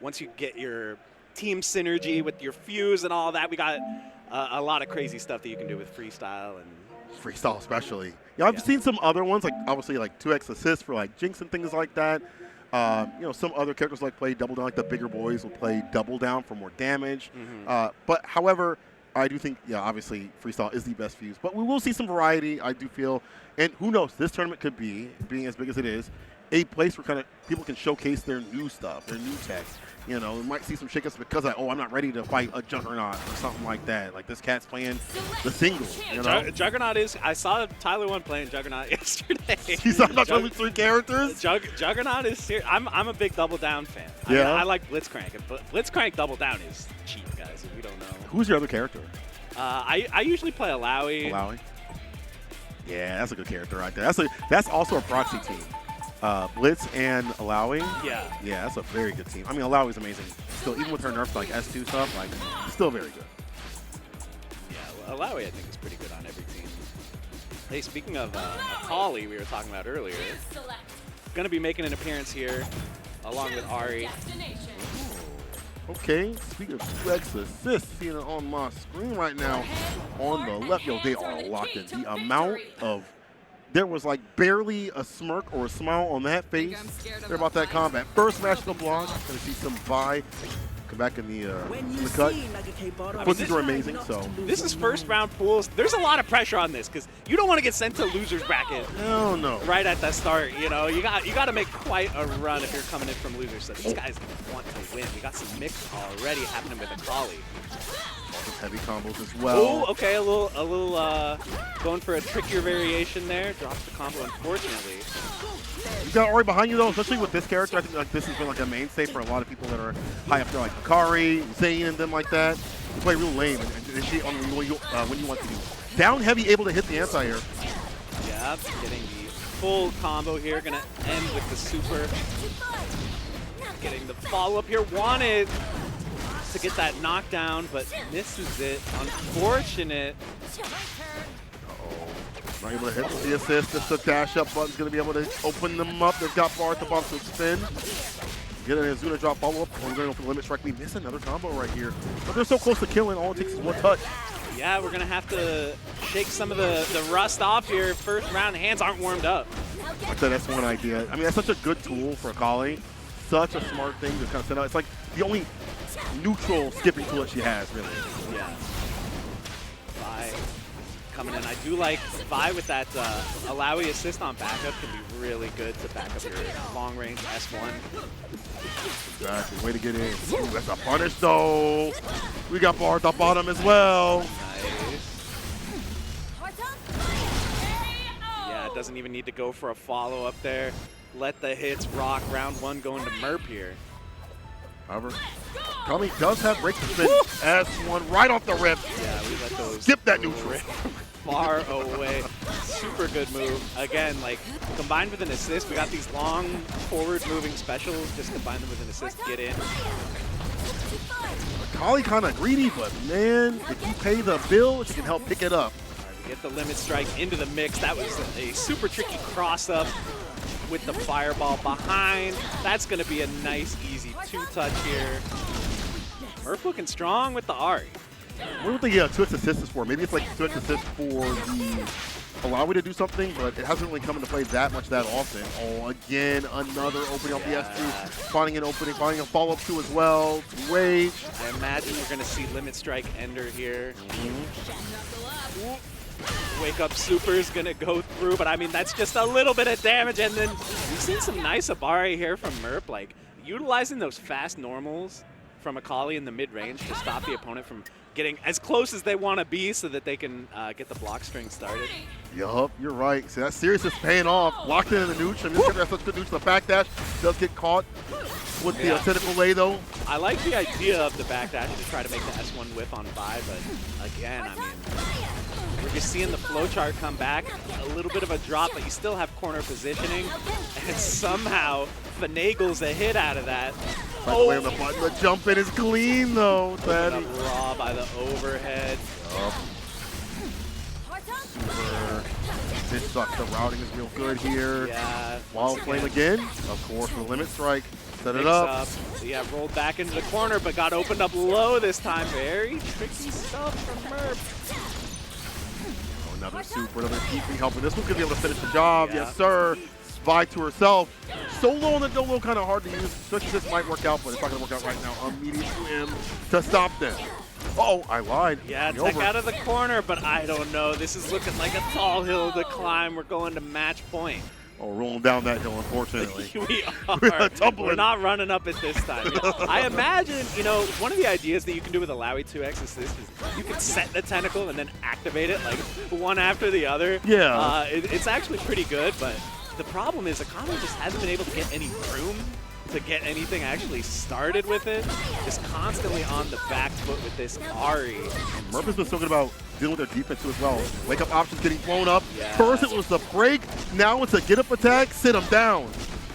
once you get your team synergy with your fuse and all that. We got a lot of crazy stuff that you can do with freestyle. Freestyle especially. I've seen some other ones, like obviously like 2x assists for like Jinx and things like that. Some other characters like play double down, like the bigger boys will play double down for more damage. But however, I do think, yeah, obviously freestyle is the best fuse, but we will see some variety, I do feel. And who knows, this tournament could be, being as big as it is, a place where kind of people can showcase their new stuff, their new tech. You know, we might see some shakeups because I'm not ready to fight a Juggernaut or something like that. Like this cat's playing the singles, you know? Juggernaut is, I saw Tyler one playing Juggernaut yesterday. He's not only 3 characters? Juggernaut is serious. I'm a big Double Down fan. Yeah. I like Blitzcrank, but Blitzcrank Double Down is cheap, guys, if you don't know. Who's your other character? I usually play Illaoi. Illaoi? Yeah, that's a good character right there. That's also a proxy team. Blitz and Illaoi. Yeah. Yeah, that's a very good team. I mean, Illaoi's amazing. Still, even with her nerfs like S2 stuff, like, still very good. Yeah, well, Illaoi I think is pretty good on every team. Hey, speaking of Akali, we were talking about earlier, going to be making an appearance here along with Ahri. Okay, speaking of flex assists, seeing it on my screen right now on the left. Yo, they are locked in. The amount of, there was like barely a smirk or a smile on that face. They're about that combat. First match the block. Gonna see some Vi come back in the cut. Footsies are amazing, so. This is first round pools. There's a lot of pressure on this because you don't want to get sent to losers bracket. Hell no. Right at the start, you know, you got to make quite a run if you're coming in from losers. So these guys want to win. We got some mix already happening with Akali. Heavy combos as well. Oh, okay, a little going for a trickier variation there. Drops the combo, unfortunately. You got Ahri behind you though, especially with this character. I think like this has been like a mainstay for a lot of people that are high up there, like Hikari, Zane, and them like that. You play real lame, and she on when you want to do. Down heavy, able to hit the anti-air. Yeah, getting the full combo here. Gonna end with the super. Getting the follow-up here. Wanted to get that knockdown, but misses it. Unfortunate. Not able to hit the assist. Just the dash up button's going to be able to open them up. They've got bar at the bottom to spin. Get an Azuna drop follow up. We're going to go for the limit strike. We miss another combo right here. But they're so close to killing. All it takes is one touch. Yeah, we're going to have to shake some of the rust off here. First round, hands aren't warmed up. I said that's one idea. I mean, that's such a good tool for Akali. Such a smart thing to kind of send out. It's like the only neutral skipping tool that she has, really. Yeah. Vi coming in. I do like Vi with that Illaoi assist on backup can be really good to back up your long range S1. Exactly. Way to get in. Ooh, that's a punish, though. We got bar at the bottom as well. Nice. Yeah, it doesn't even need to go for a follow-up there. Let the hits rock. Round one going to Merp here. However, Kamui does have break to spin. S1 right off the rip. Yeah, we let those skip that neutral. Far away. Super good move. Again, like combined with an assist, we got these long forward moving specials. Just combine them with an assist, get in. Akali kind of greedy, but man, if you pay the bill, she can help pick it up. We get the limit strike into the mix. That was a super tricky cross up with the fireball behind. That's going to be a nice, easy two-touch here. Merp looking strong with the Ahri. What would the 2x assist is for? Maybe it's like 2x assist for the Illaoi to do something, but it hasn't really come into play that much that often. Oh, again, another opening off the S2. Finding an opening, finding a follow-up too as well. Rage. I imagine we're going to see limit strike ender here. Wake up super is going to go through, but I mean, that's just a little bit of damage. And then we've seen some nice Abari here from Merp, like utilizing those fast normals from Akali in the mid-range to stop the opponent from getting as close as they want to be so that they can get the block string started. Yup, you're right. See, that series is paying off. Locked in the nooch, and this guy has such good nooch. The backdash does get caught with the tentacle lay, though. I like the idea of the backdash to try to make the S1 whip on Vi, but again, I mean, we're just seeing the flowchart come back. A little bit of a drop, but you still have corner positioning, and somehow finagles a hit out of that. Play on the button. The jump in is clean, though. Raw by the overhead. Super. This sucks. The routing is real good here. Yeah. Wild Flame again. Of course, the limit strike. Set it up. Yeah, rolled back into the corner, but got opened up low this time. Very tricky stuff from Merp. Oh, another super, another TP helping. This one's going to be able to finish the job. Yes, sir. Vi to herself. Solo on the Dolo kind of hard to use. Such as this might work out, but it's not going to work out right now. Immediate to him to stop them. Oh, I lied. Yeah, Over. tech out of the corner, but I don't know. This is looking like a tall hill to climb. We're going to match point. Oh, rolling down that hill, unfortunately. We We're are. tumbling. We're not running up it this time. I imagine, you know, one of the ideas that you can do with Illaoi 2X is this: you can set the tentacle and then activate it like one after the other. Yeah. It's actually pretty good, but the problem is Akali just hasn't been able to get any room to get anything actually started with it. Just constantly on the back foot with this Ahri. Merp has been so good about dealing with their defense too as well. Wake up options getting blown up. Yeah. First it was the break, now it's a get up attack, sit him down.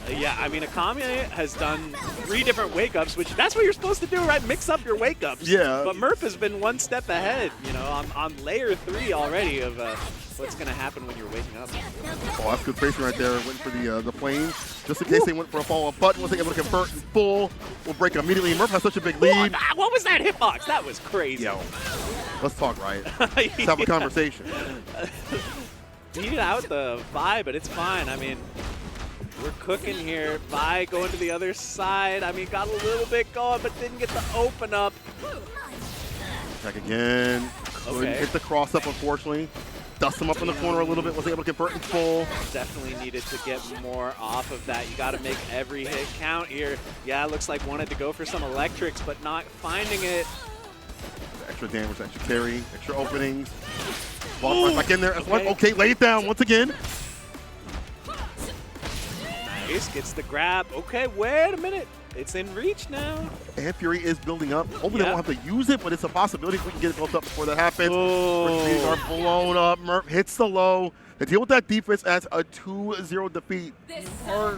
Yeah, I mean, Akali has done 3 different wake-ups, which that's what you're supposed to do, right? Mix up your wake-ups. Yeah. But Merp has been one step ahead, you know, on layer 3 already of what's going to happen when you're waking up. Oh, that's good spacing right there. Went for the flame. Just in case they went for a follow-up button, wasn't able to convert in full. Will break immediately. Merp has such a big lead. What was that hitbox? That was crazy. Yo, let's talk, right? Let's have a conversation. Beat out the Vi, but it's fine. I mean, we're cooking here. Vi going to the other side. I mean, got a little bit going, but didn't get the open up. Attack again. Couldn't hit the cross up, unfortunately. Dust him up in the corner a little bit. Was able to convert in full. Definitely needed to get more off of that. You got to make every hit count here. Yeah, it looks like wanted to go for some electrics, but not finding it. Extra damage, extra carry, extra openings. Ball right back in there as well. Okay, lay it down once again. Nice, gets the grab. Okay, wait a minute. It's in reach now. And Fury is building up. Hopefully they won't have to use it, but it's a possibility if we can get it built up before that happens. Mercedes are blown up. Merp hits the low. They deal with that defense as a 2-0 defeat. Our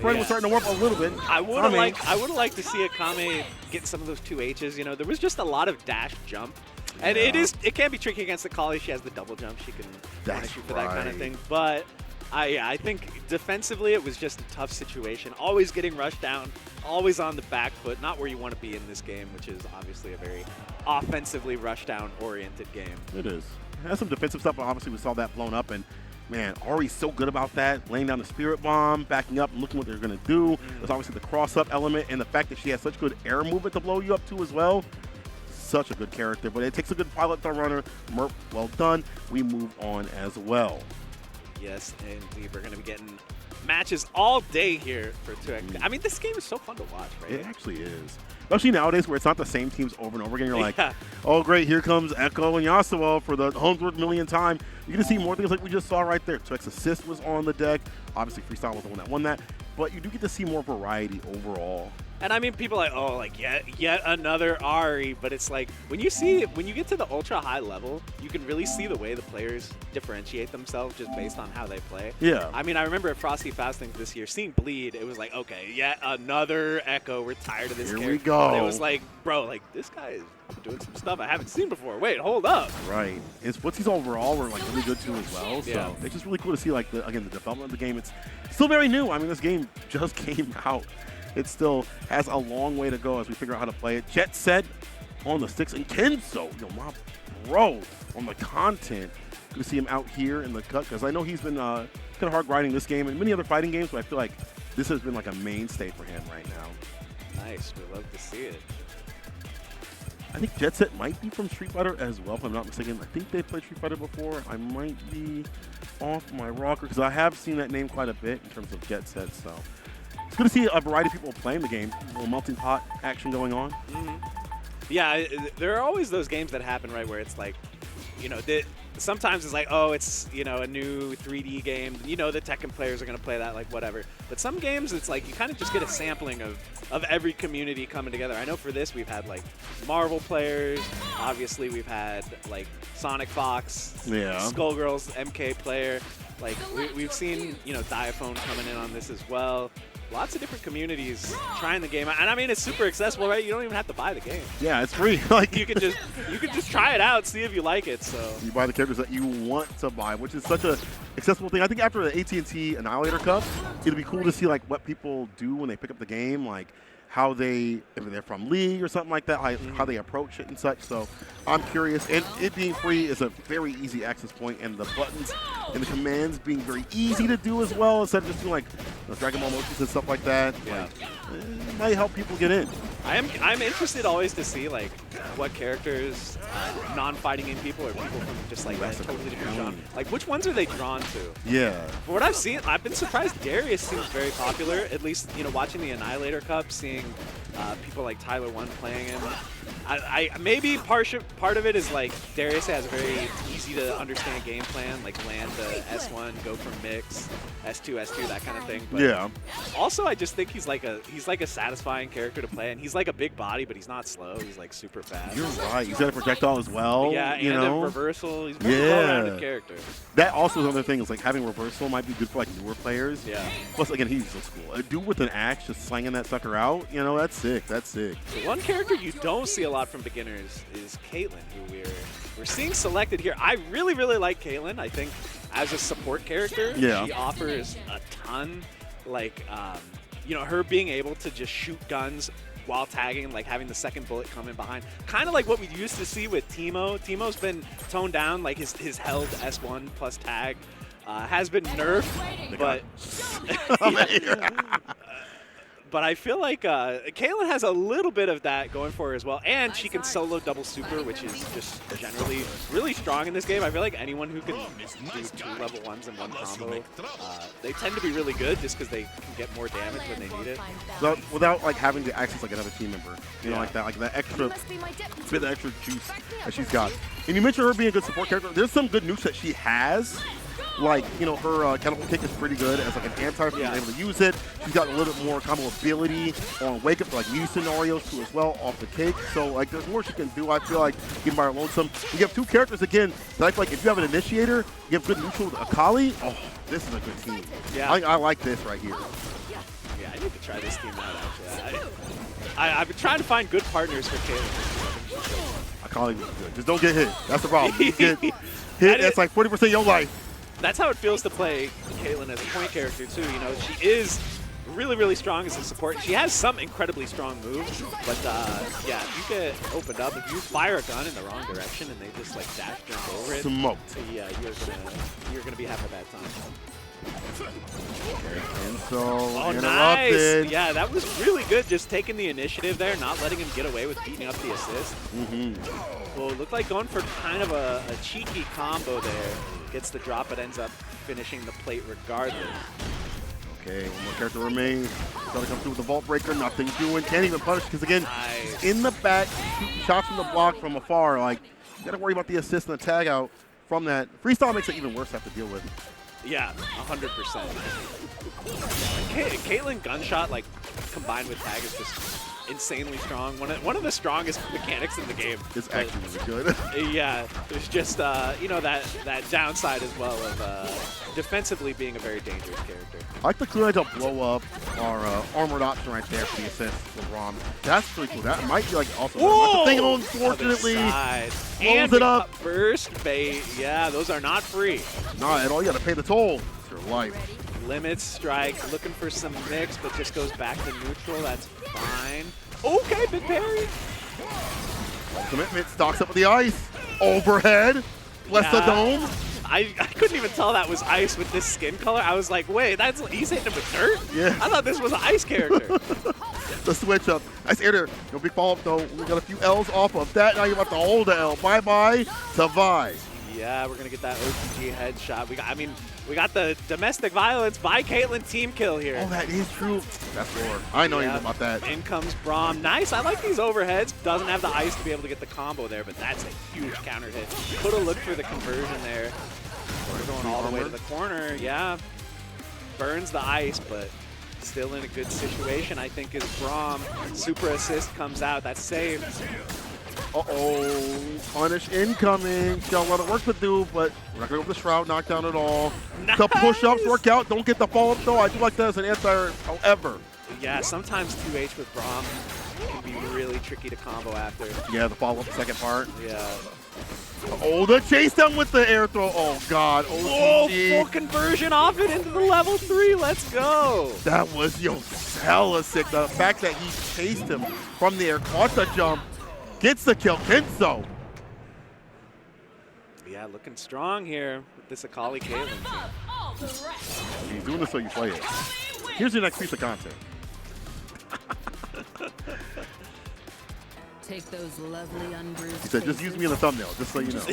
friend was starting to warp a little bit. I would have liked to see Akame get some of those 2Hs. You know, there was just a lot of dash jump. And it can be tricky against Akali. She has the double jump. She can punish you for that kind of thing. But I think defensively it was just a tough situation. Always getting rushed down, always on the back foot. Not where you want to be in this game, which is obviously a very offensively rush down oriented game. It is. It has some defensive stuff, but obviously we saw that blown up. And man, Ahri's so good about that. Laying down the Spirit Bomb, backing up and looking what they're going to do. There's obviously the cross-up element and the fact that she has such good air movement to blow you up too as well. Such a good character, but it takes a good pilot to runner. Merp, well done. We move on as well. Yes, indeed. We're going to be getting matches all day here for 2X. I mean, this game is so fun to watch, right? It actually is. Especially nowadays where it's not the same teams over and over again. You're like, oh, great, here comes Ekko and Yasuo for the 100th millionth time. You're going to see more things like we just saw right there. 2X Assist was on the deck. Obviously, Freestyle was the one that won that. But you do get to see more variety overall. And I mean, people are like, oh, like yet another Ahri, but it's like when you get to the ultra high level, you can really see the way the players differentiate themselves just based on how they play. Yeah. I mean, I remember at Frosty Fastings this year, seeing Bleed, it was like, okay, yet another Ekko. We're tired of this. Here we go. But it was like, bro, like this guy is doing some stuff I haven't seen before. Wait, hold up. Right. His footsies overall were like really good too as well. So yeah. It's just really cool to see like the development of the game. It's still very new. I mean, this game just came out. It still has a long way to go as we figure out how to play it. Jetset on the sticks and Kensou, yo, my bro, on the content. Good to see him out here in the cut because I know he's been kind of hard grinding this game and many other fighting games, but I feel like this has been like a mainstay for him right now. Nice, we love to see it. I think Jetset might be from Street Fighter as well, if I'm not mistaken. I think they played Street Fighter before. I might be off my rocker because I have seen that name quite a bit in terms of Jetset, so. It's good to see a variety of people playing the game. A little melting pot action going on. Yeah, there are always those games that happen, right, where it's like, you know, sometimes it's like, oh, it's, you know, a new 3D game. You know the Tekken players are going to play that, like, whatever. But some games, it's like you kind of just get a sampling of every community coming together. I know for this, we've had, like, Marvel players. Obviously, we've had, like, Sonic Fox, Skullgirls, MK player. Like, we've seen, you know, Diaphone coming in on this as well. Lots of different communities trying the game, and I mean it's super accessible, right? You don't even have to buy the game. Yeah, it's free. Like you can just try it out, see if you like it. So you buy the characters that you want to buy, which is such a accessible thing. I think after the AT&T Annihilator Cup, it'd be cool to see like what people do when they pick up the game, like how if they're from League or something like that, how they approach it and such. So I'm curious, and it being free is a very easy access point, and the buttons and the commands being very easy to do as well, instead of just doing like Dragon Ball motions and stuff like that. Yeah. Like, it might help people get in. I'm interested always to see like what characters, non-fighting in people or people from just like a totally different genre. Like which ones are they drawn to? Yeah. For what I've seen, I've been surprised Darius seems very popular. At least watching the Annihilator Cup, seeing people like Tyler One playing him. I maybe part of it is like Darius has a very easy to understand game plan, like land the S1, go from mix, S2, that kind of thing. But yeah. Also, I just think he's like a satisfying character to play, and he's like a big body, but he's not slow. He's like super fast. You're right. He's got a projectile as well. Yeah, you and know? a reversal. He's a very well-rounded character. That also is another thing is like having reversal might be good for like newer players. Yeah. Plus, again, he's so cool. A dude with an axe just slanging that sucker out. You know, that's sick. That's sick. So one character you don't see a lot from beginners is Caitlyn, who we're seeing selected here. I really like Caitlyn. I think as a support character, she offers a ton. Like, you know, her being able to just shoot guns while tagging, like having the second bullet come in behind. Kind of like what we used to see with Teemo. Teemo's been toned down, like his held S1 plus tag has been nerfed, but but I feel like Caitlyn has a little bit of that going for her as well, and she can solo double super, which is just generally really strong in this game. I feel like anyone who can do 2 level 1s in one combo, they tend to be really good just because they can get more damage when they need it. Without like having to access like another team member, you know, like that extra bit of extra juice that she's got. And you mentioned her being a good support character. There's some good nukes that she has. Like, you know, her catapult kick is pretty good as like an anti for being able to use it. She's got a little bit more combo ability on wake up for like new scenarios too as well off the cake. So like there's more she can do. I feel like even by her lonesome. You have 2 characters again that I feel like if you have an initiator, you have good neutral with Akali. Oh, this is a good team. Yeah. I like this right here. Yeah, I need to try this team out actually. I've been trying to find good partners for Caitlyn. Akali is good. Just don't get hit. That's the problem. You get hit, that's like 40% of your life. That's how it feels to play Caitlyn as a point character too. You know, she is really strong as a support. She has some incredibly strong moves, but yeah, if you get opened up, if you fire a gun in the wrong direction and they just like dash jump over it, smoked. Yeah, you're gonna be having a bad time. And so nice. Yeah, that was really good. Just taking the initiative there, not letting him get away with beating up the assist. Well, it looked like going for kind of a cheeky combo there. Gets the drop, but ends up finishing the plate regardless. Okay, one more character remains. Gotta come through with the Vault Breaker. Nothing doing. Can't even punish because again, in the back, shooting shots from the block from afar. Like, you gotta worry about the assist and the tag out from that. Freestyle makes it even worse to have to deal with. Yeah, 100%. Caitlyn gunshot, like combined with tag, is just insanely strong. One of the strongest mechanics in the game. It's actually really good. Yeah, there's just you know that downside as well of defensively being a very dangerous character. I like the cool to blow up our armored option right there for the assist for Braum. That's pretty cool. That might be like also the thing. Unfortunately, blows it up. Burst bait. Yeah, those are not free. Not at all. You got to pay the toll. It's your life. Limits strike, looking for some mix, but just goes back to neutral. That's fine. Okay, big parry. Commitment stocks up with the ice. Overhead. Bless the dome. I couldn't even tell that was ice with this skin color. I was like, wait, he's hitting him with dirt? Yeah. I thought this was an ice character. The switch up. Nice air there. No big follow-up though. We got a few L's off of that. Now you're about to hold the L. Bye-bye to Vi. Yeah, we're going to get that OTG headshot. We got the domestic violence by Caitlyn team kill here. Oh, that is true. That's lore. I know anything about that. In comes Braum. Nice. I like these overheads. Doesn't have the ice to be able to get the combo there, but that's a huge counter hit. Could have looked for the conversion there. We're going all the way to the corner. Yeah. Burns the ice, but still in a good situation, I think, is Braum. Super assist comes out. That's saved. Uh-oh. Punish incoming. Got a lot of work to do, but we're not going to go with the Shroud knockdown at all. Nice. The push-ups work out. Don't get the follow-up, though. I do like that as an anti-air, however. Yeah, sometimes 2H with Braum can be really tricky to combo after. Yeah, the follow-up second part. Yeah. Oh, the chase down with the air throw. Oh, God. Oh, full conversion off it into the level 3. Let's go. That was, hella sick. The fact that he chased him from the air, caught the jump, gets the kill. Kensou. Yeah, looking strong here with this Akali Caitlyn team. He's doing this so you play it. Here's your next piece of content. Take those lovely unbruised He said, just use me in the thumbnail, just so you know.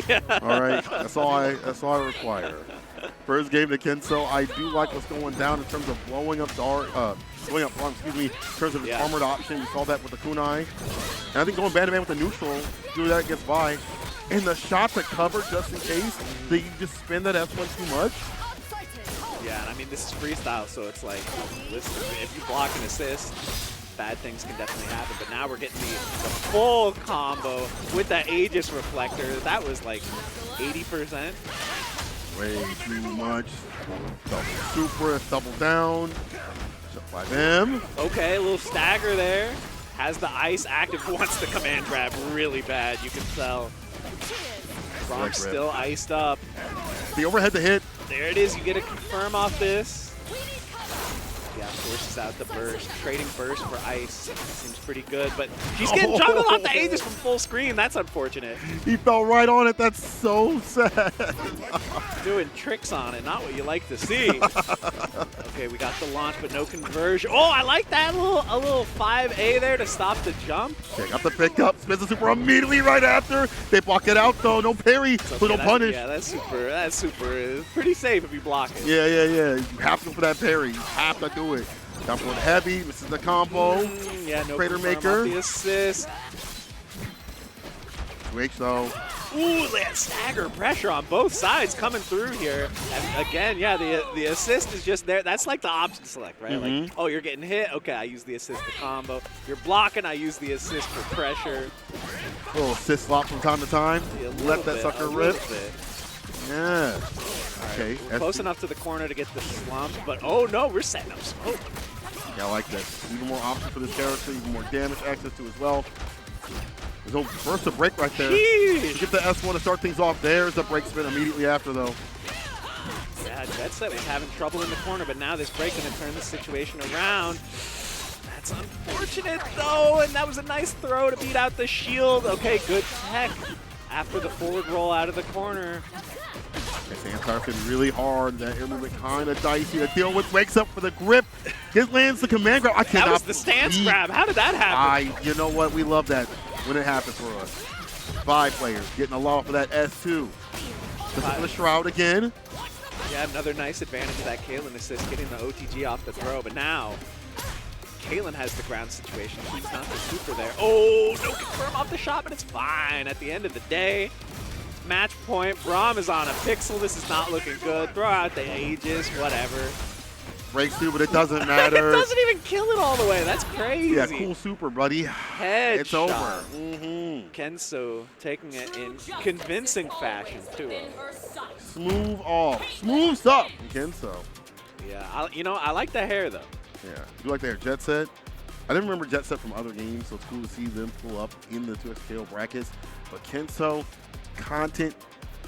Yeah. All right, that's all I require. First game to Kensou. I do like what's going down in terms of blowing up Braum, excuse me, in terms of his armored option. We saw that with the kunai. And I think going man to man with the neutral, do that gets by. And the shot to cover just in case, that you just spin that S1 too much. Yeah, and I mean, this is freestyle, so it's like, listen, if you block and assist, bad things can definitely happen. But now we're getting the full combo with that Aegis reflector. That was like 80%. Way too much. Double super, double down. Shut by them. Okay, a little stagger there. Has the ice active, wants the command grab really bad, you can tell. Braum still iced up. The overhead to hit. There it is, you get a confirm off this. Yeah, forces out the burst. Trading burst for ice seems pretty good, but she's getting juggled off the Aegis from full screen. That's unfortunate. He fell right on it. That's so sad. Doing tricks on it, not what you like to see. Okay, we got the launch, but no conversion. Oh, I like that a little 5A there to stop the jump. Okay, got the pick up. Spins the super immediately right after. They block it out though. No parry, so no punish. Yeah, that's super. That's super. Pretty safe if you block it. Yeah. You have to go for that parry. You have to do it. Down for the heavy. This is the combo. Yeah, no Crater confirm maker. off the assist. Switch though. Ooh, that stagger pressure on both sides coming through here. And again, yeah, the assist is just there. That's like the option select, right? Like, oh, you're getting hit. Okay, I use the assist to combo. You're blocking. I use the assist for pressure. Little assist slot from time to time. Yeah, Let that sucker rip. Yeah. Okay. We're close enough to the corner to get the slump, but oh no, we're setting up smoke. Yeah, I like that. Even more options for this character, even more damage access to as well. There's no burst of break right there. Sheesh. Get the S1 to start things off. There's the break spin immediately after, though. Yeah, Jetset was having trouble in the corner, but now this break going to turn the situation around. That's unfortunate, though, and that was a nice throw to beat out the shield. Okay, good tech after the forward roll out of the corner. Santar's been really hard. That air movement kind of dicey to deal with. Wakes up for the grip. His lands the command grab. I cannot. That was the stance grab. How did that happen? You know what? We love that when it happens for us. 5 players getting a lot off of that S2. The Shroud again. Yeah, another nice advantage of that Caitlyn assist, getting the OTG off the throw. But now, Caitlyn has the ground situation. He's not the super there. Oh, no confirm off the shot, but it's fine. At the end of the day, match point. Braum is on a pixel. This is not looking good. Throw out the Aegis, whatever. Breaks through, but it doesn't matter. It doesn't even kill it all the way. That's crazy. Yeah, cool super, buddy. Headshot. It's over. Kensou taking it in convincing fashion, too. Smooth off. Smooths up from Kensou. Yeah, I like the hair, though. Yeah, you like their Jetset? I didn't remember Jetset from other games, so it's cool to see them pull up in the 2XKO brackets. But Kensou, content,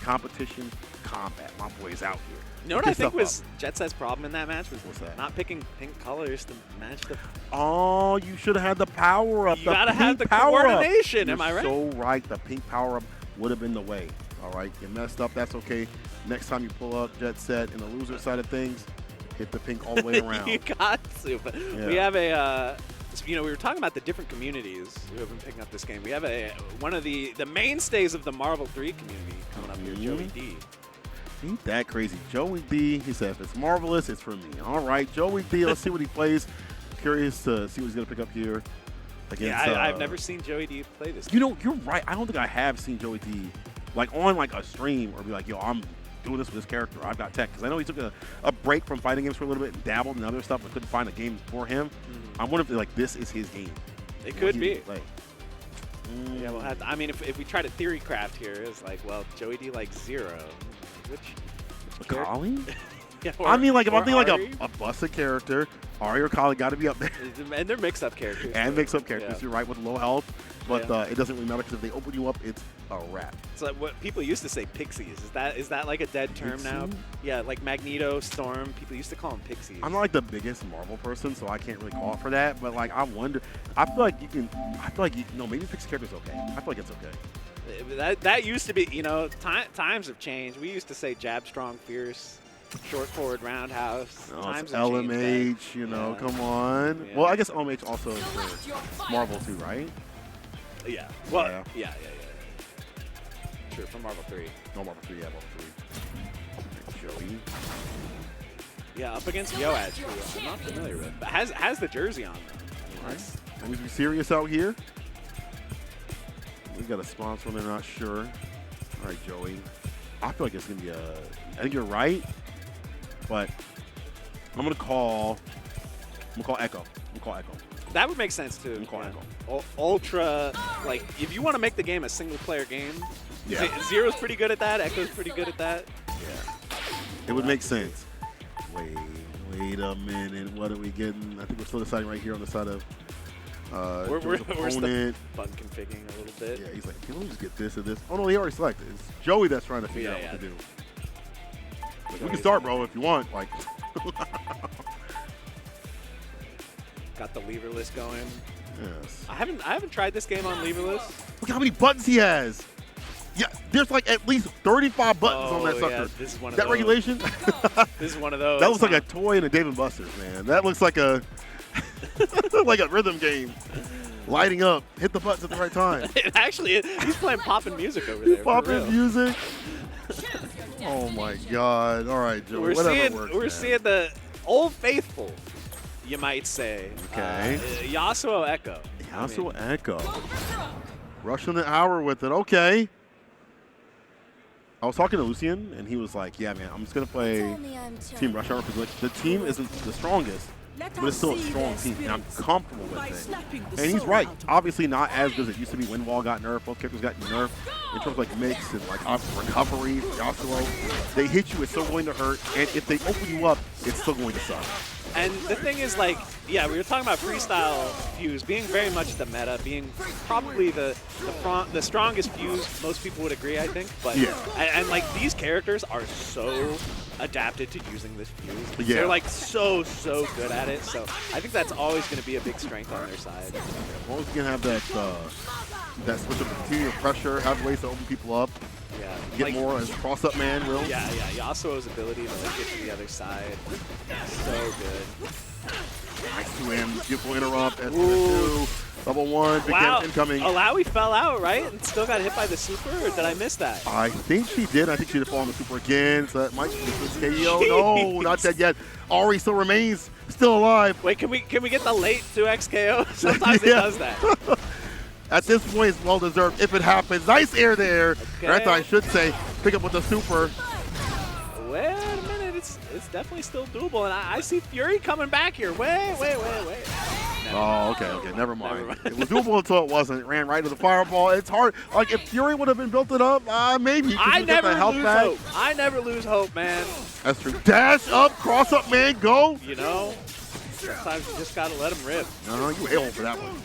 competition, combat. My boy's out here. You know what I think was Jetset's problem in that match was that? not picking pink colors to match the. Oh, you should have had the power up. You gotta have the coordination. Am I right? So right. The pink power up would have been the way. All right, you messed up. That's okay. Next time you pull up Jetset in the loser side of things, hit the pink all the way around. You got to. But yeah. We have a. We were talking about the different communities who have been picking up this game. We have one of the mainstays of the Marvel 3 community coming up here, Joey D. Ain't that crazy. Joey D, he said, if it's marvelous, it's for me. All right, Joey D, let's see what he plays. Curious to see what he's going to pick up here. Against, I've never seen Joey D play this game. You know, you're right. I don't think I have seen Joey D on a stream or be like, yo, I'm doing this with this character. I've got tech. Because I know he took a break from fighting games for a little bit and dabbled in other stuff but couldn't find a game for him. I wonder if this is his game. It could be. Yeah, we'll have to, I mean, if we try to theory craft here, it's like, well, Joey D like 0. Which Akali? Yeah, I mean, like, if I'm thinking Ahri. like a busted character, Ahri or Akali got to be up there. And they're mix-up characters. And mix-up characters. Yeah. You're right with low health, but it doesn't really matter because if they open you up, it's a wrap. It's like what people used to say pixies. Is that like a dead term now? Yeah, like Magneto, Storm. People used to call them pixies. I'm not like the biggest Marvel person, so I can't really call for that. But like, I wonder. I feel like you can. I feel like maybe pixie character's okay. I feel like it's okay. That used to be, times have changed. We used to say jab strong, fierce, short forward roundhouse. No, times it's have LMH, changed. come on. Yeah. Well, I guess LMH also is for Marvel too, right? Yeah. Well, Yeah. yeah. True, from Marvel 3. No, Marvel 3, yeah, Marvel 3. Joey. Yeah, up against Yoaj, who I'm not familiar with, but has the jersey on, though. Nice. Let me be serious out here. We got a sponsor, they're not sure. All right, Joey. I feel like it's going to be I think you're right, but I'm going to call Ekko. That would make sense, too. I'm calling yeah. Ultra, like, if you want to make the game a single-player game, Yeah. Zero's pretty good at that, Ekko's pretty good at that. Yeah. It would make sense. Wait a minute. What are we getting? I think we're still deciding right here on the side of We're still opponent. button configuring a little bit. Yeah, he's like, can we just get this or this? Oh, no, he already selected. It's Joey that's trying to figure out what to do. Like, we can start, bro, if you want. Like, got the leverless going. yes. I haven't tried this game on leverless. Look how many buttons he has. Yeah, there's like at least 35 buttons on that sucker. Yeah, this is one of that those. regulation? This is one of those. That looks like a toy in a Dave & Buster's, man. That looks like a like a rhythm game. Lighting up, hit the buttons at the right time. Actually, he's playing poppin' music over there. Poppin' music. Oh my God! All right, Joey. We're seeing the old faithful, you might say. Okay. Yasuo Ekko. Yasuo Ekko. Rushing the hour with it. Okay. I was talking to Lucian, and he was like, yeah, man, I'm just going to play Team Rush Hour because like, the team isn't the strongest, but it's still a strong team, and I'm comfortable with it. And he's right. Obviously not as good as it used to be. Windwall got nerfed. Both characters got nerfed. In terms of like mix and like recovery, Yasuo, they hit you, it's still going to hurt. And if they open you up, it's still going to suck. And the thing is, like, yeah, we were talking about freestyle fuse being very much the meta, being probably the strongest fuse. Most people would agree, I think. But yeah, and like these characters are so adapted to using this fuse. Yeah. They're like so good at it. So I think that's always going to be a big strength on their side. As long as you can have that switch of continual pressure, have ways to open people up. Yeah, Get like, more as cross-up man will. Yeah. Yasuo's ability to like get to the other side, so good. Nice to him. Beautiful interrupt. S2. Level 1. Big Wow. incoming. Illaoi fell out, right? And still got hit by the super, or did I miss that? I think she did. I think she did fall on the super again. So that might be the KO. No, not dead yet. Ahri still remains. Still alive. Wait, can we get the late 2x KO? Sometimes it does that. At this point, it's well deserved if it happens. Nice air there. Okay. Or I thought I should say, pick up with the super. Wait a minute, it's definitely still doable, and I see Fury coming back here. Wait. Oh, okay, never mind. It was doable until it wasn't. It ran right to the fireball. It's hard. Like, if Fury would have been built it up, maybe. I never lose hope. I never lose hope, man. That's true. Dash up, cross up, man, go. You know, sometimes you just got to let him rip. No, you hell for that one.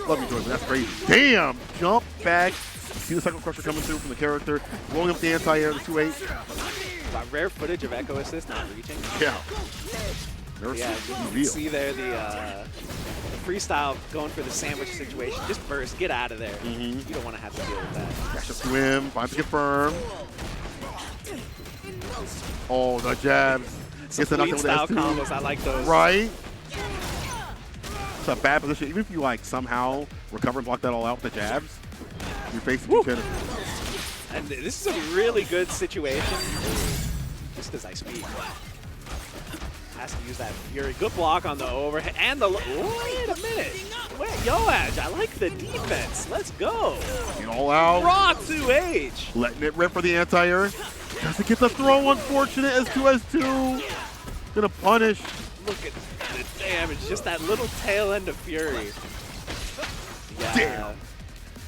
Love you, Jordan. That's crazy. Damn. Jump back. See the cycle crusher coming through from the character. Blowing up the anti-air, the 2-8. Got rare footage of Ekko assist not reaching. Yeah. Yeah, you see there the freestyle going for the sandwich situation. Just burst, get out of there. You don't want to have to deal with that. Dash up to him, finds to confirm. Oh, the jabs. Some fleet style combos, I like those. Right. It's a bad position. Even if you like somehow recover and block that all out with the jabs, you're facing benefits. And this is a really good situation. Just as I speak. Has to use that Fury. Good block on the overhead and the. Wait a minute. Wait, Yoaj, I like the defense. Let's go. Get all out. Raw 2H. Letting it rip for the anti-air. Doesn't get the throw. Unfortunate as 2S2. Gonna punish. Look at the damage. Just that little tail end of Fury. Yeah. Damn.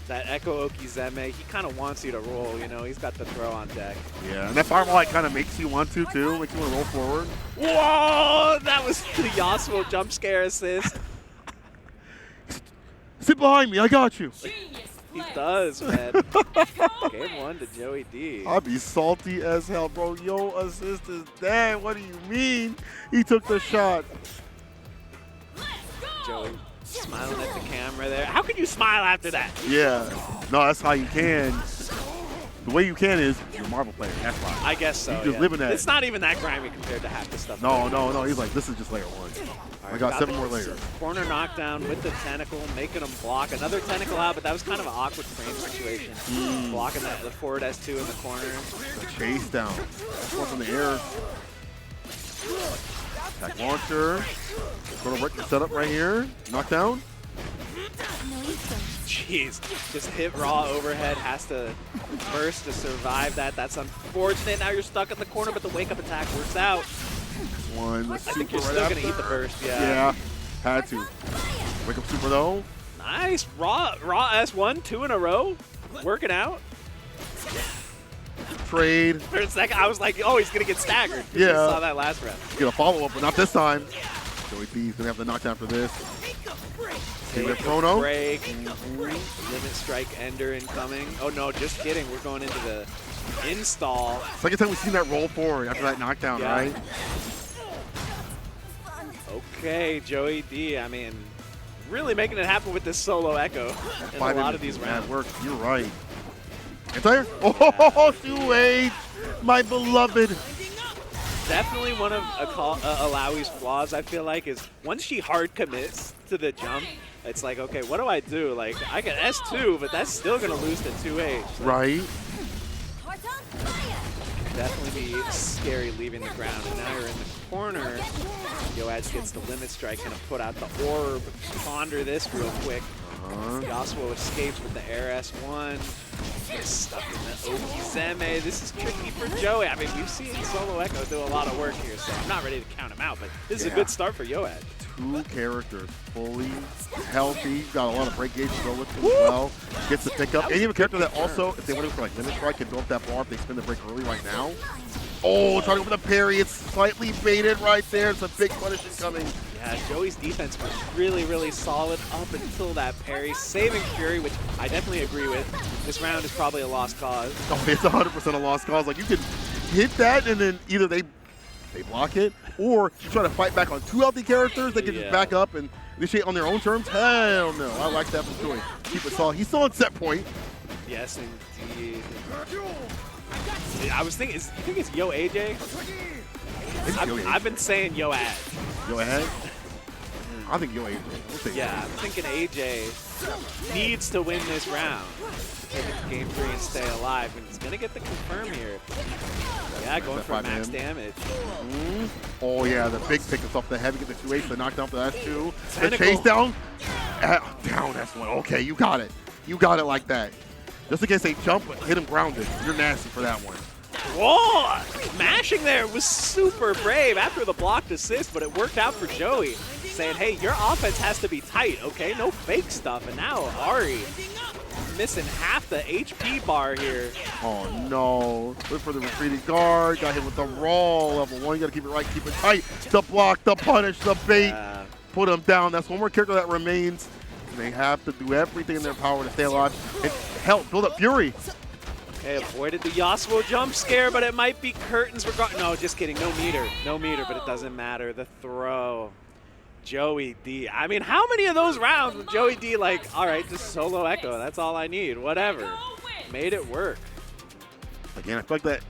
That Ekko Okizeme, he kind of wants you to roll, you know. He's got the throw on deck. Yeah, and that fireball like, kind of makes you want to, too. Makes you want to roll forward. Whoa! That was the Yasuo jump scare assist. Sit behind me. I got you. He does, man. Game 1 to Joey D. I'd be salty as hell, bro. Yo, assist is dead. What do you mean? He took the shot. Joey smiling at the camera there. How can you smile after that? Yeah. No, that's how you can. the way you can is you're a Marvel player. That's why. I guess so. You just live in that. It's not even that grimy compared to half the stuff. No. He's like, this is just layer 1. I got 7 more layers. Corner knockdown with the tentacle, making him block. Another tentacle out, but that was kind of an awkward frame situation. Blocking the forward S2 in the corner. The chase down. One from the air. Attack launcher. Gonna work the setup right here. Knockdown. Jeez, just hit raw overhead, has to burst to survive that. That's unfortunate. Now you're stuck in the corner, but the wake-up attack works out. I think you're still going to eat the burst, Yeah, had to. Wake up super though. Nice, raw S1, 2 in a row, working out. Trade. For a second, I was like, oh, he's going to get staggered. Yeah. I saw that last round. Get a follow-up, but not this time. Joey B's going to have the knockdown for this. Take a chrono. Break. Limit strike ender incoming. Oh, no, just kidding. We're going into the install. Second time we've seen that roll forward after that knockdown, right? Okay, Joey D. I mean, really making it happen with this solo Ekko in a lot of these rounds. Bad work. You're right. Entire? Oh, 2H, my beloved. Definitely one of Illaoi's flaws, I feel like, is once she hard commits to the jump, it's like, okay, what do I do? Like, I can S2, but that's still going to lose to 2H. So right. definitely be scary leaving the ground. And now you're in the corner. Yoaj gets the limit strike, going to put out the orb, ponder this real quick. Yasuo escapes with the air S1. Gets stuck in the Okizeme. This is tricky for Joey. I mean, we've seen solo Ekko do a lot of work here, so I'm not ready to count him out, but this is a good start for Yoaj. 2 characters fully healthy. Got a lot of break gauge to go with him as well. Gets the pickup. And you have a character that also, if they went in for like limit strike, can throw up that bar if they spin the break early right now. Oh, trying to go for the parry. It's slightly baited right there. It's a big punish incoming. Yeah, Joey's defense was really, really solid up until that parry. Saving Fury, which I definitely agree with. This round is probably a lost cause. Oh, it's 100% a lost cause. Like, you can hit that, and then either they block it, or you try to fight back on 2 healthy characters. They can just back up and initiate on their own terms. Hell no. I like that from Joey. Keep it solid. He's still on set point. Yes, indeed. I was thinking, you think it's Yo AJ? I've been saying Yoaj. Yoaj? I think AJ. Yeah, I'm thinking AJ needs to win this round to take it to game 3 and stay alive. And he's going to get the confirm here. Yeah, going for max damage. Oh, yeah, the big pick is off the heavy. Get the 2H, the knockdown for that 2. The chase down. Down, that's 1. Okay, you got it. You got it like that. Just in case they jump, hit him grounded. You're nasty for that one. Whoa! Mashing there was super brave after the blocked assist, but it worked out for Joey. Saying, hey, your offense has to be tight, okay? No fake stuff. And now Ahri missing half the HP bar here. Oh, no. Look for the retreating guard. Got hit with the roll. Level 1. You got to keep it right, keep it tight. The block, the punish, the bait. Put him down. That's one more character that remains. They have to do everything in their power to stay alive and help build up Fury. Okay, avoided the Yasuo jump scare, but it might be curtains. No, just kidding. No meter, but it doesn't matter. The throw. Joey D. I mean, how many of those rounds with Joey D like, all right, just solo Ekko. That's all I need. Whatever. Made it work. Again, I feel like that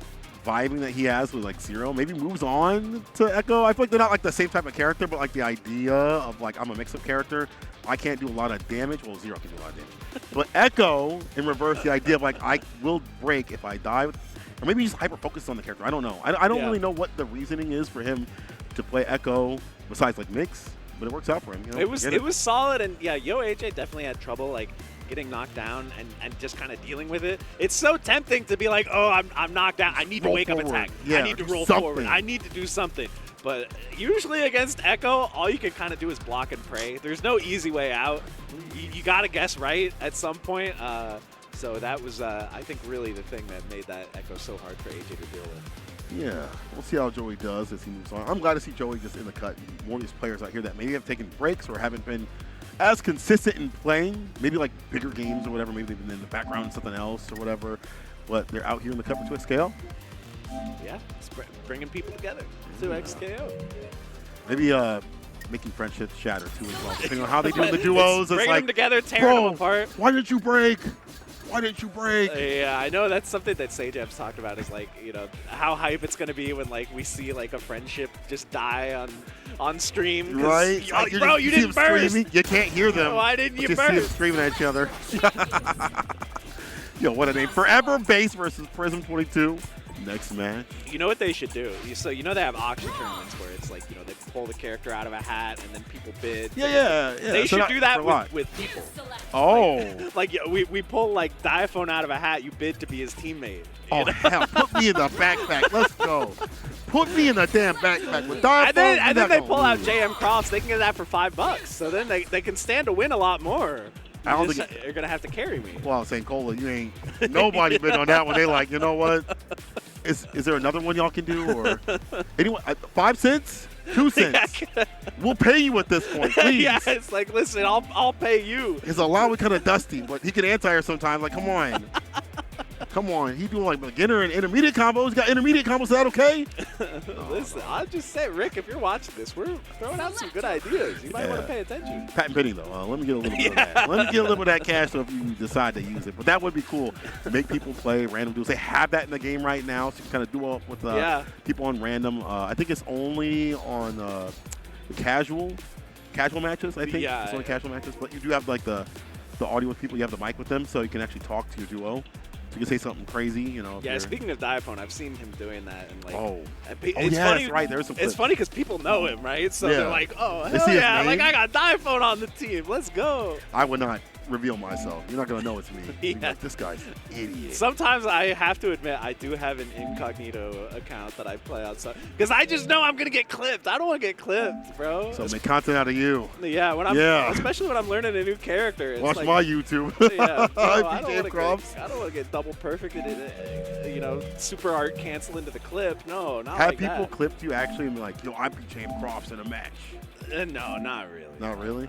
vibing that he has with like Zero maybe moves on to Ekko. I feel like they're not like the same type of character, but like the idea of like I'm a mix-up character. I can't do a lot of damage. Well, Zero can do a lot of damage. But Ekko, in reverse, the idea of like I will break if I die. Or maybe he's hyper-focused on the character. I don't know. I don't really know what the reasoning is for him to play Ekko besides like mix, but it works out for him. You know? It was solid, and yeah, Yo AJ definitely had trouble like getting knocked down and just kind of dealing with it. It's so tempting to be like, oh, I'm knocked down. I need to wake up attack. Yeah, I need to roll forward. I need to do something. But usually against Ekko, all you can kind of do is block and pray. There's no easy way out. You got to guess right at some point. So that was, I think, really the thing that made that Ekko so hard for AJ to deal with. Yeah, we'll see how Joey does as he moves on. I'm glad to see Joey just in the cut. More of these players out here that maybe have taken breaks or haven't been as consistent in playing, maybe like bigger games or whatever. Maybe they've been in the background, something else or whatever. But they're out here in the cut for 2X KO. Yeah, it's bringing people together. 2X KO. Maybe making friendships shatter too as well. Depending on how they do in the duos. Bringing like, them together, tearing them apart. Why did you break? Why didn't you break? Yeah, I know that's something that Sajam's talked about is like, you know, how hype it's going to be when like we see like a friendship just die on stream. Right? Bro, you didn't burst. Screaming. You can't hear them. Why didn't you just see them burst? screaming at each other. Yo, what a name. Forever Base versus Prism 22. Next match. You know what they should do? So you know they have auction tournaments where it's like, you know, they pull the character out of a hat and then people bid. Yeah. They should do that with people. Oh. Like we pull like Diaphone out of a hat, you bid to be his teammate. Oh, hell. Put me in the backpack. Let's go. Put me in the damn backpack with Diaphone. And then they pull out JM Crofts. They can get that for $5. So then they can stand to win a lot more. I don't think You're going to have to carry me. Well, St. Cola, you ain't nobody bid on that one. They like, you know what? Is there another one y'all can do? Or anyone? 5 cents? 2 cents? We'll pay you at this point, please. Yeah, it's like, listen, I'll pay you. His allowance kind of dusty, but he can anti-air sometimes. Like, come on. Come on. He doing like beginner and intermediate combos. Got intermediate combos. Is that okay? Listen, I'll just say, Rick, if you're watching this, we're throwing out some good ideas. You might want to pay attention. Patent pending, though. Let me get a little bit of that. Let me get a little bit of that cash so if you decide to use it. But that would be cool. Make people play random duels. They have that in the game right now, so you can kind of duel up with people on random. I think it's only on the casual matches, I think. Yeah, it's only casual matches. But you do have like the audio with people. You have the mic with them, so you can actually talk to your duo. You can say something crazy, you know. Yeah, speaking of Diaphone, I've seen him doing that. And like, it's funny, that's right. There's some it's funny because people know him, right? So they're like, oh, hell see yeah, like I got Diaphone on the team. Let's go. I would not reveal myself. You're not going to know it's me. Yeah. Like, this guy's an idiot. Sometimes I have to admit I do have an incognito account that I play on. Because I just know I'm going to get clipped. I don't want to get clipped, bro. So make content out of you. Yeah, especially when I'm learning a new character. It's Watch like, my YouTube. Yeah, bro, I don't want to get double perfected in, you know, super art cancel into the clip. No, not Have like that. people clipped you actually and be like, yo, I beat James Crofts in a match? No, not really. Not really?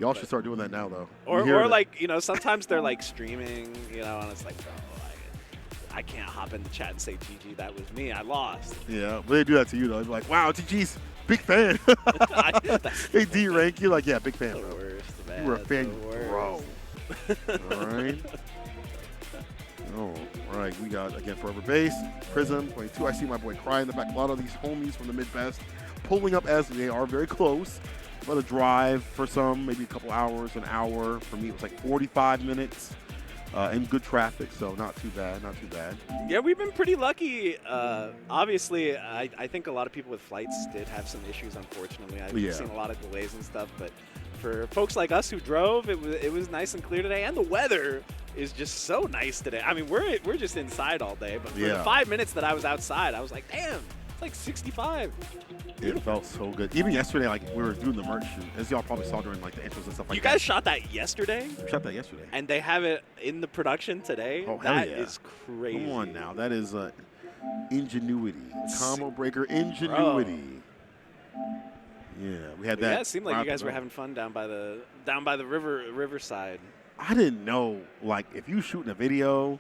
Y'all should start doing that now, though. Or like, you know, sometimes they're like streaming, you know, and it's like, bro, I can't hop in the chat and say, GG, that was me. I lost. Yeah, but they do that to you, though. They're like, wow, GG's big fan. They D-rank you like, yeah, big fan, bro. Worst, man, you were a fan, bro. All right. All right, we got, again, Forever Base, Prism, 22. I see my boy Cry in the back. A lot of these homies from the Midwest pulling up as they are very close. But a drive for some, maybe a couple hours, an hour. For me, it was like 45 minutes and good traffic, so not too bad, not too bad. Yeah, we've been pretty lucky. Obviously, I think a lot of people with flights did have some issues, unfortunately. I've seen a lot of delays and stuff, but for folks like us who drove, it was nice and clear today, and the weather is just so nice today. I mean, we're just inside all day, but for the 5 minutes that I was outside, I was like, damn. It's like 65. It felt so good. Even yesterday, like we were doing the merch shoot, as y'all probably saw during like the intros and stuff like that. You guys shot that yesterday? We shot that yesterday. And they have it in the production today? Oh, hell That yeah. is crazy. Come on now. That is ingenuity. Combo breaker ingenuity. Bro. Yeah, we had that. Yeah, it seemed like you guys were having fun down by the riverside. I didn't know, like, if you shooting a video, you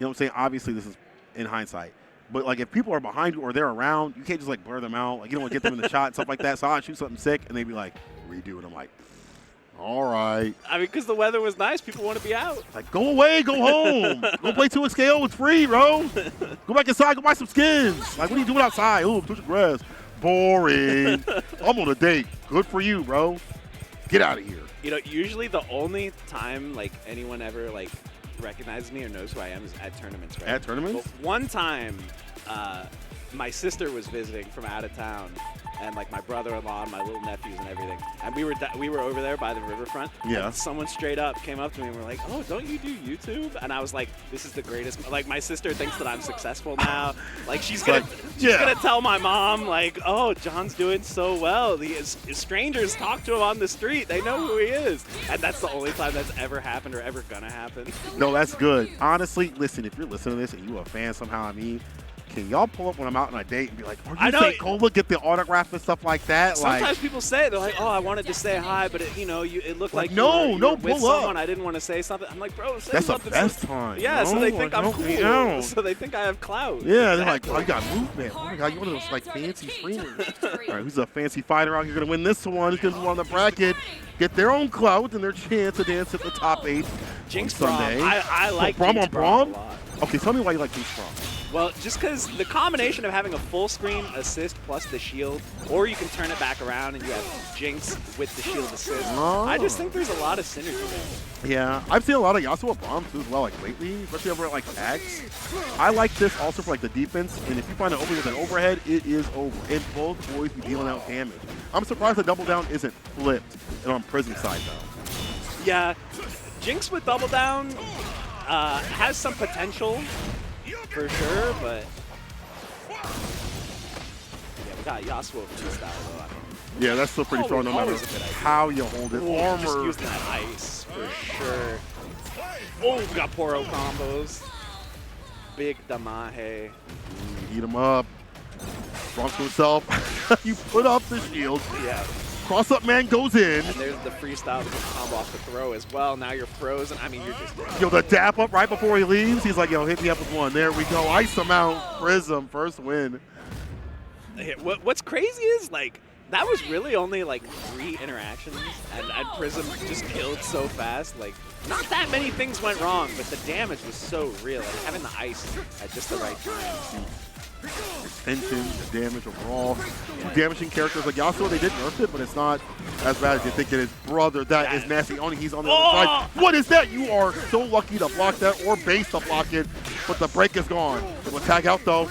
know what I'm saying? Obviously, this is in hindsight. But, like, if people are behind you or they're around, you can't just, like, blur them out. Like, you don't want to get them in the shot and stuff like that. So I'd shoot something sick, and they'd be like, redo it. I'm like, all right. I mean, because the weather was nice. People want to be out. Like, go away. Go home. Go play 2XKO. It's free, bro. Go back inside. Go buy some skins. Like, what are you doing outside? Ooh, touch the grass. Boring. I'm on a date. Good for you, bro. Get out of here. You know, usually the only time, like, anyone ever, like, recognizes me or knows who I am is at tournaments, right? At tournaments? But one time, my sister was visiting from out of town, and like my brother-in-law and my little nephews and everything, and we were over there by the riverfront. Yeah. And someone straight up came up to me and were like, "Oh, don't you do YouTube?" And I was like, "This is the greatest." Like my sister thinks that I'm successful now. Like she's gonna tell my mom like, "Oh, John's doing so well. His strangers talk to him on the street. They know who he is." And that's the only time that's ever happened or ever gonna happen. No, that's good. Honestly, listen, if you're listening to this and you're a fan somehow, I mean, Can y'all pull up when I'm out on a date and be like, "Are I you know- St. Cola? Get the autograph and stuff like that." Sometimes people say it, they're like, "Oh, I wanted to say hi, but it, it looked like no, you were no, with pull up. someone. I didn't want to say something." I'm like, "Bro, say That's the something." best time. Yeah, so No, they think I'm don't cool. be out. So they think I have clout. Yeah, they're like, "Oh, you got movement. Oh my God, you're one of those like fancy streamers." All right, who's a fancy fighter out here gonna win this one? Who's gonna move on the bracket, get their own clout and their chance to dance at the top 8 Jinx on Braum. Sunday. I like Braum Jinx on Braum Braum? a lot. Okay, tell me why you like Jinx Braum. Well, just because the combination of having a full screen assist plus the shield, or you can turn it back around and you have Jinx with the shield assist. Oh. I just think there's a lot of synergy there. Yeah, I've seen a lot of Yasuo Braum too as well, like lately, especially over at like tags. I like this also for like the defense, and if you find an opening with an overhead, it is over. And both boys be dealing out damage. I'm surprised the double down isn't flipped and on Prism side though. Yeah, Jinx with double down has some potential for sure, but yeah, we got Yasuo freestyle though. I mean, Yeah, that's still pretty strong no matter always a good idea. how you hold it. Ooh, just Armor. using that ice for sure. Oh, we got Poro combos. Big Damahe. Heat him up. Wrong to himself. You put up the shield. Yeah. Cross up man goes in. And there's the freestyle combo off the throw as well. Now you're frozen. I mean, you're just... Yo, the dap up right before he leaves. He's like, yo, hit me up with one. There we go. Ice him out. Prism, first win. What's crazy is, like, that was really only, like, 3 interactions, and Prism just killed so fast. Like, not that many things went wrong, but the damage was so real. Like, having the ice at just the right time. Tension, the damage overall. Two damaging characters like Yasuo, they did nerf it, but it's not as bad as you think it is. Brother, that is nasty. Only he's on the other side. What is that? You are so lucky to block that or base to block it, but the break is gone. We'll tag out though.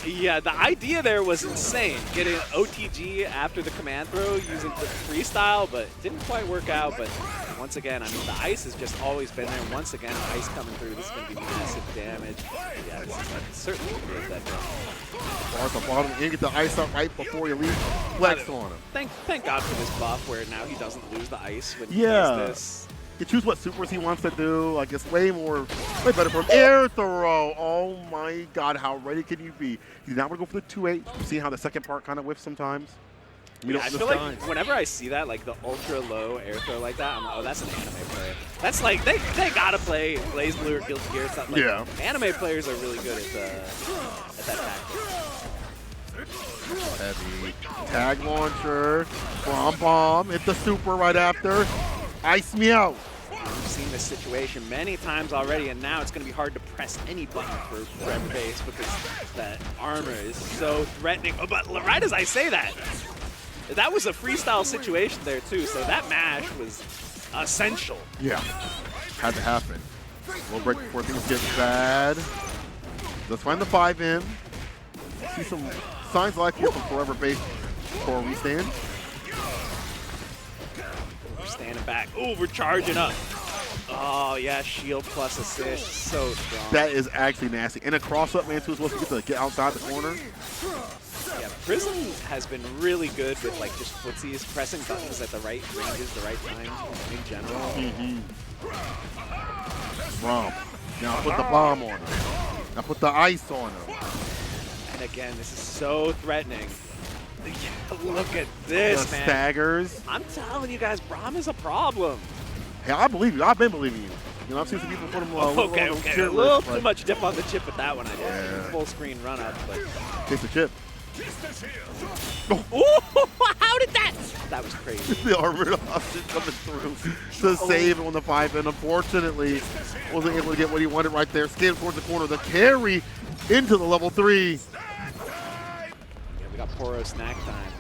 Yeah, the idea there was insane. Getting OTG after the command throw using the freestyle, but didn't quite work out. But once again, I mean, the ice has just always been there. Once again, ice coming through. This is going to be massive damage. Yeah, this is certainly good. That Bar at the bottom and get the ice up right before you leave. Flex on him. Thank God for this buff where now he doesn't lose the ice when he Yeah. does this. He choose what supers he wants to do. Like, it's way better for him. Air throw. Oh my God, how ready can you be? He's not gonna go for the 2-8. You see how the second part kind of whiffs sometimes? Yeah, I feel like whenever I see that, like the ultra low air throw like that, I'm like, oh, that's an anime player. That's like they gotta play Blaze Blue or Guilty Gear or something. Like, yeah. Anime players are really good at that tactic. Heavy tag launcher. Bomb. Hit the super right after. Ice me out. We've seen this situation many times already, and now it's going to be hard to press any button for Red Base because that armor is so threatening. Oh, but right as I say that, that was a freestyle situation there too, so that mash was essential. Yeah, had to happen. Low break before things get bad. Let's find the 5 in. See some signs of life here from Forever Base before we stand. We're standing back. Oh, we're charging up. Oh, yeah, shield plus assist. So strong. That is actually nasty. And a cross-up man, too, is supposed to get outside the corner. Yeah, Prism has been really good with, like, just footsies, pressing buttons at the right ranges, the right times in general. Braum. Now put the bomb on him. Now put the ice on him. And again, this is so threatening. Look at this, The man. staggers. I'm telling you guys, Braum is a problem. Hey, I believe you. I've been believing you. You know, I've seen some people put him Okay. A little too much dip on the chip with that one, I did. Yeah. Full screen run up, but. Takes the chip. Ooh, how did that? That was crazy. The armored option coming through to save on the 5, and unfortunately wasn't able to get what he wanted right there. Skated towards the corner. The carry into the level 3. Yeah, we got Poro snack time.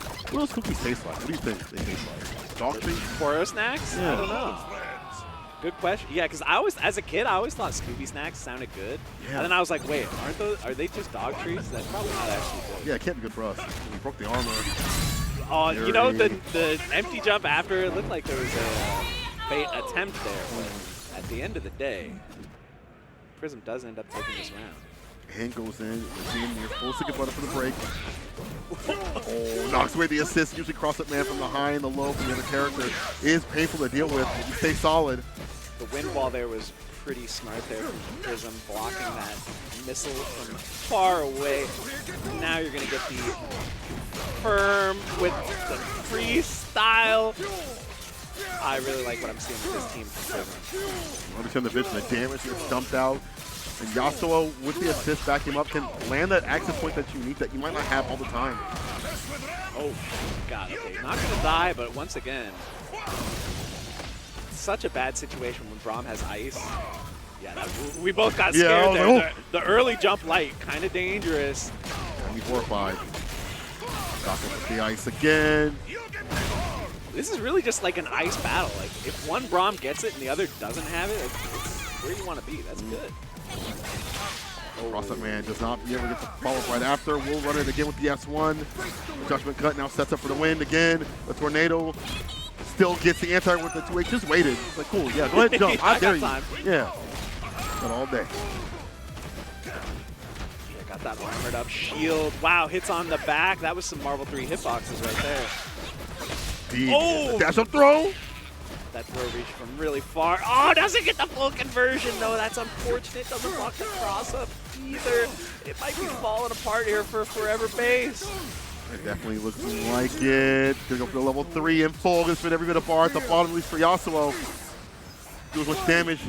What do those cookies taste like? What do you think they taste like? Dog treats? Poro snacks? Yeah. I don't know. Good question. Yeah, because as a kid, I always thought Scooby snacks sounded good. Yeah. And then I was like, wait, are they just dog treats? That's probably not actually good. Yeah, it can't be good for us. We broke the armor. Oh, you know, the empty jump after, it looked like there was a bait attempt there. But at the end of the day, Prism does end up taking this round. Hand goes in. The team near full second button for the break. Oh, knocks away the assist. Usually cross-up man from the high and the low from the other character is painful to deal with. If you stay solid. The wind wall there was pretty smart there from Prism, blocking that missile from far away. Now you're going to get the firm with the freestyle. I really like what I'm seeing with this team from Understand the vision, the damage gets dumped out. And Yasuo, with the assist backing him up, can land that access point that you need that you might not have all the time. Oh, God. Okay, not going to die, but once again, such a bad situation when Braum has ice. Yeah, we both got scared there. Oh. The early jump light, kind of dangerous. 4-5. Got with the ice again. This is really just like an ice battle. Like, if one Braum gets it and the other doesn't have it, it's where you want to be. That's good. Cross-up man does not be able to get the follow-up right after. We'll run it again with the S1. Judgment cut now sets up for the win again. The tornado still gets the anti with the 2H. Just waited. It's like, cool, yeah, go ahead and jump. I dare you. Time. Yeah. Got all day. Yeah, got that armored up shield. Wow, hits on the back. That was some Marvel 3 hitboxes right there. The dash up throw. That throw reached from really far. Oh, doesn't get the full conversion, though. That's unfortunate. Doesn't block the cross-up either. It might be falling apart here for Forever Base. It definitely looks like it. Gonna go for the level 3 in full. Gonna spin every bit of bar at the bottom, at least for Yasuo. Do as much damage.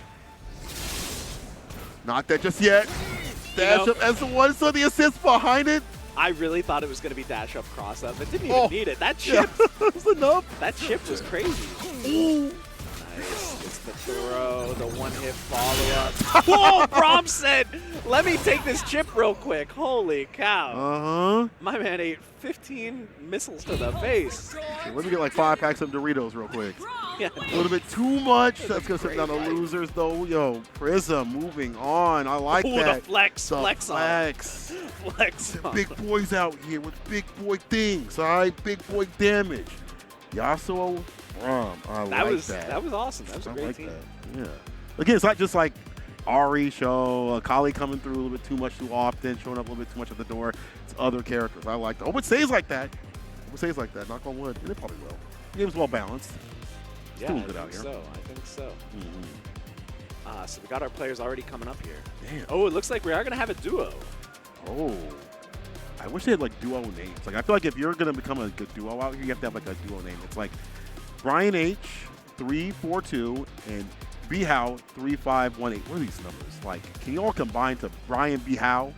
Not that just yet. Dash up S1, so the assist behind it. I really thought it was going to be dash up cross up. It didn't even need it. That chip, was enough. That chip was crazy. Ooh. Nice. Gets the throw, the one-hit follow-up. Whoa, Braum said, let me take this chip real quick. Holy cow. Uh-huh. My man ate 15 missiles to the face. Let me get like 5 packs of Doritos real quick. Yeah. A little bit too much. That's going to sit down the losers, though. Yo, Prism moving on. I like that. The flex. The flex flex. on. Flex on. Big boys out here with big boy things, all right? Big boy damage. Yasuo, Braum. I like that. That was awesome. That was a great team. That. Yeah. Again, it's not just like Ahri show, Akali coming through a little bit too much too often, showing up a little bit too much at the door. It's other characters. I like that. Oh, it stays like that. It stays like that. Knock on wood. And it probably will. The game's well balanced. Yeah, doing good out here. I think so. Mm-hmm. So we got our players already coming up here. Damn. Oh, it looks like we are going to have a duo. Oh. I wish they had like duo names. Like I feel like if you're gonna become a good duo out here, you have to have like a duo name. It's like Brian H 342 and B How 3518. What are these numbers? Like, can you all combine to Brian B How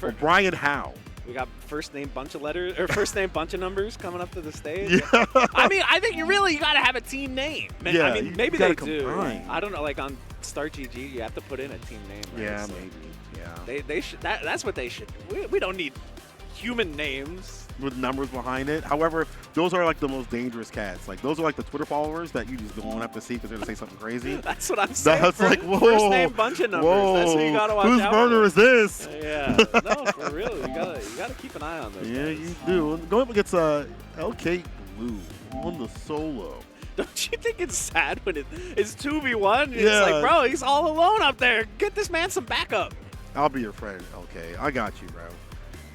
or Brian How? We got first name bunch of letters or first name bunch of numbers coming up to the stage. Yeah. I mean, I think you gotta have a team name. Man, Yeah, I mean, maybe gotta they do. combine. I don't know. Like on StarGG, you have to put in a team name. Right? Yeah, So maybe. Yeah. They should. That's what they should do. We don't need human names. With numbers behind it. However, those are like the most dangerous cats. Like those are like the Twitter followers that you just don't have to see because they're gonna say something crazy. That's what I'm saying. That's like, whoa. First name bunch of numbers. Whoa. That's what you gotta watch Whose out burner for. is this? Yeah. No, for real. You gotta keep an eye on those. Yeah, guys. you do. Going up against LK Blue on the solo. Don't you think it's sad when it's 2v1? It's Yeah. like, bro, he's all alone up there. Get this man some backup. I'll be your friend, LK. I got you, bro.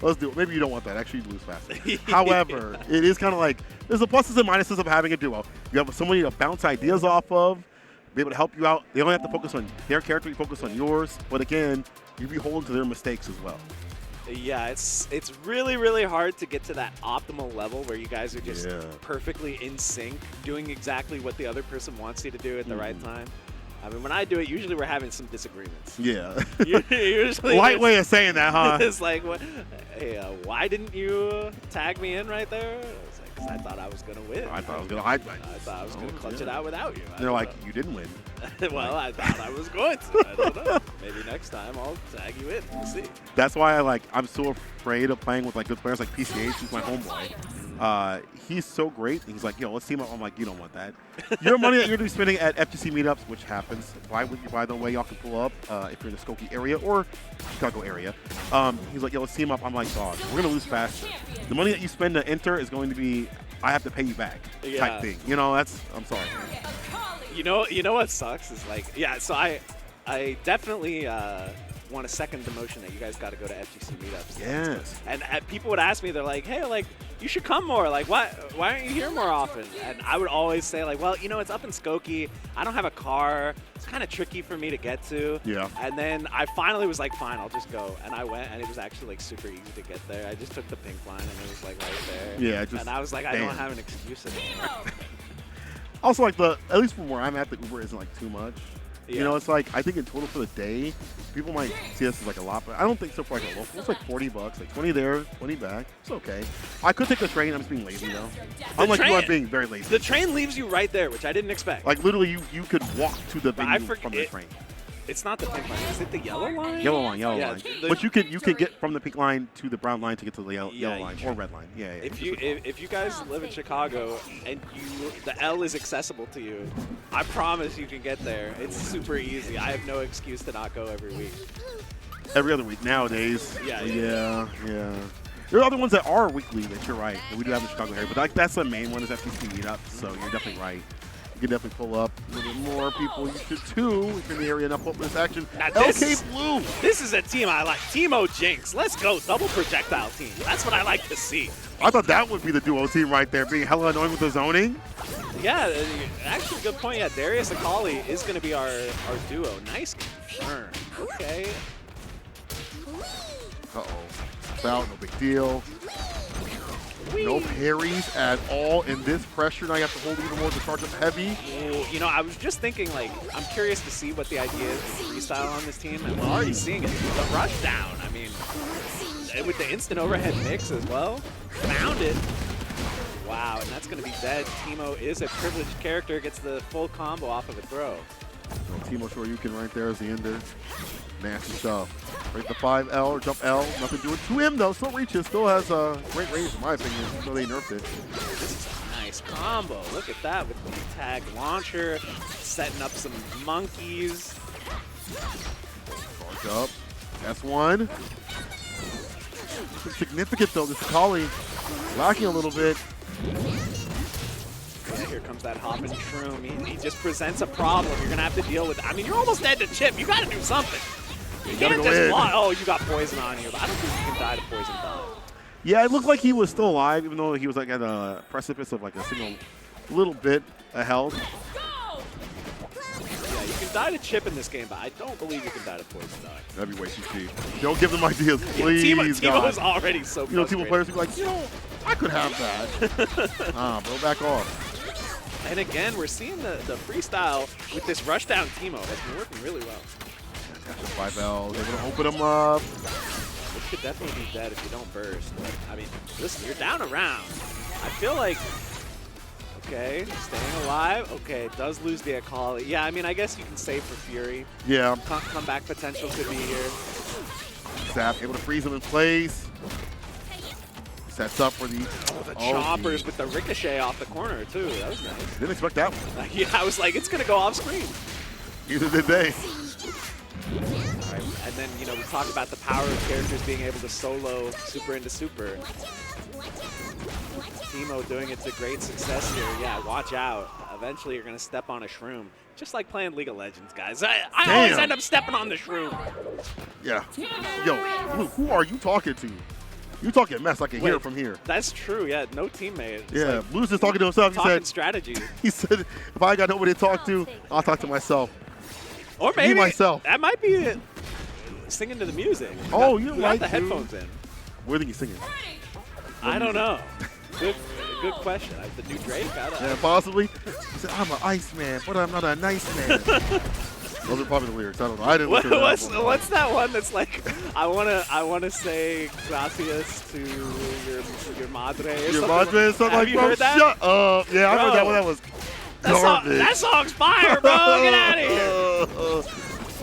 Let's do it. Maybe you don't want that. Actually, you lose faster. However, it is kind of like there's the pluses and minuses of having a duo. You have somebody to bounce ideas off of, be able to help you out. They don't have to focus on their character. You focus on yours. But again, you be holding to their mistakes as well. Yeah, it's really, really hard to get to that optimal level where you guys are just Yeah. perfectly in sync, doing exactly what the other person wants you to do at the right time. I mean, when I do it, usually we're having some disagreements. Yeah. Usually Light way of saying that, huh? It's like, what, hey, why didn't you tag me in right there? It's like, 'cause I thought I was going to win. I thought I was going I thought I was going to clutch it out without you. They're like, you didn't win. Well, I thought I was going to. I don't know. Maybe next time I'll tag you in. We'll see. That's why I'm so afraid of playing with like good players like PCH. He's my homeboy. He's so great. He's like, yo, let's team up. I'm like, you don't want that. Your money that you're going to be spending at FGC meetups, which happens, by the way, y'all can pull up if you're in the Skokie area or Chicago area. He's like, yo, let's team up. I'm like, dog, we're going to lose faster. The money that you spend to enter is going to be, I have to pay you back type thing. You know, I'm sorry. You know what sucks is like, yeah, so I definitely want to second the motion that you guys got to go to FGC meetups. Yes. And people would ask me, they're like, hey, like, you should come more. Like, why aren't you here more often? And I would always say, like, well, you know, it's up in Skokie. I don't have a car. It's kind of tricky for me to get to. Yeah. And then I finally was like, fine, I'll just go. And I went, and it was actually, like, super easy to get there. I just took the pink line, and it was, like, right there. Yeah, just, and I was like, I don't have an excuse anymore. Also, like, at least from where I'm at, the Uber isn't, like, too much. Yeah. You know, it's like, I think in total for the day, people might see us as like a lot, but I don't think so for like a local. It's like $40, like 20 there, 20 back. It's okay. I could take the train. I'm just being lazy though. Unlike you, I'm being very lazy. The train leaves you right there, which I didn't expect. Like literally, you could walk to the venue from the train. It's not the pink line. Is it the yellow line? Yellow line, yellow line. But you can get from the pink line to the brown line to get to the yellow line or red line. Yeah, yeah. If you guys live in Chicago and the L is accessible to you, I promise you can get there. It's super easy. I have no excuse to not go every week. Every other week nowadays. Yeah. There are other ones that are weekly that you're right. That we do have in the Chicago area, but like that's the main one is FTC meetup. So you're definitely right. You can definitely pull up a little bit more people. You should too if you're in the area enough. Hope this action. LK Blue. This is a team I like. Teemo Jinx. Let's go. Double projectile team. That's what I like to see. I thought that would be the duo team right there, being hella annoying with the zoning. Yeah, actually, good point. Yeah, Darius Akali is going to be our duo. Nice confirm. Okay. Uh-oh. Foul, no big deal. No parries at all in this pressure. Now you have to hold even more to charge up heavy. Ooh, you know, I was just thinking, like, I'm curious to see what the idea is with freestyle on this team, and we're already seeing it. The rush down, I mean, with the instant overhead mix as well. Found it. Wow, and that's going to be dead. Teemo is a privileged character, gets the full combo off of a throw. So Teemo Shoryuken right there as the ender. Nasty stuff. Break the 5L or jump L. Nothing to do it to him though. Still reaches. Still has a great range in my opinion. So they nerfed it. This is a nice combo. Look at that with the tag launcher, setting up some monkeys. Charge up. S1. Significant though. This Akali lacking a little bit. Yeah, here comes that hopping shroom. He just presents a problem. You're gonna have to deal with it. I mean, you're almost dead to chip. You gotta do something. You can't just fly. Oh, you got poison on you. I don't think you can die to poison though. Yeah, it looked like he was still alive, even though he was like at a precipice of like a single little bit of health. Yeah, you can die to chip in this game, but I don't believe you can die to poison dog. That'd be way too cheap. Don't give them ideas, please. Teemo is already so You know, Teemo players would be like, you know, I could have that. Bro, back off. And again, we're seeing the freestyle with this rushdown Teemo. That's been working really well. 5L, they're gonna open them up. This could definitely be dead if you don't burst. But, I mean, listen, you're down a round. I feel like, okay, staying alive. Okay, it does lose the Akali. Yeah, I mean, I guess you can save for Fury. Yeah. Comeback potential could be here. Zap able to freeze him in place. Sets up for the choppers with the ricochet off the corner, too. That was nice. Didn't expect that one. Yeah, I was like, it's going to go off screen. Neither did they. All right, and then, you know, we talked about the power of characters being able to solo super into super. Teemo doing it to great success here. Yeah, watch out. Eventually, you're going to step on a shroom. Just like playing League of Legends, guys. I always end up stepping on the shroom. Yeah. Yo, Luke, who are you talking to? You talking mess. I can hear it from here. That's true. Yeah, no teammate. It's yeah, like Blue's just talking to himself. He said strategy. He said, if I got nobody to talk to, I'll talk to myself. Or maybe myself. That might be it. Singing to the music. Oh, you're right. Got the headphones in. Where do you think he's singing? I don't know. Good question. The new Drake? Yeah, possibly. He said, I'm an ice man, but I'm not a nice man. Those are probably the lyrics. I don't know. I didn't listen to that. What's that one that's like, I wanna say gracias to your madre. Your madre is something Have like, you bro, heard that? shut up. Yeah, I heard that one. That was garbage. That song's fire, bro. Get out of here.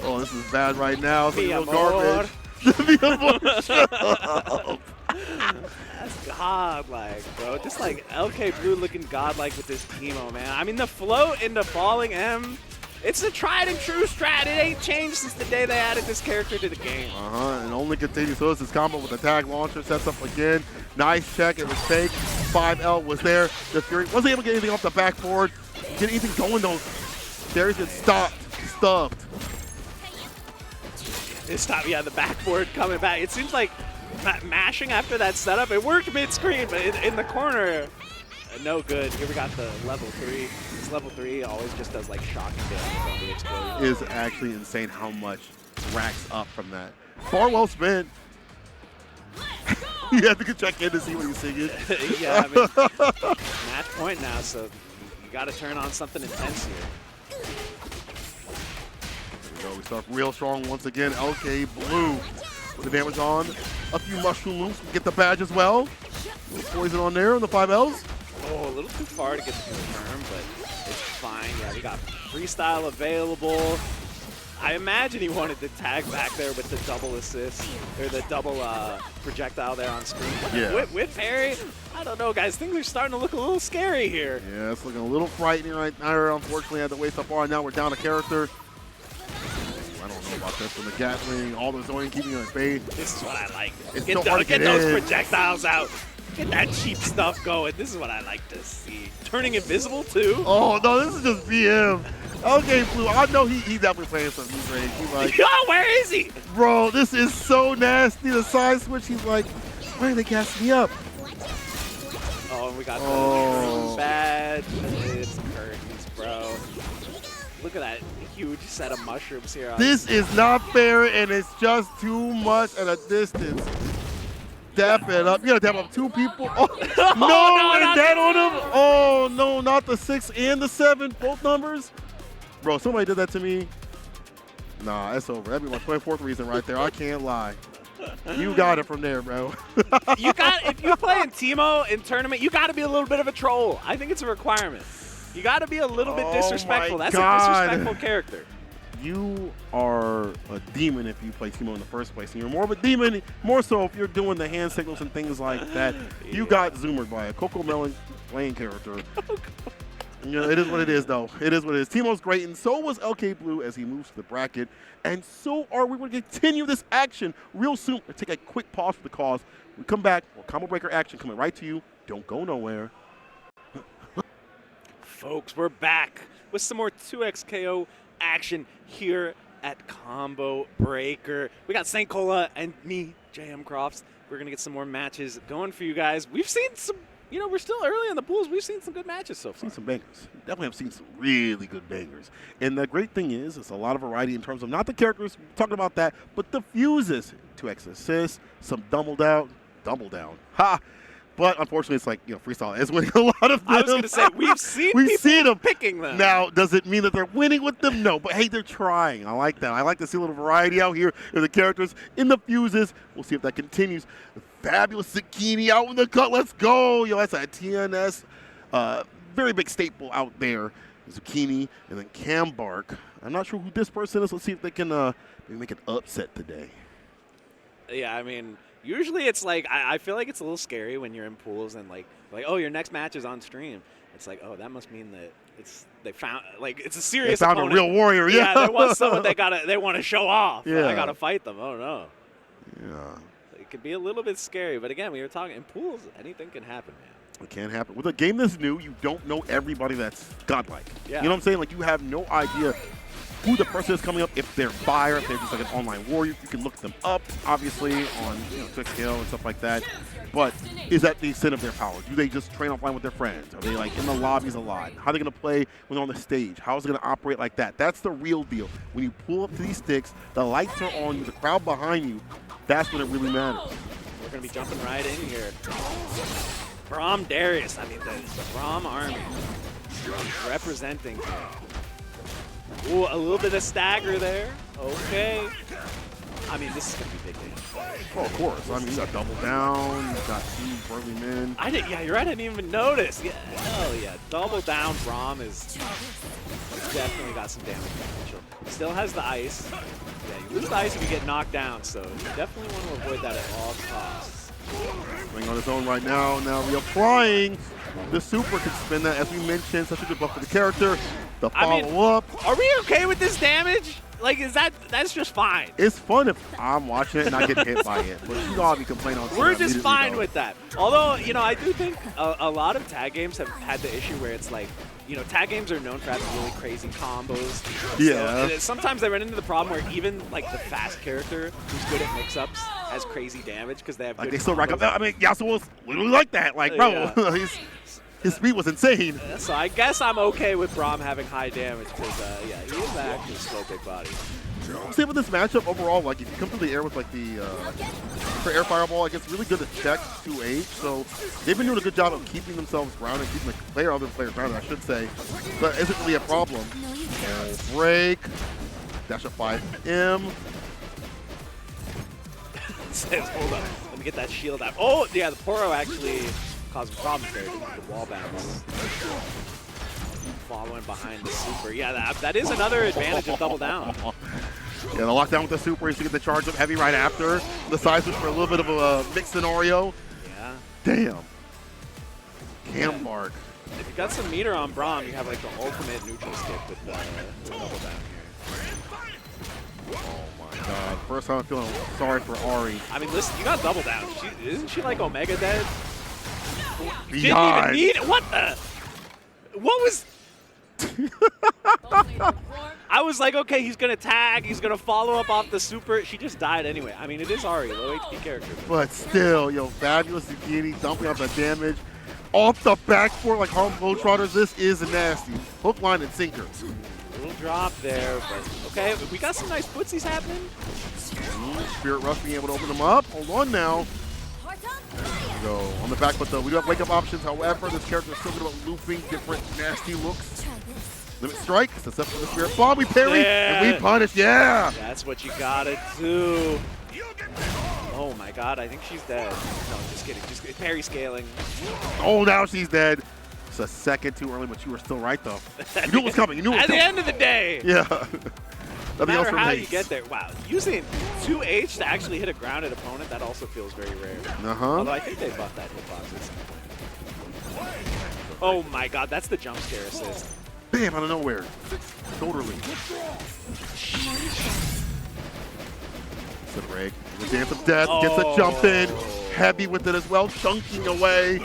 Oh, this is bad right now. It's Mi like garbage. Mi amor, shut up. That's godlike, bro. Just like LK Blue looking godlike with this Teemo, man. I mean, the float into falling M, it's a tried and true strat. It ain't changed since the day they added this character to the game. And only continues. So this combo with the tag launcher, sets up again. Nice check. It was fake. 5L was there. The Fury wasn't able to get anything off the backboard. Get anything going though. Darius gets stuffed. Stop, yeah, the backboard coming back. It seems like mashing after that setup, it worked mid-screen, but in the corner, no good. Here we got the level 3. This level 3 always just does like shocking damage on the explosion. Is actually insane how much racks up from that. Far well spent. You have to check in to see what he's singing. Yeah, I mean, match point now, so you got to turn on something intense here. There we go. We start real strong once again. LK Blue with the damage on. A few mushroom loops. We get the badge as well. A little poison on there on the 5Ls. Oh, a little too far to get the confirm, but it's fine. Yeah, we got freestyle available. I imagine he wanted to tag back there with the double assist, or the double projectile there on screen. Yeah. With parry, I don't know, guys. Things are starting to look a little scary here. Yeah, it's looking a little frightening right now. Unfortunately, had to wait so far. Now we're down a character. I don't know about this one. The Gatling, all the Zoning keeping you at bay. This is what I like. It's Get, so hard to get get those in. projectiles out. Get that cheap stuff going. This is what I like to see. Turning invisible, too. Oh, no, this is just BM. Okay, Blue, I know he's definitely playing some new range. He's like, Yo, where is he? bro, this is so nasty. The side switch, he's like, why are they gassing me up? Oh, and we got Oh. the badge. It's curtains, bro. Look at that huge set of mushrooms here. This is not fair, and it's just too much at a distance. Dap it up. You gotta dap up 2 people. Oh, no, and not that on him. Oh, no, not the 6 and the 7, both numbers. Bro, somebody did that to me. Nah, it's over. That'd be my 24th reason right there. I can't lie. You got it from there, bro. You got, if you play in Teemo in tournament, you got to be a little bit of a troll. I think it's a requirement. You got to be a little bit Oh disrespectful. my That's God. a disrespectful character. You are a demon if you play Teemo in the first place. And you're more of a demon, more so if you're doing the hand signals and things like that. You got zoomered by a Coco Melon playing character. You know, it is what it is, though. It is what it is. Teemo's great, and so was LK Blue as he moves to the bracket. And so are we going to continue this action real soon. We'll take a quick pause for the cause. We come back, more combo breaker action coming right to you. Don't go nowhere. Folks, we're back with some more 2XKO action here at Combo Breaker. We got St. Cola and me, JM Crofts. We're going to get some more matches going for you guys. We've seen some, you know, we're still early in the pools. We've seen some good matches so far. Seen some bangers. Definitely have seen some really good bangers. And the great thing is, it's a lot of variety in terms of not the characters, we're talking about that, but the fuses. 2x assists, some double down. Ha! But unfortunately, it's like, you know, freestyle is winning a lot of them. I was going to say, we've seen people them picking them. Now, does it mean that they're winning with them? No, but hey, they're trying. I like that. I like to see a little variety out here in the characters, in the fuses. We'll see if that continues. Fabulous Zucchini out in the cut. Let's go. Yo, that's a TNS. Very big staple out there. Zucchini and then Cambark. I'm not sure who this person is. Let's see if they can maybe make an upset today. Yeah, I mean, usually it's like, I feel like it's a little scary when you're in pools and like, oh, your next match is on stream. It's like, oh, that must mean that they found, like, it's a serious They found opponent. a real warrior, yeah. Yeah, they want someone they want to show off. Yeah. I got to fight them. Oh, no. Yeah. It could be a little bit scary, but again, we were talking, in pools, anything can happen, man. It can happen. With a game that's new, you don't know everybody that's godlike. Yeah. You know what I'm saying? Like, you have no idea who the person is coming up, if they're fire, if they're just like an online warrior. You can look them up, obviously, on Twitch.tv and stuff like that. But is that the extent of their power? Do they just train offline with their friends? Are they like in the lobbies a lot? How are they going to play when they're on the stage? How is it going to operate like that? That's the real deal. When you pull up to these sticks, the lights are on you, the crowd behind you, that's when it really matters. We're going to be jumping right in here. Braum Darius, I mean, the Braum army representing here. Ooh, a little bit of stagger there. Okay. I mean, this is going to be big damage. Oh, of course. I mean, you got double down, you got 2 burly men. Yeah, you're right. I didn't even notice. Yeah, hell yeah. Double down Braum is definitely got some damage potential. Still has the ice. Yeah, you lose the ice if you get knocked down, so you definitely want to avoid that at all costs. Swing on his own right now. Now reapplying. The super can spin that, as we mentioned. Such a good buff for the character. The follow-up. Are we okay with this damage? Like, that's just fine. It's fun if I'm watching it and I get hit by it. But you all be complaining on We're just fine with that. Although, you know, I do think a lot of tag games have had the issue where it's like, you know, tag games are known for having really crazy combos. Yeah. So, sometimes I run into the problem where even like the fast character who's good at mix-ups has crazy damage because they have Like good they still rack up. combos. I mean, Yasuo was literally like that. Like, bro, Yeah. his speed was insane. So I guess I'm okay with Braum having high damage because, yeah, he is actually a slow big body. Same with this matchup overall. Like, if you come to the air with like the for air fireball, like it's really good to check 2H. So they've been doing a good job of keeping themselves grounded, keeping the other players grounded, I should say. But it isn't really a problem. Break. Dash up 5M. Says, hold up, let me get that shield out. Oh, yeah, the Poro actually caused problems there with the wall bounce. Following behind the super. Yeah, that is another advantage of double down. Yeah, the lockdown with the super is to get the charge up heavy right after. The side switch for a little bit of a mixed scenario. Yeah. Damn. Cam Bark. If you got some meter on Braum, you have like the ultimate neutral skip with the double down here. Oh my god. First time I'm feeling sorry for Ahri. I mean, listen, you got double down. Isn't she like Omega dead? Didn't Beyond. even need it. What the? What was? I was like, okay, he's gonna tag, he's gonna follow up off the super. She just died anyway. I mean, it is Ahri, low HP character. But still, yo, fabulous Zucchini dumping out the damage. Off the back four like Harlem Globetrotters, this is nasty. Hook, line, and sinker. Little drop there, but okay, we got some nice footsies happening. Spirit Rush being able to open them up. Hold on now. There we go. On the back, but we do have wake up options. However, this character is still good about looping different nasty looks. Limit strike, successful with the Spirit Bomb. We parry, and we punish. Yeah! That's what you gotta do. Oh my god, I think she's dead. No, just kidding. Just parry scaling. Oh, now she's dead. It's a second too early, but you were still right, though. You knew it was coming. You knew it was At the coming. end of the day. Yeah. No matter how you get there. Wow, using 2H to actually hit a grounded opponent, that also feels very rare. Although I think they buffed that hitboxes. Oh my god, that's the jump scare assist. Bam, out of nowhere. Shoulder lead. Good rig. The dance of death gets a jump in. Heavy with it as well, chunking away.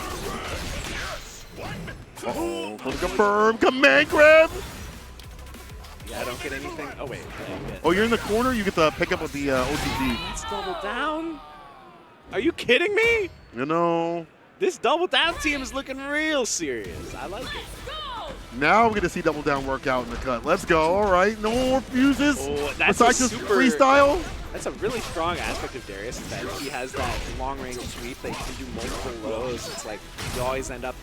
Uh-oh, fully confirm. Command grab. Yeah, I don't get anything. Oh, wait. Oh, you're in the corner? You get the pickup of the OTG. That's double down? Are you kidding me? You know. This double down team is looking real serious. I like it. Now we're going to see double down work out in the cut. Let's go. All right. No more fuses. Oh, that's besides just freestyle. That's a really strong aspect of Darius is that he has that long-range sweep that you can do multiple lows. It's like you always end up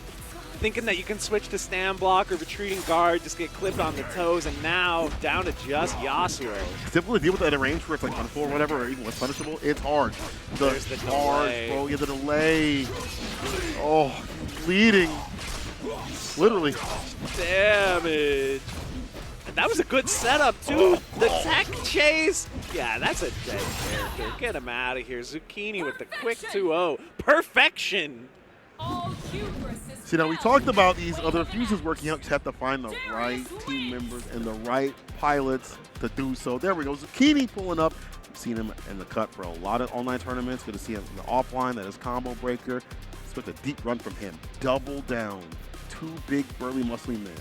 thinking that you can switch to stand block or retreating guard, just get clipped on the toes, and now down to just Yasuo. Typically deal with that at a range where it's like unfull or whatever, or even less punishable. It's hard. There's the delay. Bro, yeah, the delay. Oh, bleeding. Literally. Damage. And that was a good setup, too. The tech chase. Yeah, that's a dead character. Get him out of here. Zucchini with the quick 2-0. Perfection. See, now we talked about these other fuses working out. Just have to find the right team members and the right pilots to do so. There we go. Zucchini pulling up. We've seen him in the cut for a lot of online tournaments. Good to see him in the offline. That is combo breaker. Expect a deep run from him. Double down. Two big, burly, muscly men.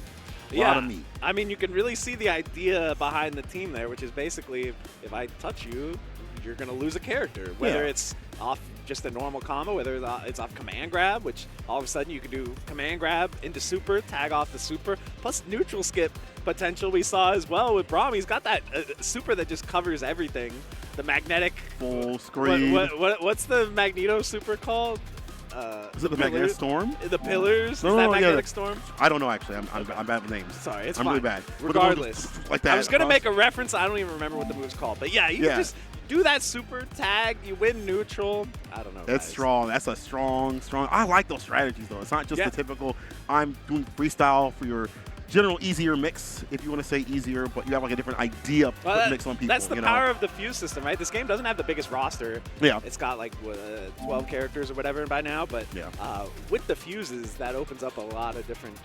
A lot of meat. I mean, you can really see the idea behind the team there, which is basically, if I touch you, you're going to lose a character. Whether it's off just a normal combo, whether it's off command grab, which all of a sudden you can do command grab into super, tag off the super, plus neutral skip potential we saw as well with Braum. He's got that super that just covers everything. The magnetic. Full screen. What's the Magneto super called? Is it the Magnetic Storm? The Pillars? No, is that no, Magnetic Storm? I don't know, actually. I'm bad with names. Sorry, it's I'm fine. really bad. Regardless. Like that. I was going to make a reference. I don't even remember what the move's called. But yeah, you can just do that super tag. You win neutral. I don't know. That's strong. That's a strong. I like those strategies, though. It's not just the typical, I'm doing freestyle for your general easier mix, if you want to say easier, but you have like a different idea of mix on people. That's the power of the fuse system, right? This game doesn't have the biggest roster. Yeah. It's got like 12 characters or whatever by now, but with the fuses, that opens up a lot of different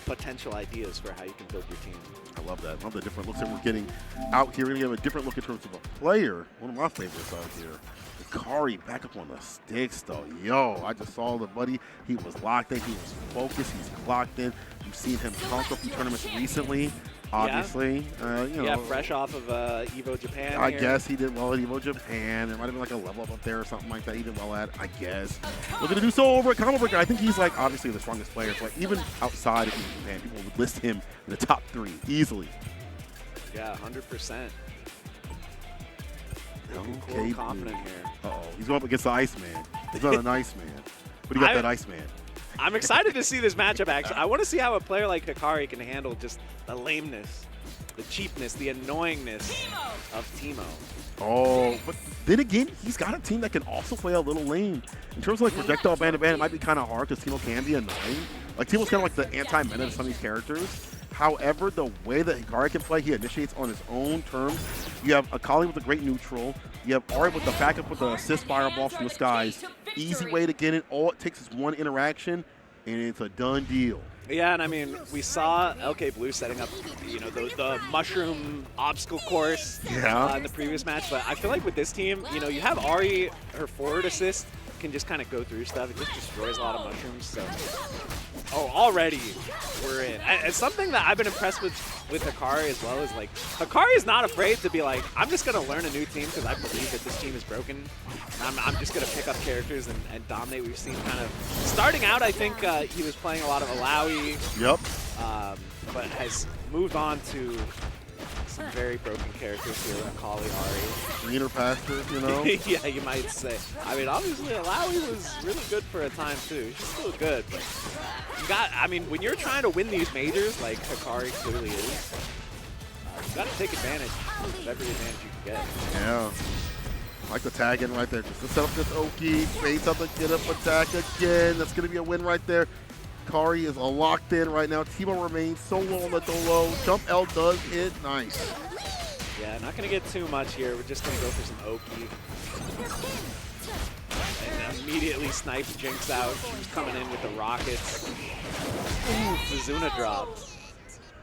potential ideas for how you can build your team. I love that. I love the different looks that we're getting out here. We're going to have a different look in terms of a player. One of my favorites out here. Hikari back up on the sticks, though. Yo, I just saw the buddy. He was locked in. He was focused. He's clocked in. You've seen him conquer a few tournaments recently, obviously. You know, yeah, fresh off of Evo Japan. I guess he did well at Evo Japan. There might have been like a level up there or something like that he did well at, I guess. We're going to do so over at Combo Breaker. I think he's like obviously the strongest player. So like even outside of Evo Japan, people would list him in the top 3 easily. Yeah, 100%. Okay, cool, confident here. Uh-oh, he's going up against the Iceman. He's not an Iceman. But he got that Iceman. I'm excited to see this matchup, actually. I want to see how a player like Hikari can handle just the lameness, the cheapness, the annoyingness of Teemo. Oh, but then again, he's got a team that can also play a little lame. In terms of like projectile bandit, it might be kind of hard because Teemo can be annoying. Like Teemo's kind of like the anti-meta of some of these characters. However, the way that Hikari can play, he initiates on his own terms. You have Akali with a great neutral. You have Ahri with the backup with the assist fireballs from the skies. Easy way to get it. All it takes is one interaction, and it's a done deal. Yeah, and I mean, we saw LK Blue setting up, you know, the mushroom obstacle course in the previous match. But I feel like with this team, you know, you have Ahri, her forward assist can just kind of go through stuff. It just destroys a lot of mushrooms. So, oh, already we're in. And something that I've been impressed with Hikari as well is like, Hikari is not afraid to be like, I'm just going to learn a new team because I believe that this team is broken. I'm just going to pick up characters and dominate. We've seen kind of, starting out, I think he was playing a lot of Illaoi. Yep. But has moved on to some very broken characters here, Akali, Ahri. Greener pastures, you know? Yeah, you might say. I mean, obviously, Illaoi was really good for a time, too. She's still good, but you got, I mean, when you're trying to win these majors, like Hikari clearly is, you got to take advantage of every advantage you can get. Yeah. I like the tag in right there. Just to set up this Oki, face up and get up, attack again. That's going to be a win right there. Hikari is locked in right now. Teemo remains solo on the dolo. Jump L does hit. Nice. Yeah, not going to get too much here. We're just going to go for some Oki. And immediately snipes Jinx out. She's coming in with the rockets. Ooh, Zazuna drop.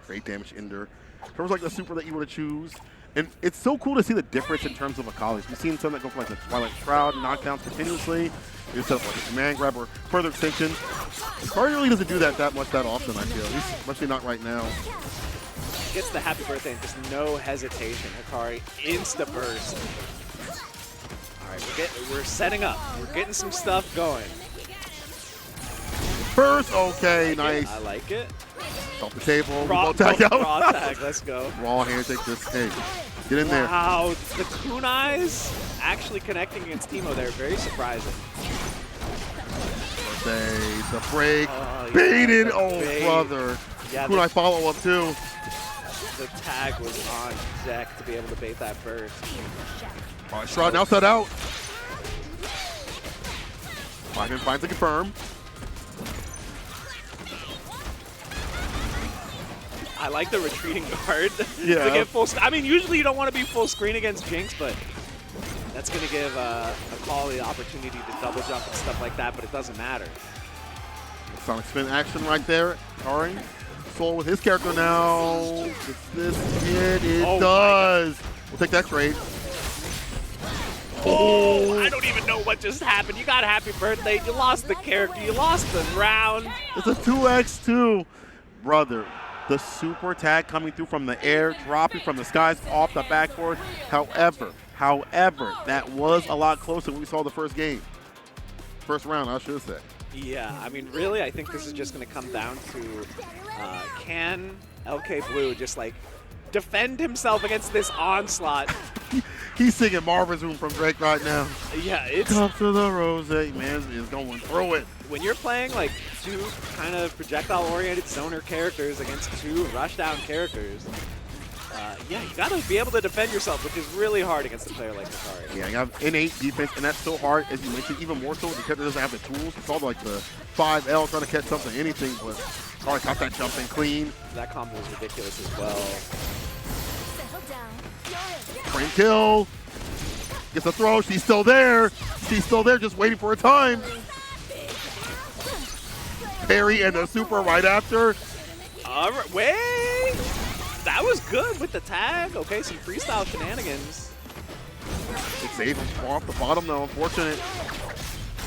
Great damage ender. In terms of like the super that you want to choose. And it's so cool to see the difference in terms of Akali's. We've seen some that go for like the Twilight Shroud, knockdowns continuously. You set up like a command grab or further extension. Hikari really doesn't do that much that often, I feel. At least, especially not right now. Gets the happy birthday and just no hesitation. Hikari insta burst. All right, we're setting up. We're getting some stuff going. First, okay, nice. I like it. Off the table, Raw tag out. Raw tag, let's go. Raw handshake, just hey, get in there. Wow, the kunais actually connecting against Teemo there, very surprising. Birthday, the break, Oh, baited, yeah, oh bait. brother. Yeah, Kunai follow up too. the tag was on deck to be able to bait that burst. All right, Shroud now set out. Lyman finds the confirm. I like the retreating guard Yeah. to get full. I mean, usually you don't want to be full screen against Jinx, but that's going to give Akali the opportunity to double jump and stuff like that, but it doesn't matter. Sonic spin action right there. Ahri. Soul with his character now. Does this hit? It does. We'll take that trade. Oh, I don't even know what just happened. You got a happy birthday. You lost the character. You lost the round. It's a 2x2. Brother, the super tag coming through from the air, dropping from the skies off the backboard. However, that was a lot closer than we saw the first game. First round, I should say. Yeah, I mean, really, I think this is just going to come down to can LK Blue just, like, defend himself against this onslaught? He's singing Marvin's Room from Drake right now. Yeah, it's... Up to the rose, man, is going through it. When you're playing, like, two kind of projectile-oriented zoner characters against two rushdown characters, yeah, you got to be able to defend yourself, which is really hard against a player like Hikari. Yeah, you have innate defense, and that's so hard, as you mentioned, even more so because it doesn't have the tools. It's all like the 5L trying to catch something, anything, but Hikari caught that jumping clean. That combo was ridiculous as well. Frame kill. Gets a throw. She's still there. She's still there, just waiting for her time. Parry and the super right after. All right, wait. That was good with the tag. Okay, some freestyle shenanigans. It's safe off the bottom though, unfortunate.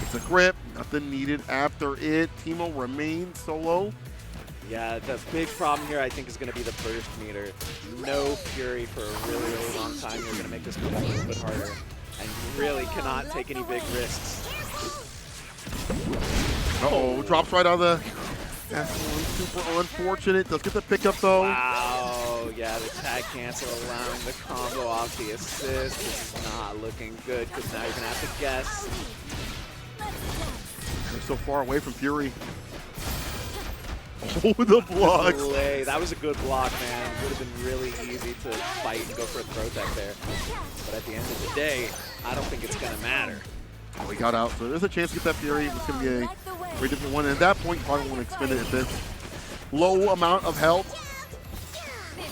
It's a grip, nothing needed after it. Teemo remains solo. Yeah, the big problem here I think is going to be the burst meter. No Fury for a really, really long time. You're going to make this come a little bit harder. And you really cannot take any big risks. Uh-oh, drops right on the... That's one super unfortunate. Does get the pickup though. Wow, yeah, the tag cancel allowing the combo off the assist. This is not looking good because now you're going to have to guess. They're so far away from Fury. Oh, the blocks. Delay. That was a good block, man. Would have been really easy to fight and go for a throw tech there. But at the end of the day, I don't think it's going to matter. Oh, he got out, so there's a chance to get that Fury. It's going to be a very different one. And at that point, you probably want to expend it at this low amount of health. All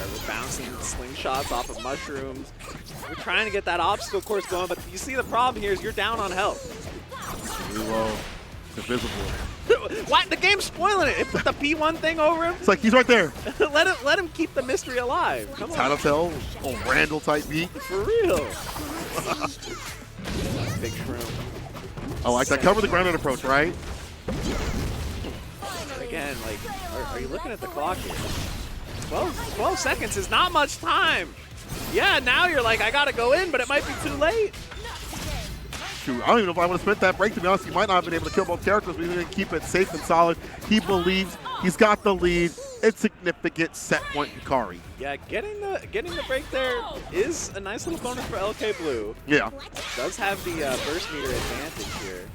right, we're bouncing slingshots off of mushrooms. We're trying to get that obstacle course going, but you see the problem here is you're down on health. Really low. It's invisible. What? The game's spoiling it. It put the P1 thing over him. It's like he's right there. let him keep the mystery alive. Come on. Tattletale, oh, Randall type beat. For real. Big shroom. I like that. Cover the grounded approach, right? Again, like, are you looking at the clock here? 12 seconds is not much time. Yeah, now you're like, I gotta go in, but it might be too late. Shoot, I don't even know if I would have spent that break, to be honest. He might not have been able to kill both characters, but he's going to keep it safe and solid. He believes he's got the lead. It's significant set point Hikari. Yeah, getting the break there is a nice little bonus for LK Blue. Yeah. Does have the burst meter advantage here.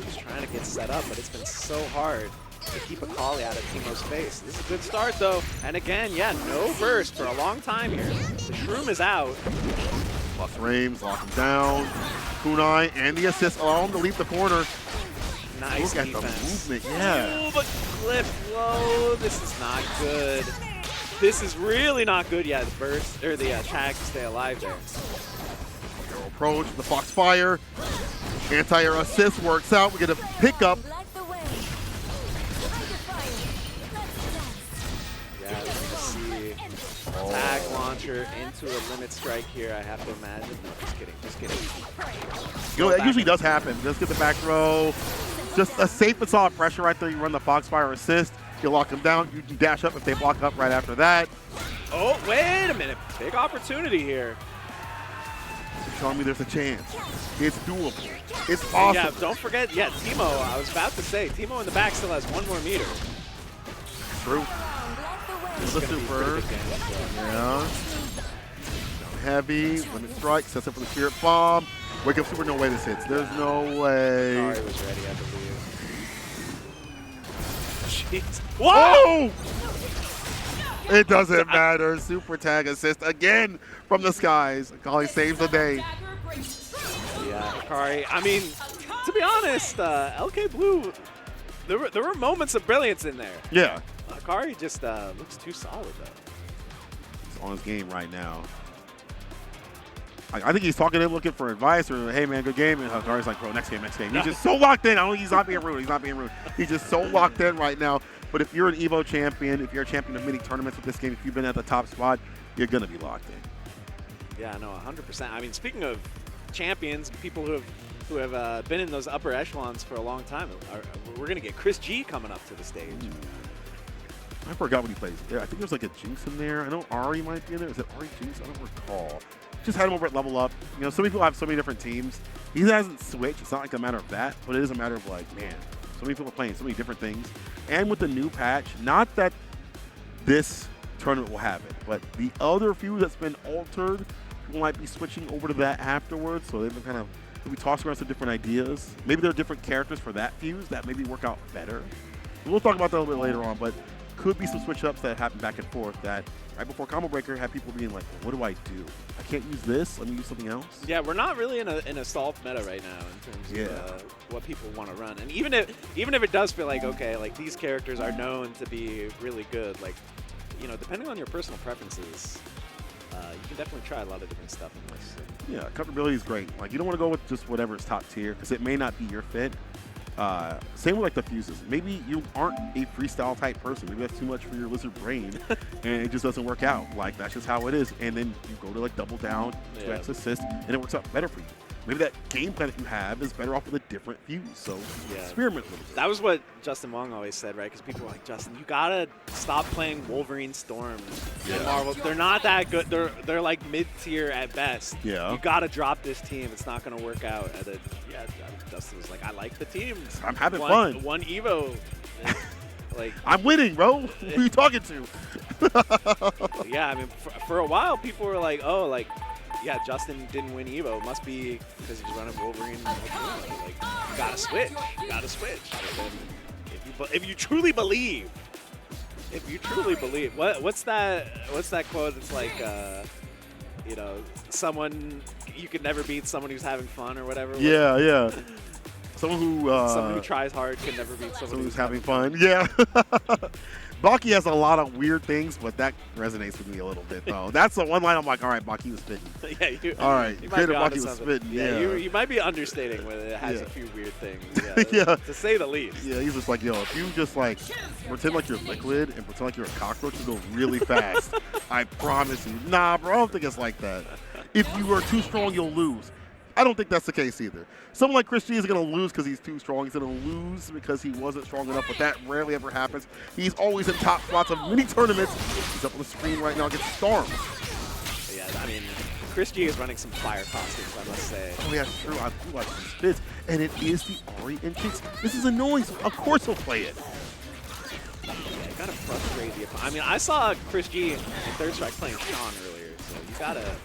He's trying to get set up, but it's been so hard to keep Akali out of Teemo's face. This is a good start, though. And again, yeah, no burst for a long time here. The shroom is out. Plus Rames, lock him down. Kunai and the assist allow him to leave the corner. Nice Look defense. at the movement, yeah. Ooh, but clip low. This is not good. This is really not good. Yeah, the burst, or the tag to stay alive there. Arrow approach, the Foxfire. Anti-air assist works out. We get a pickup. Yeah, we're gonna see tag launcher into a limit strike here, I have to imagine. No, just kidding, just kidding. You know, that usually does happen. Just get the back row. Just a safe and solid pressure right there. You run the Foxfire assist. You lock them down. You can dash up if they block up right after that. Oh, wait a minute. Big opportunity here. You're telling me there's a chance. It's doable. It's awesome. Yeah, don't forget, yeah, Teemo, I was about to say, Teemo in the back still has one more meter. True. The super. Yeah. Heavy. Limit strike. Sets up for the Spirit Bomb. Wake up super. No way this hits. There's no way. Ahri was ready, I believe. Jeez. Whoa! It doesn't matter. Super tag assist again from the skies. Akali saves the day. Yeah, Hikari. I mean, to be honest, LK Blue, there were moments of brilliance in there. Yeah. Hikari just looks too solid, though. He's on his game right now. I think he's talking to him, looking for advice, or, hey, man, good game. And Hikari's like, bro, next game, next game. He's just so locked in. I don't think he's not being rude. He's not being rude. He's just so locked in right now. But if you're an EVO champion, if you're a champion of many tournaments with this game, if you've been at the top spot, you're going to be locked in. Yeah, no, 100%. I mean, speaking of champions, people who have been in those upper echelons for a long time, we're going to get ChrisG coming up to the stage. I forgot what he plays. Yeah, I think there's like a Jinx in there. I know Ahri might be in there. Is it Ahri Jinx? I don't recall. Just had him over at Level Up. You know, so many people have so many different teams. He hasn't switched. It's not like a matter of that, but it is a matter of like, man, so many people are playing so many different things. And with the new patch, not that this tournament will have it, but the other few that's been altered, people might be switching over to that afterwards. So they've been kind of, we tossing around some different ideas. Maybe there are different characters for that fuse that maybe work out better. We'll talk about that a little bit later on, but could be some switch-ups that happen back and forth that right before Combo Breaker had people being like, well, what do I do? I can't use this. Let me use something else. Yeah, we're not really in a solved meta right now in terms of what people want to run. And even if it does feel like, okay, like these characters are known to be really good, like, you know, depending on your personal preferences, you can definitely try a lot of different stuff in this. Yeah, comfortability is great. Like, you don't want to go with just whatever is top tier because it may not be your fit. Same with like the fuses. Maybe you aren't a freestyle type person. Maybe that's too much for your lizard brain and it just doesn't work out. Like, that's just how it is. And then you go to like double down, 2x assist, and it works out better for you. maybe that game plan that you have is better off with a different fuse. So experiment with it. That was what Justin Wong always said, right? Because people were like, Justin, you gotta stop playing Wolverine Storm in Marvel. They're not that good. They're like mid-tier at best. Yeah. You gotta drop this team. It's not gonna work out. And then, Justin was like, I like the team. I'm having fun. One Evo. Like, I'm winning, bro. Who are you talking to? Yeah, I mean, for a while, people were like, oh, like, yeah, Justin didn't win Evo. It must be because he's running Wolverine. Like, you gotta switch. You gotta switch. If you truly believe, what's that quote? It's like, you know, you could never beat someone who's having fun or whatever. Yeah. Someone who tries hard can never beat someone who's having fun. Yeah. Baki has a lot of weird things, but that resonates with me a little bit, though. That's the one line I'm like, all right, Baki was spitting. All right, creator Baki was spitting. Yeah, you might be understating when it has a few weird things. Yeah, to say the least. Yeah, he's just like, yo, if you just like pretend like you're liquid and pretend like you're a cockroach, you go really fast. I promise you. Nah, bro, I don't think it's like that. If you are too strong, you'll lose. I don't think that's the case either. Someone like ChrisG is going to lose because he's too strong. He's going to lose because he wasn't strong enough, but that rarely ever happens. He's always in top spots of many tournaments. He's up on the screen right now against Storm. Yeah, I mean, ChrisG is running some fire costumes, I must say. Oh, yeah, it's true. I do like these spits, and it is the Ahri and Jinx. This is annoying, so of course he'll play it. Yeah, you got to frustrate the opponent. I mean, I saw ChrisG in Third Strike playing Sean earlier, so you got to...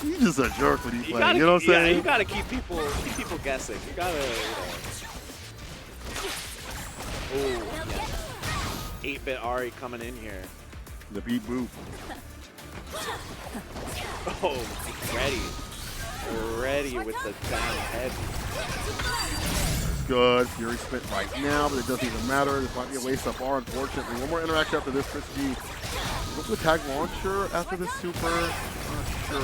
He's just a jerk when he plays. You know what I'm saying? Yeah, you gotta keep people guessing. You gotta. Oh, yeah. 8-bit Ahri coming in here. The beat boop. Oh, ready with the down head. Good. Fury spit right now, but it doesn't even matter. This might be a waste of bar, unfortunately. One more interaction after this, ChrisG. Look at the tag launcher after the super. Not sure.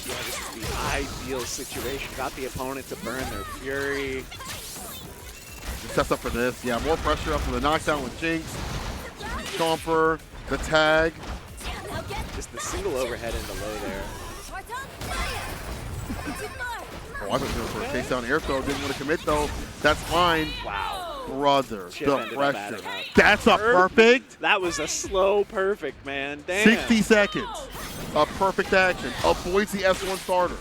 Yeah, this is the ideal situation. Got the opponent to burn their Fury. Just sets up for this. Yeah, more pressure after the knockdown with Jinx. Stomper, the tag. Just the single overhead into low there. Oh, I thought he was going for a chase down air throw. Didn't want to commit though. That's fine. Wow. Brother, Chip the pressure. up. That's a perfect. That was a slow perfect, man. Damn. 60 seconds. A perfect action. Avoids the S1 starter.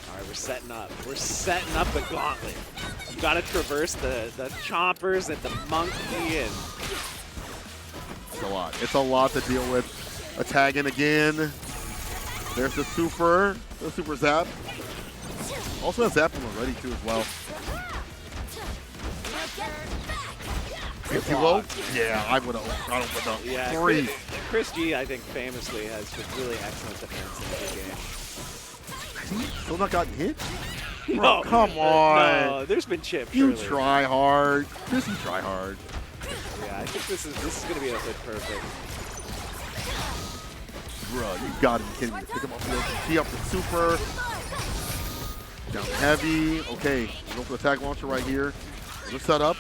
All right, we're setting up. We're setting up the gauntlet. You got to traverse the chompers and the monkey and. It's a lot. It's a lot to deal with. A tag in again. There's the super zap. Also has zap from already too as well. Yeah, I would have got him with the 3. ChrisG, I think, famously has just really excellent defense in the game. Still not gotten hit? No, come on. No, there's been chips. You try hard. Just you try hard. Yeah, I think this is going to be a bit perfect. Bro, you gotta be kidding me. Pick him up the up the super. Down heavy. Okay, go for the tag launcher right here. Let's set up.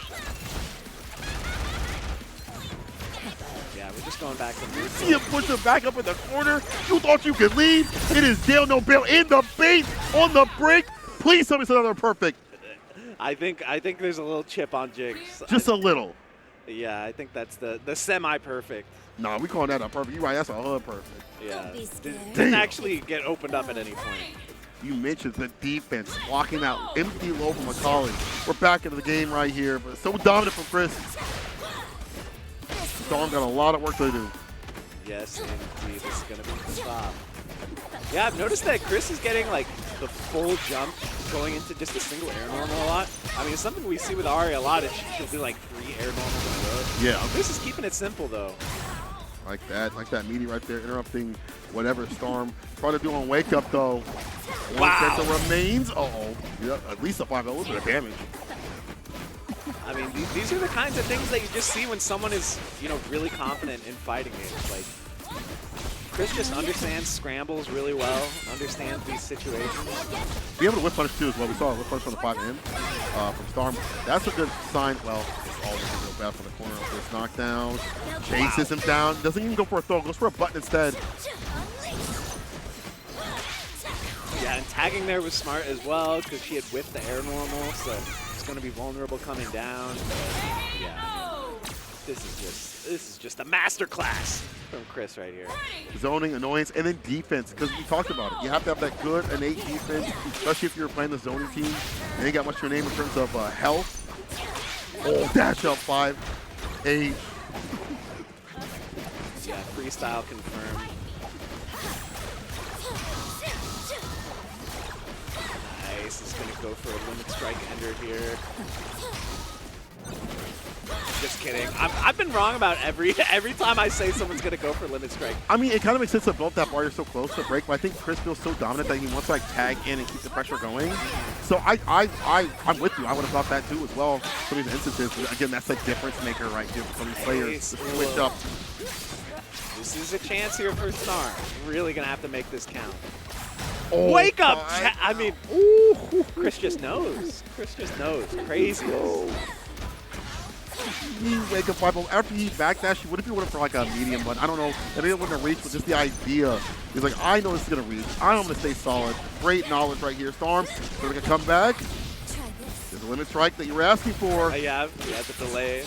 Yeah, we're just going back to You see him push him back up in the corner. You thought you could leave. It is Dale No Bail in the bait on the break. Please tell me it's another perfect. I think there's a little chip on Jinx. Just a little. Yeah, I think that's the semi-perfect. Nah, we calling that a perfect. You're right, that's a hood perfect. Yeah. Didn't actually get opened up at any point. You mentioned the defense, blocking out empty low from Akali. We're back into the game right here, but so dominant from Chris. Storm got a lot of work to do. Yes, indeed. This is going to be the stop. Yeah, I've noticed that Chris is getting like the full jump going into just a single air normal a lot. I mean, it's something we see with Ahri a lot is she'll do like 3 air normals in a row. Yeah. Chris is keeping it simple though. Like that meaty right there, interrupting whatever Storm trying to do on Wake Up though. Wow. One remains. Uh-oh. Yeah, at least a 5 a little bit of damage. I mean, these are the kinds of things that you just see when someone is, you know, really confident in fighting games. Like, Chris just understands scrambles really well, understands these situations. Be able to whip punish too as well. We saw a whip punish from the 5M from Storm. That's a good sign. Well, it's always real bad from the corner of this knockdown. Chases him down. Doesn't even go for a throw. Goes for a button instead. Yeah, and tagging there was smart as well because she had whiffed the air normal, so it's going to be vulnerable coming down. But yeah, I mean, this is just a masterclass from Chris right here. Zoning, annoyance, and then defense, because we talked about it. You have to have that good, innate defense, especially if you're playing the zoning team. And you got much to your name in terms of health. Oh, dash up 5, 8. Yeah, freestyle confirmed. Nice, is going to go for a limit strike ender here. Just kidding. I've been wrong about every time I say someone's going to go for limit strike. I mean, it kind of makes sense to build that bar. You're so close to break, but I think Chris feels so dominant that he wants to like tag in and keep the pressure going. So I'm with you. I would have thought that too as well. Some of these instances, but again, that's a difference maker right here for some of these players to switch up. This is a chance here for Star. Really going to have to make this count. Oh, Wake up! I mean, ooh, Chris just knows. Chris just knows. Crazy. Wake up 5 after he backdash. What if he went for like a medium one? I don't know. I think it wouldn't have reached, but just the idea. He's like, I know this is gonna reach. I'm gonna stay solid. Great knowledge right here, Storm. So we're gonna come back. There's a limit strike that you were asking for. Yeah, the delay.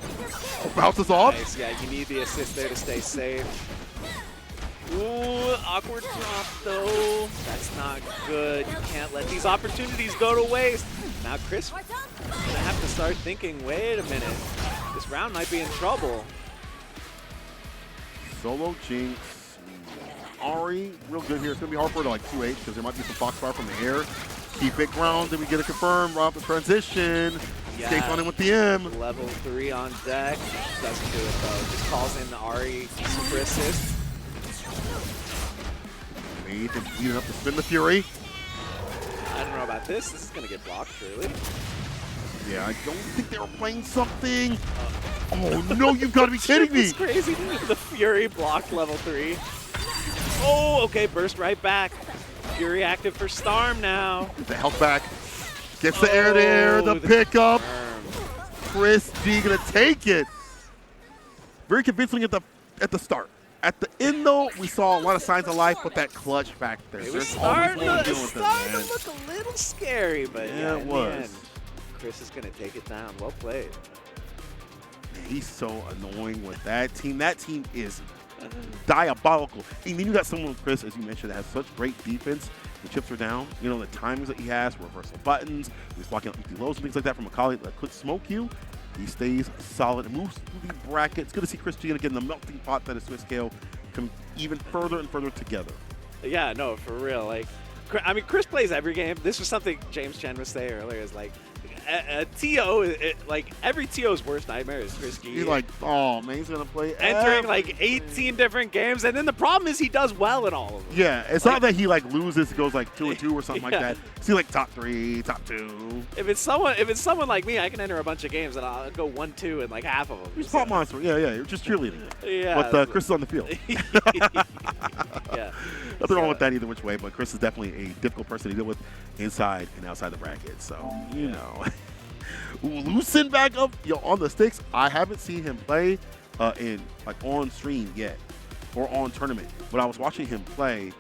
Oh, bounces off. Nice. Yeah, you need the assist there to stay safe. Ooh, awkward drop though. That's not good. You can't let these opportunities go to waste. Now Chris gonna have to start thinking, wait a minute, this round might be in trouble. Solo Jinx. Ahri, real good here. It's gonna be hard for her to like 2-8 because there might be some foxfire from the air. Keep it grounded. We get a confirm. Rob the transition. Yeah. Stays on him with the M. Level 3 on deck. Doesn't do it though. Just calls in the Ahri super assist. Made him leading up to spin the Fury. I don't know about this. This is going to get blocked, surely. Yeah, I don't think they were playing something. Oh, no, you've got to be kidding me. It's crazy. The Fury blocked level 3. Oh, okay, burst right back. Fury active for Storm now. Get the health back. Gets the air there, the pickup. ChrisG going to take it. Very convincing at the start. At the end, though, we saw a lot of signs of life, but that clutch back there. It was There's always starting one to dealing with it, man. look a little scary, but Yeah, it in the was. end, Chris is going to take it down. Well played. Man, he's so annoying with that team. That team is diabolical. And then you got someone with Chris, as you mentioned, that has such great defense. The chips are down. You know, the timings that he has, reversal buttons, he's blocking out empty lows and things like that from Akali that could smoke you. He stays solid and moves through the bracket. It's good to see ChrisG again, the melting pot that is SwissScale, come even further and further together. Yeah, no, for real. Like, I mean, Chris plays every game. This was something James Chen was saying earlier. Is like, a TO, like every TO's worst nightmare is ChrisG. He's like, oh man, he's gonna play entering like 18 different games, and then the problem is he does well in all of them. Yeah, it's not that he like loses, goes like 2-2 or something like Yeah. that. See like top 3, top 2. If it's someone like me, I can enter a bunch of games and I'll go 1-2 in like half of them. He's pop monster. Yeah, you're just cheerleading. Yeah. But Chris is on the field. Yeah. Nothing wrong with that either which way, but Chris is definitely a difficult person to deal with inside and outside the bracket. So, you know. Loosen back up on the sticks. I haven't seen him play in like on stream yet or on tournament, but I was watching him play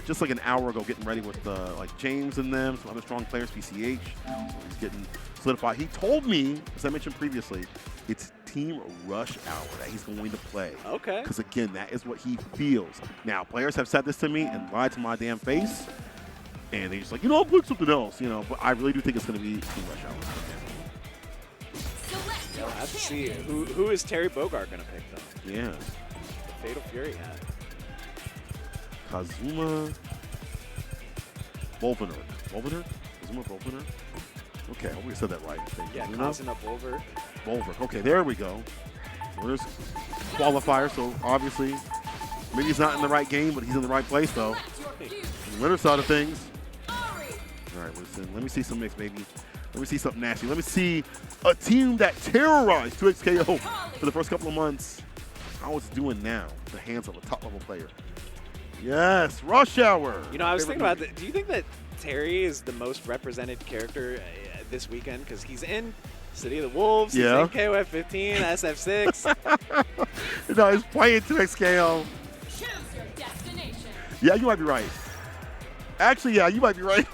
just like an hour ago, getting ready with like James and them, some other strong players, PCH. So he's getting solidified. He told me, as I mentioned previously, it's Team Rush Hour that he's going to play. Okay. Because again, that is what he feels. Now, players have said this to me and lied to my damn face, and they're just like, you know, I'll pick something else, you know. But I really do think it's going to be Team Rush Hour. We'll have to see. Who is Terry Bogard going to pick, though? Yeah. The Fatal Fury hat. Kazuma Volvener. Volvener? Kazuma Volvener? Okay, I hope we said that right. Yeah, Kazuma crossing up over. Volver. Okay, there we go. There's qualifier, so obviously maybe he's not in the right game, but he's in the right place, though. On the winner side of things. All right, listen, let me see some mix, baby. Let me see something nasty. Let me see a team that terrorized 2XKO for the first couple of months. How it's doing now, the hands of a top-level player. Yes, Rush Hour. You know, I was thinking about that. Do you think that Terry is the most represented character this weekend? Because he's in City of the Wolves, he's in KOF 15, SF6. No, he's playing 2XKO. Choose your destination. Yeah, you might be right. Actually, yeah, you might be right.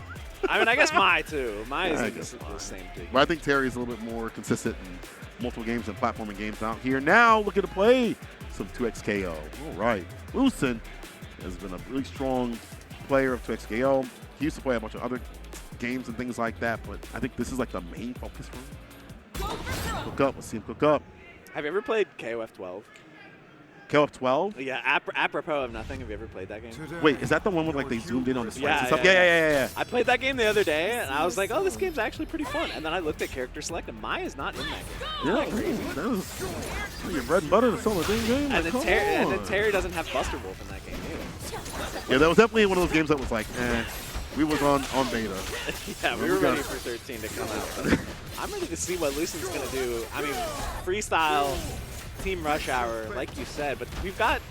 I mean, I guess Mai too. Mai is the same thing. But I think Terry's a little bit more consistent in multiple games and platforming games out here. Now looking to play some 2xKO. All right. Lucen has been a really strong player of 2xKO. He used to play a bunch of other games and things like that, but I think this is like the main focus for him. Cook up. Let's see him cook up. Have you ever played KOF 12? KOF 12? Yeah, apropos of nothing. Have you ever played that game? Wait, is that the one with like they zoomed in on the slides and stuff? Yeah. Yeah. I played that game the other day, and I was like, oh, this game's actually pretty fun. And then I looked at character select, and Mai is not in that game. Yeah, that was your bread and butter to sell a dang game. And then Terry doesn't have Buster Wolf in that game either. Yeah, that was definitely one of those games that was like, we was on beta. Yeah, we were ready for 13 to come out. But I'm ready to see what Lucen's going to do. I mean, freestyle, Team Rush Hour, like you said, but we've got,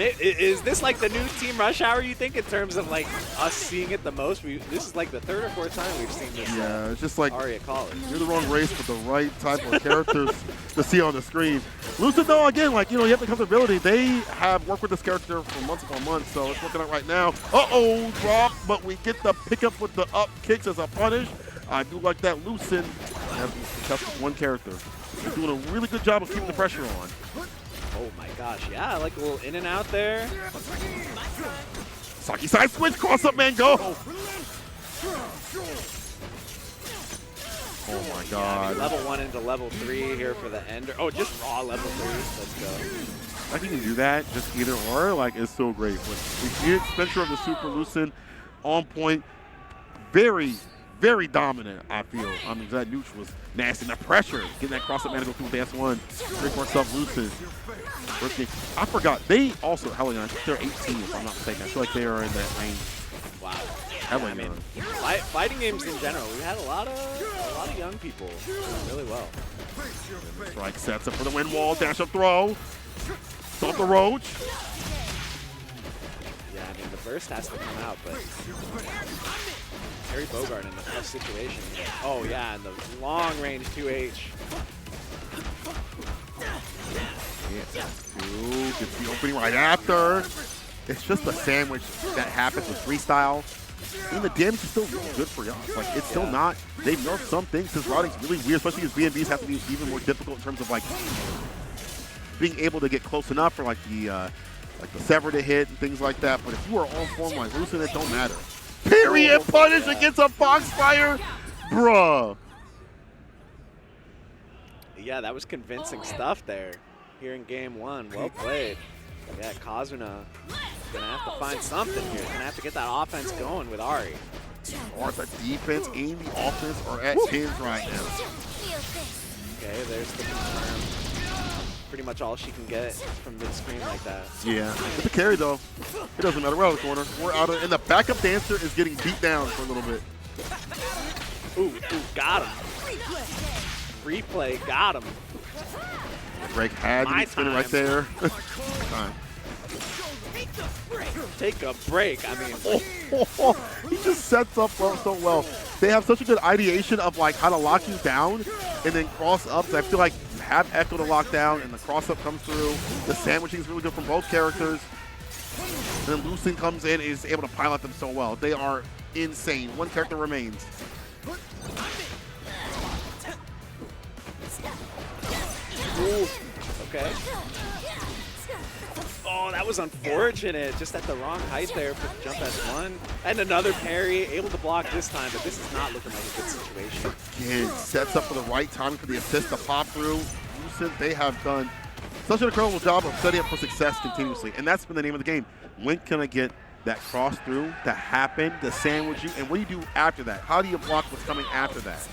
is this like the new Team Rush Hour, you think, in terms of like us seeing it the most? This is like the third or fourth time we've seen this. Yeah, it's just like, Ahri Akali. You're the wrong race with the right type of characters to see on the screen. Lucen, though, again, like, you know, you have the comfortability. They have worked with this character for months upon months, so it's working out right now. Uh-oh, drop, but we get the pickup with the up kicks as a punish. I do like that. Lucen has tested one character. He's doing a really good job of keeping the pressure on. Oh my gosh, yeah, like a little in and out there. Saki side switch, cross up, man, go! Oh my god. Yeah, I mean, level 1 into level 3 here for the ender. Oh, just raw level 3. Let's go. I think you can do that, just either or, like, it's so great. But we get Spencer of the Super Lucen on point. Very, very dominant, I feel. I mean, that neutral was nasty. The pressure, getting that cross-up man to go through the S1. Great for himself, Lucen. I forgot. They also, hell yeah, they're 18 if I'm not mistaken. I feel like they are in that range. Wow. I mean, fighting games in general, we had a lot of young people doing really well. Strike sets up for the wind wall, dash up throw. Stop the roach. Yeah, I mean, the burst has to come out, but Harry Bogart in a tough situation. Oh yeah, and the long range 2H. Yeah, gets the opening right after. It's just a sandwich that happens with freestyle. I mean, the damage is still really good for y'all. Like, it's still not. They've nerfed some things. This routing's really weird, especially because BNBs have to be even more difficult in terms of like being able to get close enough for like the sever to hit and things like that. But if you are on form like Lucen, it don't matter. Period. Punish against a Foxfire, bruh. Yeah, that was convincing stuff there. Here in game 1, well played. Yeah, Kazuna gonna have to find something here. Gonna have to get that offense going with Ahri. Or the defense and the offense are at pins right now. Okay, there's the confirm. Pretty much all she can get from mid-screen like that. Yeah, it's a carry though. It doesn't matter. We're out of the corner. We're out of, and the backup dancer is getting beat down for a little bit. Ooh, got him. Replay, got him. Break had to be spinning right there. Time. Take a break. I mean, he just sets up so well. They have such a good ideation of like how to lock you down and then cross ups. I feel like you have Ekko to lock down and the cross up comes through. The sandwiching is really good from both characters. And then Lucen comes in and is able to pilot them so well. They are insane. One character remains. Ooh, okay. Oh, that was unfortunate. Just at the wrong height there for the jump S1. And another parry, able to block this time, but this is not looking like a good situation. Again, sets up for the right timing for the assist to pop through. Lucen, they have done such an incredible job of setting up for success continuously. And that's been the name of the game. When can I get that cross through to happen, to sandwich you, and what do you do after that? How do you block what's coming after that?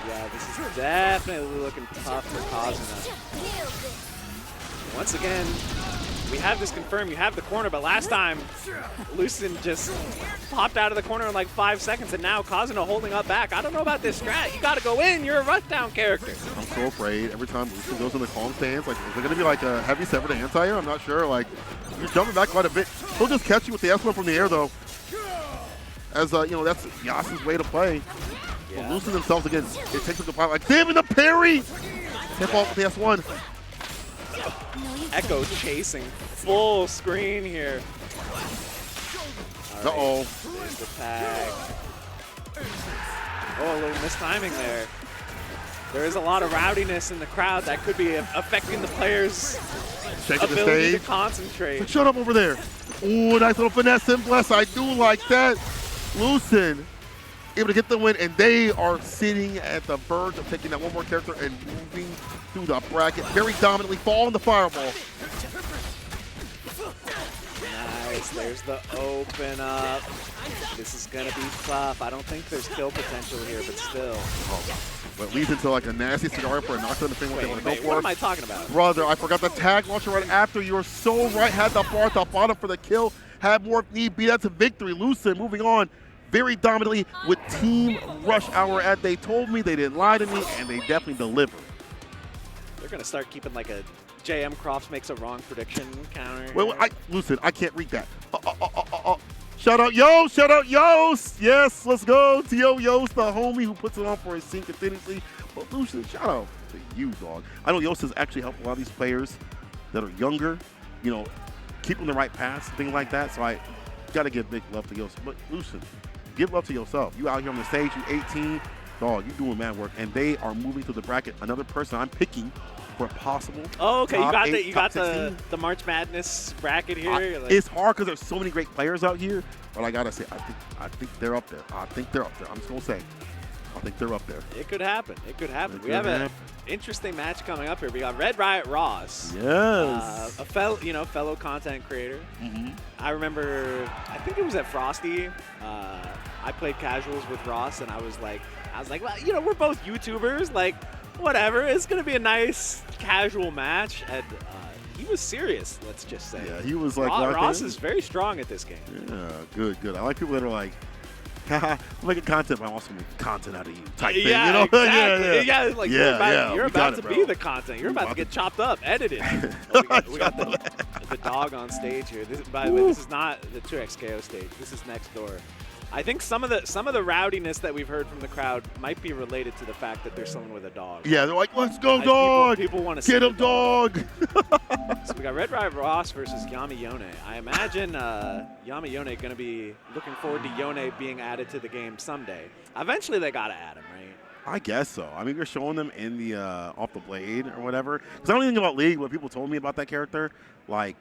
Yeah, this is definitely looking tough for Kazuna. Once again, we have this confirmed. You have the corner, but last time, Lucen just popped out of the corner in like 5 seconds, and now Kazuna holding up back. I don't know about this strat. You got to go in. You're a rushdown character. I'm so afraid every time Lucen goes in the calm stance. Like, is it going to be like a heavy sever to anti-air? I'm not sure. Like, you're jumping back quite a bit. He'll just catch you with the S1 from the air, though. As, you know, that's Yasuo's way to play. Yeah. But Lucen themselves, again, it takes them to fight. Like, damn it, the parry! Can't fall with the S1. Ekko chasing full screen here. Uh-oh. There's the tag. Oh, a little mistiming there. There is a lot of rowdiness in the crowd that could be affecting the players' ability to concentrate. Shut up over there. Ooh, nice little finesse and bless. I do like that. Lucen able to get the win, and they are sitting at the verge of taking that one more character and moving through the bracket very dominantly, following the fireball. Nice, there's the open up. This is gonna be tough. I don't think there's kill potential here, but still. But it leads into like a nasty scenario for a knockdown defending what they want to go for. What am I talking about? Brother, I forgot the tag launcher right after. You were so right. Had the bar at the bottom for the kill. Had more need, beat that to victory. Lucen moving on very dominantly with Team Rush Hour. As they told me, they didn't lie to me, and they definitely delivered. They're gonna start keeping like a JM Crofts makes a wrong prediction counter. Wait, Lucen, I can't read that. Shout out Yoast, shout out Yoast. Yes, let's go to Yoast, the homie who puts it on for his team continuously. But Lucen, shout out to you, dog. I know Yoast has actually helped a lot of these players that are younger, you know, keep them the right paths, things like that. So I got to give big love to Yoast. But Lucen, give love to yourself. You out here on the stage, you 18, dog, you doing mad work. And they are moving through the bracket. Another person I'm picking for a possible. Oh, okay, you got the the March Madness bracket here. It's hard because there's so many great players out here, but I gotta say, I think they're up there. I think they're up there. I'm just gonna say, I think they're up there. It could happen. It could happen. We have an interesting match coming up here. We got Red Riot Ross. Yes. A fellow content creator. I remember, I think it was at Frosty. I played casuals with Ross, and I was like, well, you know, we're both YouTubers. Like, whatever. It's gonna be a nice casual match, and he was serious. Let's just say. Yeah, he was like. Ross is very strong at this game. Yeah, good. I like people that are like, haha, I'm making content, but I'm also making content out of you type thing. You know? Exactly. Yeah, like you're about to bro. be the content. You're about to get chopped up, edited. we got the dog on stage here. By the way, this is not the 2XKO stage. This is next door. I think some of the rowdiness that we've heard from the crowd might be related to the fact that there's someone with a dog. Yeah, they're like, let's go, dog. People want to get him, dog. So we got Red Riot Ross versus Yami Yone. I imagine Yami Yone going to be looking forward to Yone being added to the game someday. Eventually, they got to add him, right? I guess so. I mean, you're showing them in the Off the Blade or whatever. Because I don't even know about League, what people told me about that character. Like,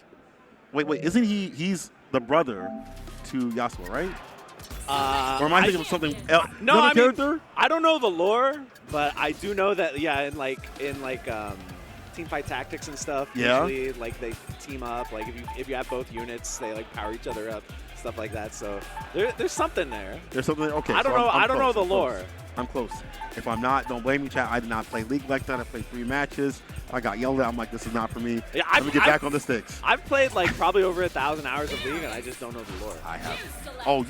wait, isn't he's the brother to Yasuo, right? Or am I thinking of something else? No, I character? mean, I don't know the lore, but I do know that in teamfight tactics and stuff, usually like they team up. Like if you have both units, they like power each other up, stuff like that. So there's something there. There's something there? Okay. I don't know. I don't know the lore. I'm close. If I'm not, don't blame me, chat. I did not play League like that. I played 3 matches. I got yelled at. I'm like, this is not for me. Yeah, Let me get back on the sticks. I've played like probably over 1,000 hours of League, and I just don't know the lore. I have. Oh,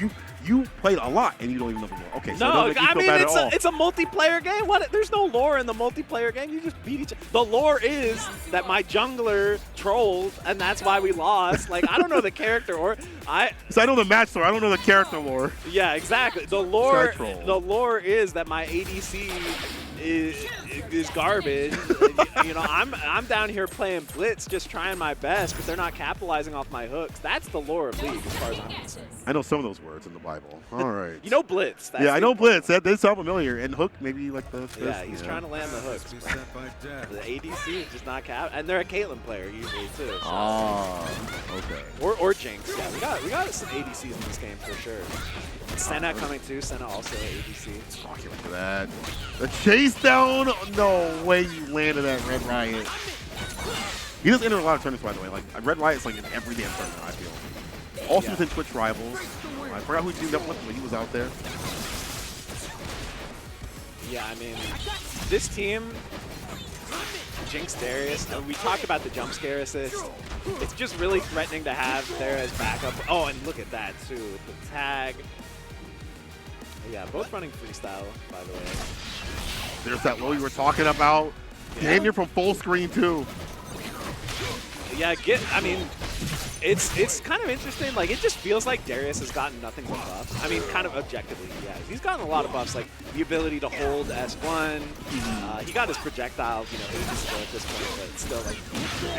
you played a lot, and you don't even know the lore. Okay, so no, I mean it's a multiplayer game. What? There's no lore in the multiplayer game. You just beat each other. The lore is that my jungler trolled, and that's why we lost. Like I don't know the character or So I know the match lore. I don't know the character lore. Yeah, exactly. The lore is that my ADC is garbage. You know, I'm down here playing Blitz, just trying my best, but they're not capitalizing off my hooks. That's the lore of League, as far as I'm concerned. I know some of those words in the Bible. All right. You know Blitz. Yeah, I know Blitz. They sound familiar. And hook, maybe like the. Yeah, he's trying to land the hooks. The ADC is just not cap, and they're a Caitlyn player usually too. So. Okay. Or Jinx. Yeah, we got some ADCs in this game for sure. Senna coming too. Senna also ADC. Talking like that. The chase down. No way you landed that Red Riot. He does enter a lot of tournaments, by the way. Like Red Riot's like in every damn tournament, I feel. Also within Twitch Rivals. I forgot who he teamed up with, but he was out there. Yeah, I mean, this team, Jinx, Darius, we talked about the jump scare assist. It's just really threatening to have there as backup. Oh, and look at that too, the tag. Yeah, both running freestyle, by the way. There's that low you were talking about. Damn near from full screen too. Yeah, I mean, It's kind of interesting. Like, it just feels like Darius has gotten nothing but buffs. I mean, kind of objectively, yeah. He's gotten a lot of buffs, like the ability to hold S1. He got his projectile, you know, ages ago at this point, but still, like,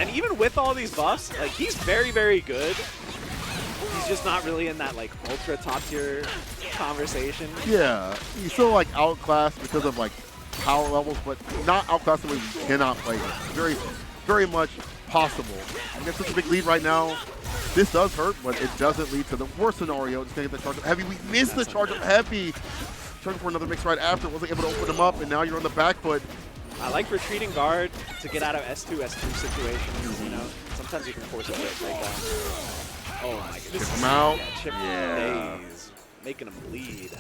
and even with all these buffs, like, he's very, very good. He's just not really in that, like, ultra top tier conversation. Yeah, he's still, like, outclassed because of, like, power levels, but not outclassed the way we cannot play it. Very, very much possible. I get such a big lead right now. This does hurt, but it doesn't lead to the worst scenario. Just gonna get the charge up heavy. We missed the charge up heavy. Trying for another mix right after. Wasn't able to open him up, and now you're on the back foot. I like retreating guard to get out of S2 situations. You know, sometimes you can force a bit like that. Oh my goodness. Chip him out. Yeah, chip days, making him bleed.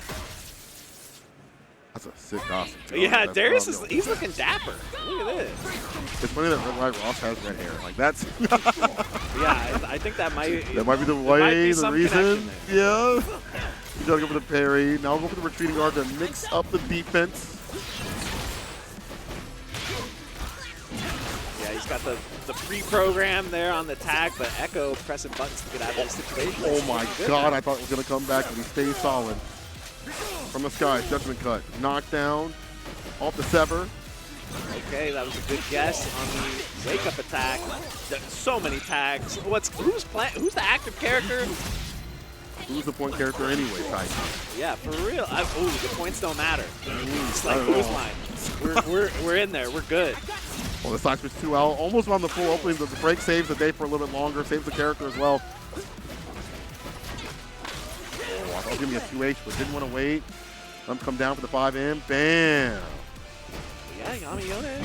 That's a sick costume. Yeah, Darius he's looking dapper. Look at this. It's funny that Ross has red hair. Like, that's yeah, I think that might be the way, the reason. Yeah. He's gotta go for the parry. Now we'll go for the retreating guard to mix up the defense. Yeah, he's got the pre-program there on the tag, but Ekko pressing buttons to get out of this situation. Oh my god, I thought it was gonna come back, but he stays solid. From the sky, judgment cut. Knockdown, off the sever. Okay, that was a good guess on the wake-up attack. So many tags. Who's the active character? Who's the point character anyway, Ty? Yeah, for real. Ooh, the points don't matter. It's like who's line. We're in there. We're good. Well, the side switch 2L almost on the full opening, but the break saves the day for a little bit longer, saves the character as well. Oh, I thought give me a 2H, but didn't want to wait. Let him come down for the 5M. Bam! Yeah, Yamione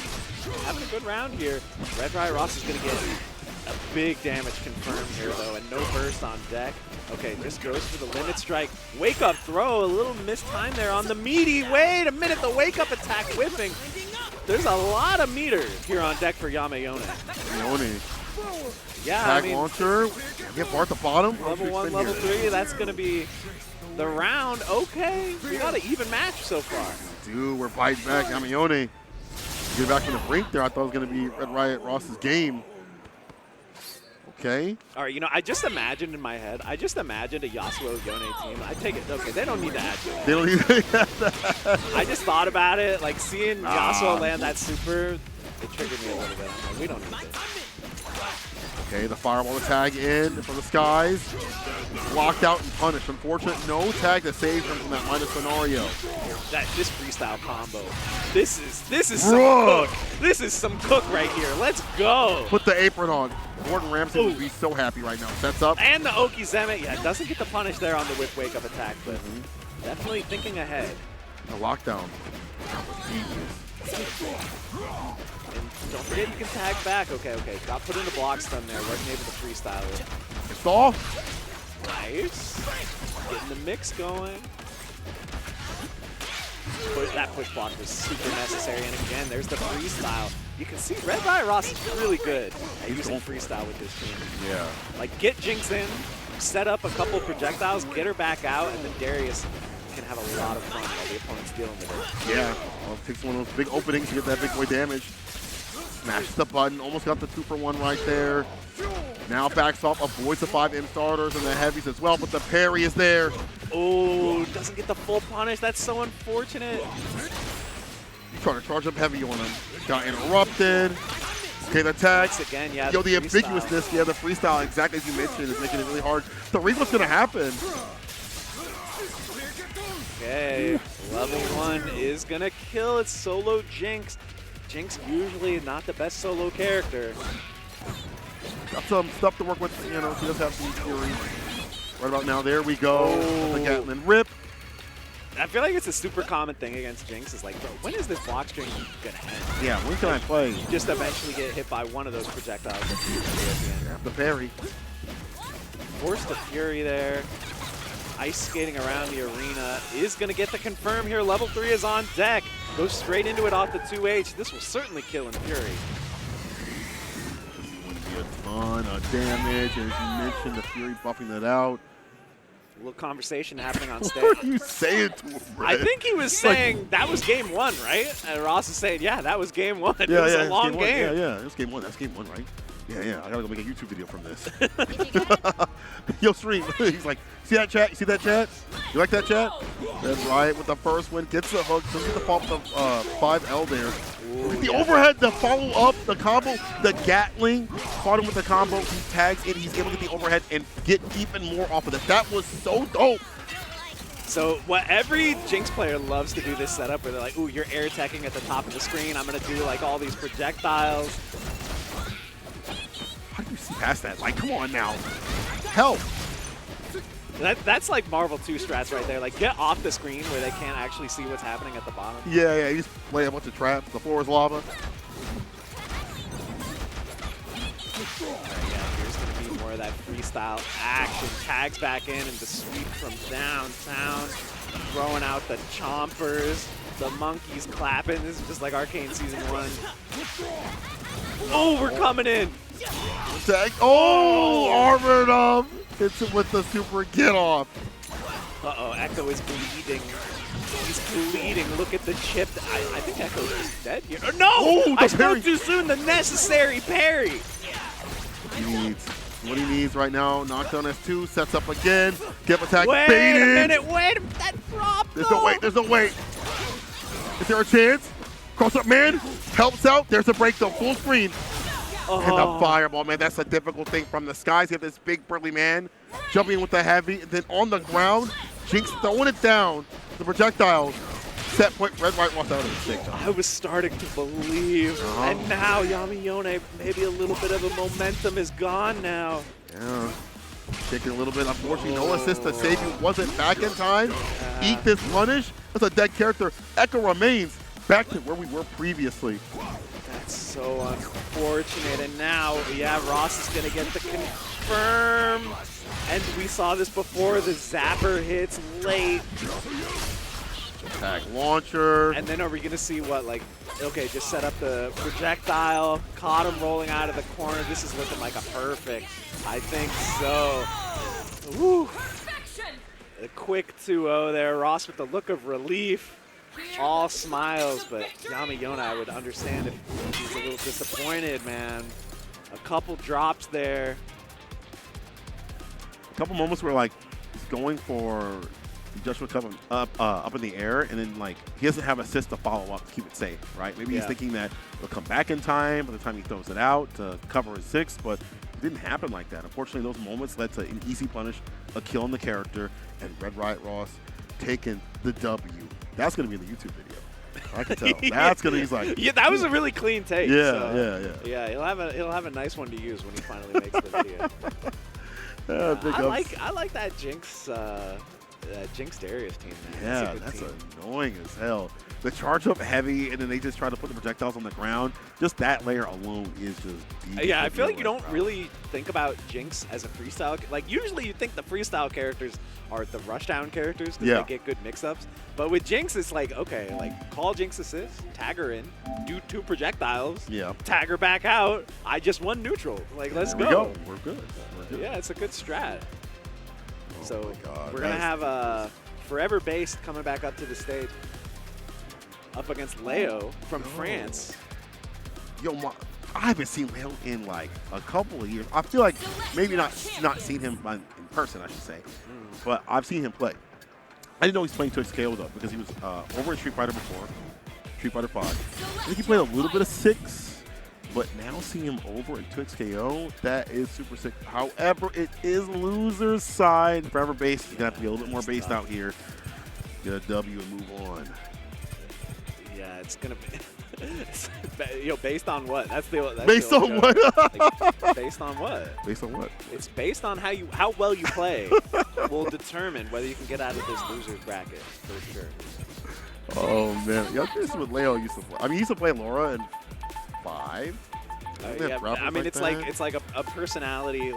having a good round here. Rachiroth is going to get a big damage confirmed here, though, and no burst on deck. Okay, just goes for the limit strike. Wake up throw, a little missed time there on the meaty. Wait a minute, the wake up attack whipping. There's a lot of meter here on deck for Yamione. Yeah, tag launcher. Get Bart the bottom. Level 1, level 3. That's going to be the round. Okay, we got an even match so far. Dude, we're fighting back. Yamione. Get back from the brink there. I thought it was going to be Red Riot Ross's game. Okay. All right, you know, I just imagined in my head, a Yasuo Yone team. I take it, okay, they don't need to add to it. They don't need to I just thought about it, like seeing Yasuo land that super, it triggered me a little bit. I'm like, we don't need this. Okay, the fireball to tag in from the skies. Blocked out and punished. Unfortunate, no tag to save him from that minus scenario. This freestyle combo. This is some cook. This is some cook right here. Let's go. Put the apron on. Gordon Ramsay would be so happy right now. Sets up. And the Okizeme. Yeah, doesn't get the punish there on the whip wake up attack, but definitely thinking ahead. The lockdown. And don't forget you can tag back. Okay. Got put in the block stun there. Wasn't able to freestyle it. It's off. Nice. Getting the mix going. That push block was super necessary. And again, there's the freestyle. You can see Red Riot Ross is really good at using freestyle with this team. Yeah. Like, get Jinx in, set up a couple projectiles, get her back out, and then Darius can have a lot of fun while the opponent's dealing with it. Yeah. Well, takes one of those big openings to get that big boy damage. Smashes the button. Almost got the 2-for-1 right there. Now backs off, avoids the 5M starters and the heavies as well, but the parry is there. Oh, doesn't get the full punish. That's so unfortunate. Trying to charge up heavy on him. Got interrupted. Okay, the tag. Again, yeah. Yo, the ambiguousness, yeah, the freestyle, exactly as you mentioned, is making it really hard. The read what's going to happen. Okay, level 1 is going to kill. It's solo Jinx. Jinx usually not the best solo character. Got some stuff to work with, you know, she does have some fury. Right about now, there we go. The Caitlyn rip. I feel like it's a super common thing against Jinx. Is like, bro, when is this block string gonna end? Yeah, when can I play? You just eventually get hit by one of those projectiles at the end. Yeah, the parry. Force the fury there. Ice skating around the arena is gonna get the confirm here. Level 3 is on deck. Goes straight into it off the 2H. This will certainly kill in fury. A ton of damage, as you mentioned, the fury buffing that out. A little conversation happening on stage. What are you saying to him, Brett? I think he was saying that was game 1, right? And Ross is saying, yeah, that was game 1. Yeah, it was a long game. Yeah, it was game 1. That's game 1, right? Yeah, I gotta go make a YouTube video from this. Yo, stream. He's like, see that chat? You see that chat? You like that chat? That's right. With the first win, gets the hook, doesn't get the pop the 5L there. The overhead, the follow up, the combo, the Gatling, fought him with the combo. He tags it. He's able to get the overhead and get even more off of it. That was so dope. So what every Jinx player loves to do this setup where they're like, ooh, you're air attacking at the top of the screen. I'm gonna do like all these projectiles. How do you see past that? Like, come on now. Help. That's like Marvel 2 strats right there. Like, get off the screen where they can't actually see what's happening at the bottom. Yeah, you just play a bunch of traps. The floor is lava. Yeah, here's going to be more of that freestyle action. Tags back in and the sweep from downtown. Throwing out the chompers. The monkeys clapping. This is just like Arcane Season 1. Oh, we're coming in. Tag. Oh, armored up. Hits him with the super get off. Uh-oh, Ekko is bleeding. He's bleeding. Look at the chip. I think Ekko is dead here. Oh, no! Oh, I spoke too soon. The necessary parry. What he needs right now. Knockdown S2. Sets up again. Get attack. Wait baited. a minute. Wait. That drop. There's no wait. There's no wait. Is there a chance? Cross up man. Helps out. There's a break though. Full screen. Oh. And the fireball, man, that's a difficult thing from the skies. You have this big burly man jumping with the heavy, and then on the ground, Jinx throwing it down. The projectiles. Set point, red, white, walks out of the stick. I was starting to believe, and now Yamione, maybe a little bit of a momentum is gone now. Yeah, taking a little bit. Unfortunately, no assist to save you. Wasn't back in time. Eat this punish. That's a dead character. Ekko remains back to where we were previously. That's so unfortunate. And now, yeah, Ross is going to get the confirm. And we saw this before. The zapper hits late. Attack launcher. And then are we going to see what, like, okay, just set up the projectile. Caught him rolling out of the corner. This is looking like a perfect. I think so. Woo. A quick 2-0 there. Ross with the look of relief. All smiles, but Yamione, I would understand if he's a little disappointed, man. A couple drops there. A couple moments where, like, he's going for Joshua coming up in the air, and then, like, he doesn't have assist to follow up to keep it safe, right? Maybe he's thinking that he'll come back in time by the time he throws it out to cover his 6, but it didn't happen like that. Unfortunately, those moments led to an easy punish, a kill on the character, and Red Riot Ross taking the W. That's going to be in the YouTube video. I can tell. That's going to be like. Yeah, that was a really clean take. Yeah, so, yeah. He'll have a nice one to use when he finally makes the video. I like that Jinx Darius team, man. Yeah, that's annoying as hell. The charge up heavy, and then they just try to put the projectiles on the ground. Just that layer alone is just deep. Yeah, I feel like you don't really think about Jinx as a freestyle. Like, usually you think the freestyle characters are the rushdown characters because they get good mix-ups. But with Jinx, it's like, okay, like, call Jinx assist, tag her in, do 2 projectiles, tag her back out. I just won neutral. Like, let's go. We're good. Yeah, it's a good strat. Oh so we're going to have Forever Based coming back up to the stage. Up against Leo from France. Yo, I haven't seen Leo in like a couple of years. I feel like maybe not seen him in person, I should say, but I've seen him play. I didn't know he's playing Tachikawa though, because he was over in Street Fighter before, Street Fighter 5. I think he played a little bit of 6, but now seeing him over in Tachikawa, that is super sick. However, it is loser's side. Forever Based, you're gonna have to be a little bit more based out here. Get a W and move on. Yeah, it's gonna be. Based on what? That's based on what? Like, based on what? Based on what? It's based on how well you play will determine whether you can get out of this loser's bracket for sure. Oh man, yeah, this is what Leo used to play. I mean, he used to play Laura in 5. Yeah, I mean, it's like a personality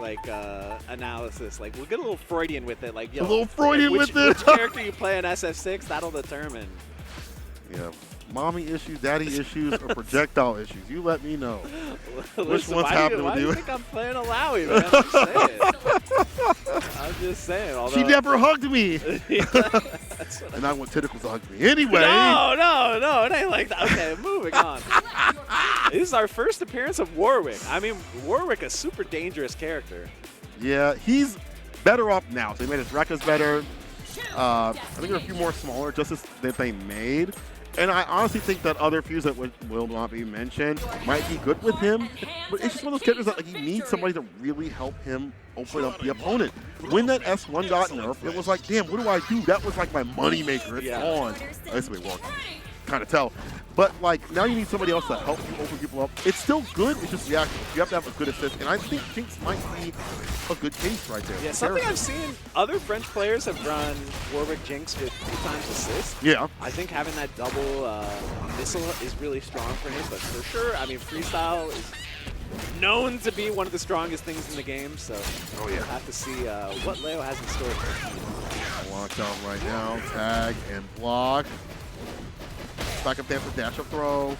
analysis. Like, we'll get a little Freudian with it. Like, a little Freudian with it. Which character you play in SF6, that'll determine. Yeah. Mommy issues, daddy issues, or projectile issues. You let me know. Listen, which one's happening with you? Why do you think I'm playing Illaoi, man? I'm saying. I'm just saying. Although She never hugged me. That's what And I want Tentacles to hug me. Anyway. No, it ain't like that. Okay, moving on. This is our first appearance of Warwick. I mean, Warwick, a super dangerous character. Yeah, he's better off now. So they made his Rekkas better. I think there are a few more smaller justice that they made. And I honestly think that other fuse that will not be mentioned might be good with him. But it's just one of those characters that like, he needs somebody to really help him open up the opponent. When that S1 got nerfed, it was like, damn, what do I do? That was like my moneymaker. It's on. This way, well, kind of tell. But like now you need somebody else to help you open people up. It's still good. It's just reactive. You have to have a good assist. And I think Jinx might be a good case right there. Yeah, something I've seen other French players have run Warwick Jinx with 2x assist. Yeah. I think having that double missile is really strong for him. But for sure, I mean, freestyle is known to be one of the strongest things in the game. So we'll have to see what Leo has in store for him. Locked out right now. Tag and block. Back up there for dash up throw.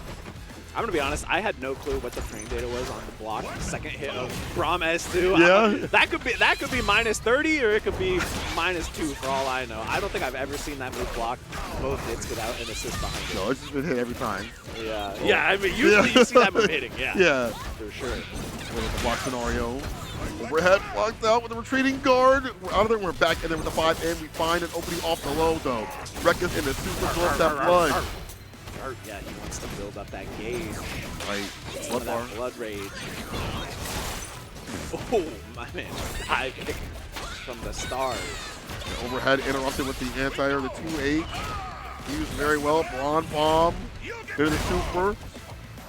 I'm gonna be honest, I had no clue what the frame data was on the block. Second hit of Braum S2. Yeah. That could be minus 30 or it could be minus 2 for all I know. I don't think I've ever seen that move block both hits without an assist behind it. No, it's just been hit every time. Yeah. Yeah, I mean usually you see that move hitting, yeah. Yeah. For sure. With the block scenario. Overhead blocked out with the retreating guard. We're out of there, we're back in there with the 5-in. We find an opening off the low though. Rekkas in the super absorb that blood. Yeah, he wants to build up that gauge. Right. Some of that blood rage. Oh, my man. High kick from the stars. The overhead interrupted with the anti-air, the 2-8. Used very well. Braum bomb. Hit the super.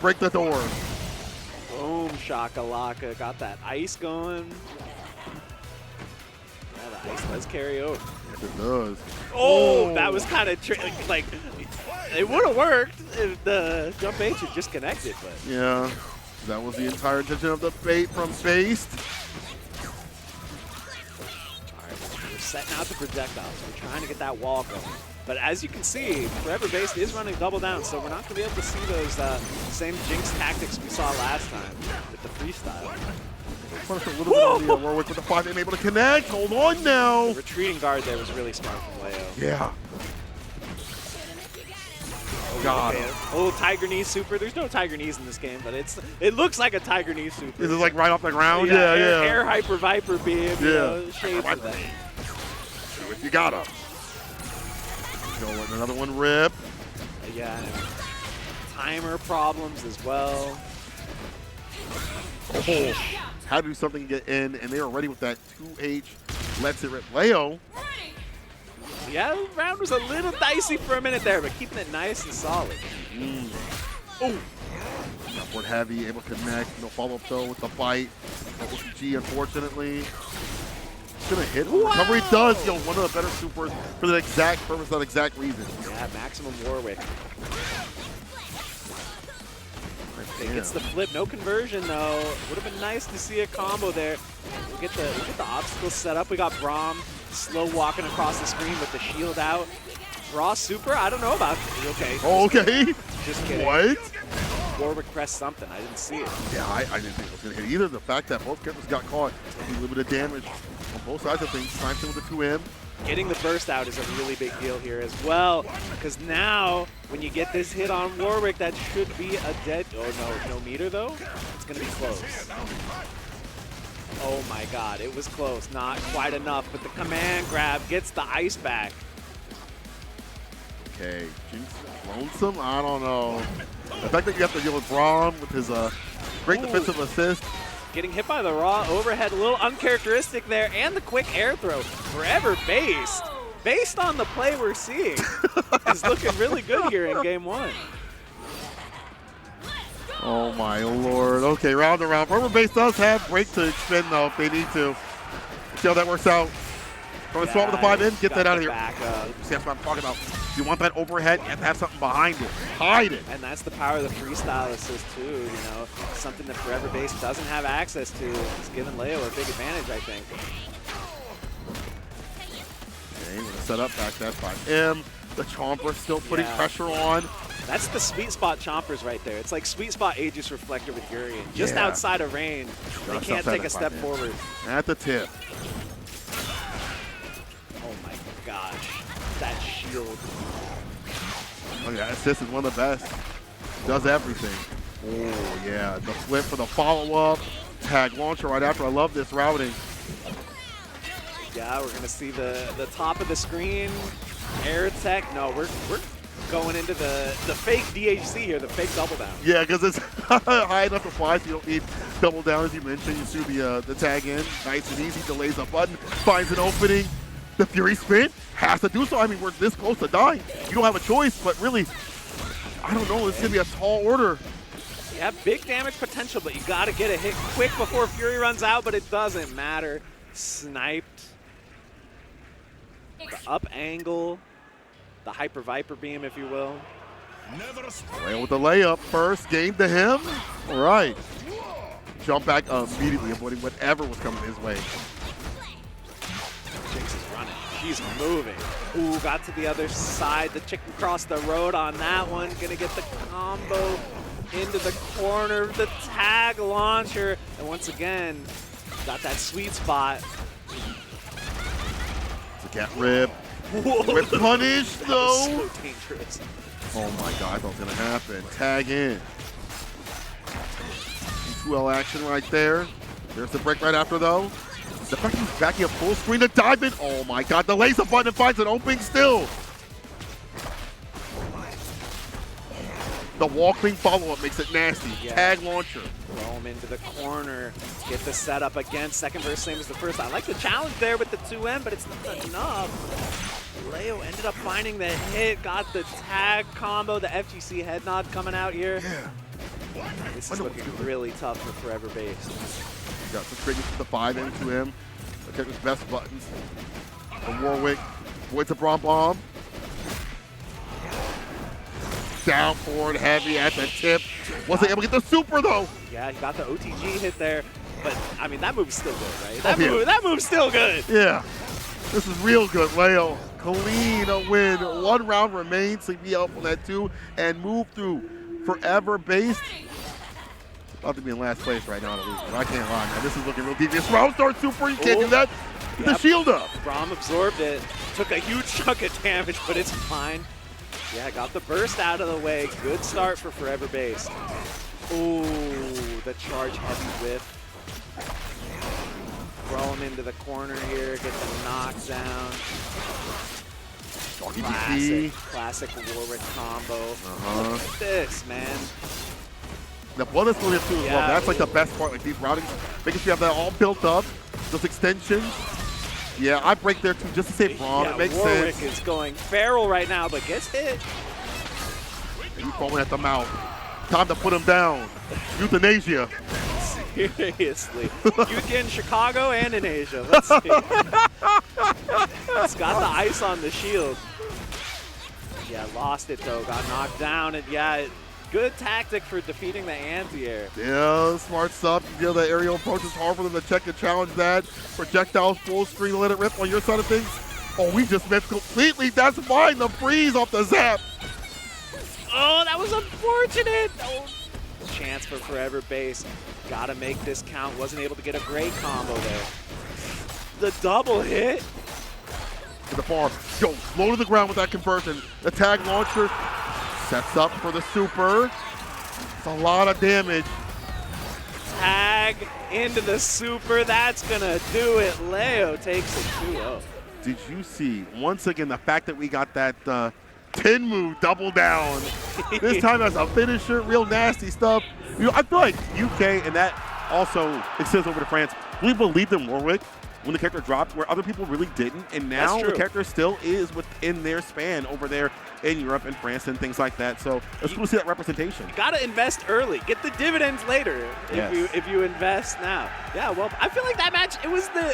Break the door. Boom, shakalaka. Got that ice going. Yeah, the ice does carry over. Yes, it does. Oh, that was kind of like it would have worked if the jump H had just connected, but yeah, that was the entire intention of the bait from Based. All right, we're setting out the projectiles. We're trying to get that wall going. But as you can see, Forever Based is running double down, so we're not going to be able to see those same Jinx tactics we saw last time with the freestyle. Punish a little bit on the Warwick with the 5-in able to connect. Hold on now. The retreating guard there was really smart from Leo. Yeah. God. Okay. Oh, Tiger Knee super. There's no Tiger Knees in this game, but it looks like a Tiger Knee super. Is it like right off the ground? Yeah, yeah. Air Hyper Viper beam. You know, shades of that. Do it. You got him. Go with another one rip. Yeah. Timer problems as well. Oh, had to do something to get in, and they were ready with that 2H. Lets it rip. Leo. Yeah, the round was a little dicey for a minute there, but keeping it nice and solid. Oh. Upward heavy, able to connect. No follow-up though with the bite. G, unfortunately. Gonna hit. Recovery does. Yo, one of the better supers for that exact purpose, that exact reason. Yeah, maximum Warwick. Gets the flip, no conversion though. Would have been nice to see a combo there. We'll get the obstacles set up. We got Braum slow walking across the screen with the shield out. Raw super, I don't know about. Okay. Oh, okay. Just kidding. What? Warwick pressed something. I didn't see it. Yeah, I didn't think it was gonna hit either. The fact that both characters got caught, a little bit of damage on both sides of things. Time with the 2M. Getting the burst out is a really big deal here as well, because now when you get this hit on Warwick, that should be a dead. Oh no meter though. It's gonna be close. Oh my God, it was close. Not quite enough, but the command grab gets the ice back. Okay, Jinx lonesome. I don't know. The fact that you have to deal with Braum with his great defensive assist. Getting hit by the raw overhead, a little uncharacteristic there, and the quick air throw. Forever Based. Based on the play we're seeing, is looking really good here in game one. Oh my lord. Okay, round and round. Forever Based does have break to expend though if they need to. See how that works out. From the swap with the 5-in, get that out of here. See, that's what I'm talking about. If you want that overhead, you have to have something behind it. Hide it. And that's the power of the freestyle assist too, you know. Something that Forever Based doesn't have access to. It's given Leo a big advantage, I think. Okay, we're gonna set up back that 5M. The Chomper still putting pressure on. That's the sweet spot Chompers right there. It's like sweet spot Aegis Reflector with Urian. Just outside of range, they can't take a step forward. At the tip. gosh. That shield. Oh yeah, assist is one of the best. Does everything. Oh yeah, the flip for the follow-up. Tag launcher right after. I love this routing. Yeah, we're gonna see the top of the screen. Air tech. No, we're going into the fake DHC here, the fake double down. Yeah, because it's high enough to fly, so you don't need double down as you mentioned. You see the tag in, nice and easy. Delays a button, finds an opening. The Fury spin has to do so. I mean, we're this close to dying. You don't have a choice, but really, I don't know. This is gonna be a tall order. You have big damage potential, but you got to get a hit quick before Fury runs out, but it doesn't matter. Sniped. The up angle. The Hyper Viper beam, if you will. Right with the layup first. Game to him. All right. Jump back immediately, avoiding whatever was coming his way. Jinx is running. She's moving. Ooh, got to the other side. The chicken crossed the road on that one. Gonna get the combo into the corner. The tag launcher. And once again, got that sweet spot. It's a cat rip. With punish, though. So dangerous. Oh my god, I thought it was going to happen. Tag in. 2L action right there. There's the break right after, though. The fact he's backing up full screen to dive in. Oh my god, delays a button and finds an opening still. The walking follow-up makes it nasty. Yeah. Tag launcher. Braum into the corner. Get the setup again. Second verse, same as the first. I like the challenge there with the 2M, but it's not enough. Leo ended up finding the hit, got the tag combo, the FGC head nod coming out here. Yeah. This is looking really tough for Forever Base. Got some triggers to the 5 into him. Check his best buttons. From Warwick. Voids a Braum bomb. Down forward heavy at the tip. Wasn't able to get the super though. Yeah, he got the OTG hit there. But I mean that move's still good, right? That move's still good. Yeah. This is real good, Leo. Clean a win. 1 round remains to be up on that 2 and move through Forever Base. About to be in last place right now to lose, but I can't lie, man. This is looking real deep. This round start super, you can't do that. Get the shield up. Braum absorbed it. Took a huge chunk of damage, but it's fine. Yeah, got the burst out of the way. Good start for Forever Base. Ooh, the charge heavy whiff. Throw him into the corner here, get the knockdown. Classic Warwick combo. Look at this, man. The bonus for him too as well. That's like the best part, like these routings, making sure you have that all built up. Those extensions. Yeah, I break there too, just to say Braum. Yeah, it makes Warwick sense. is going feral right now, but gets hit. And he's falling at the mouth. Time to put him down. Euthanasia. Seriously. Youth in Chicago and in Asia. Let's see. It's got the ice on the shield. Yeah, lost it though. Got knocked down. And yeah, good tactic for defeating the anti-air. Yeah, smart stuff. You know, the aerial approach is hard for them to check and challenge that. Projectiles full screen, let it rip on your side of things. Oh, we just missed completely. That's fine. The freeze off the zap. Oh, that was unfortunate. Oh. Chance for Forever Base. Gotta make this count. Wasn't able to get a great combo there. The double hit. To the far. Go low to the ground with that conversion. The tag launcher sets up for the super. It's a lot of damage. Tag into the super. That's gonna do it. Leo takes it 2-0. Did you see, once again, the fact that we got that 10 move double down. This time as a finisher, real nasty stuff. You know, I feel like UK, and that also extends over to France, we believed in Warwick when the character dropped, where other people really didn't, and now the character still is within their span over there in Europe and France and things like that. So it's cool to see that representation. You gotta invest early. Get the dividends later if you invest now. Yeah, well, I feel like that match, it was the...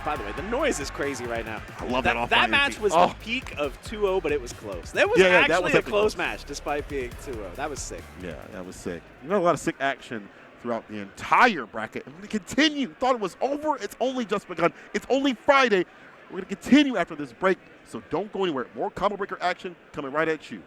By the way, the noise is crazy right now. I love that. That match was the peak of 2-0, but it was close. That was actually a close match, despite being 2-0. That was sick. Yeah, that was sick. We got a lot of sick action throughout the entire bracket. And we're going to continue. Thought it was over. It's only just begun. It's only Friday. We're going to continue after this break, so don't go anywhere. More combo breaker action coming right at you.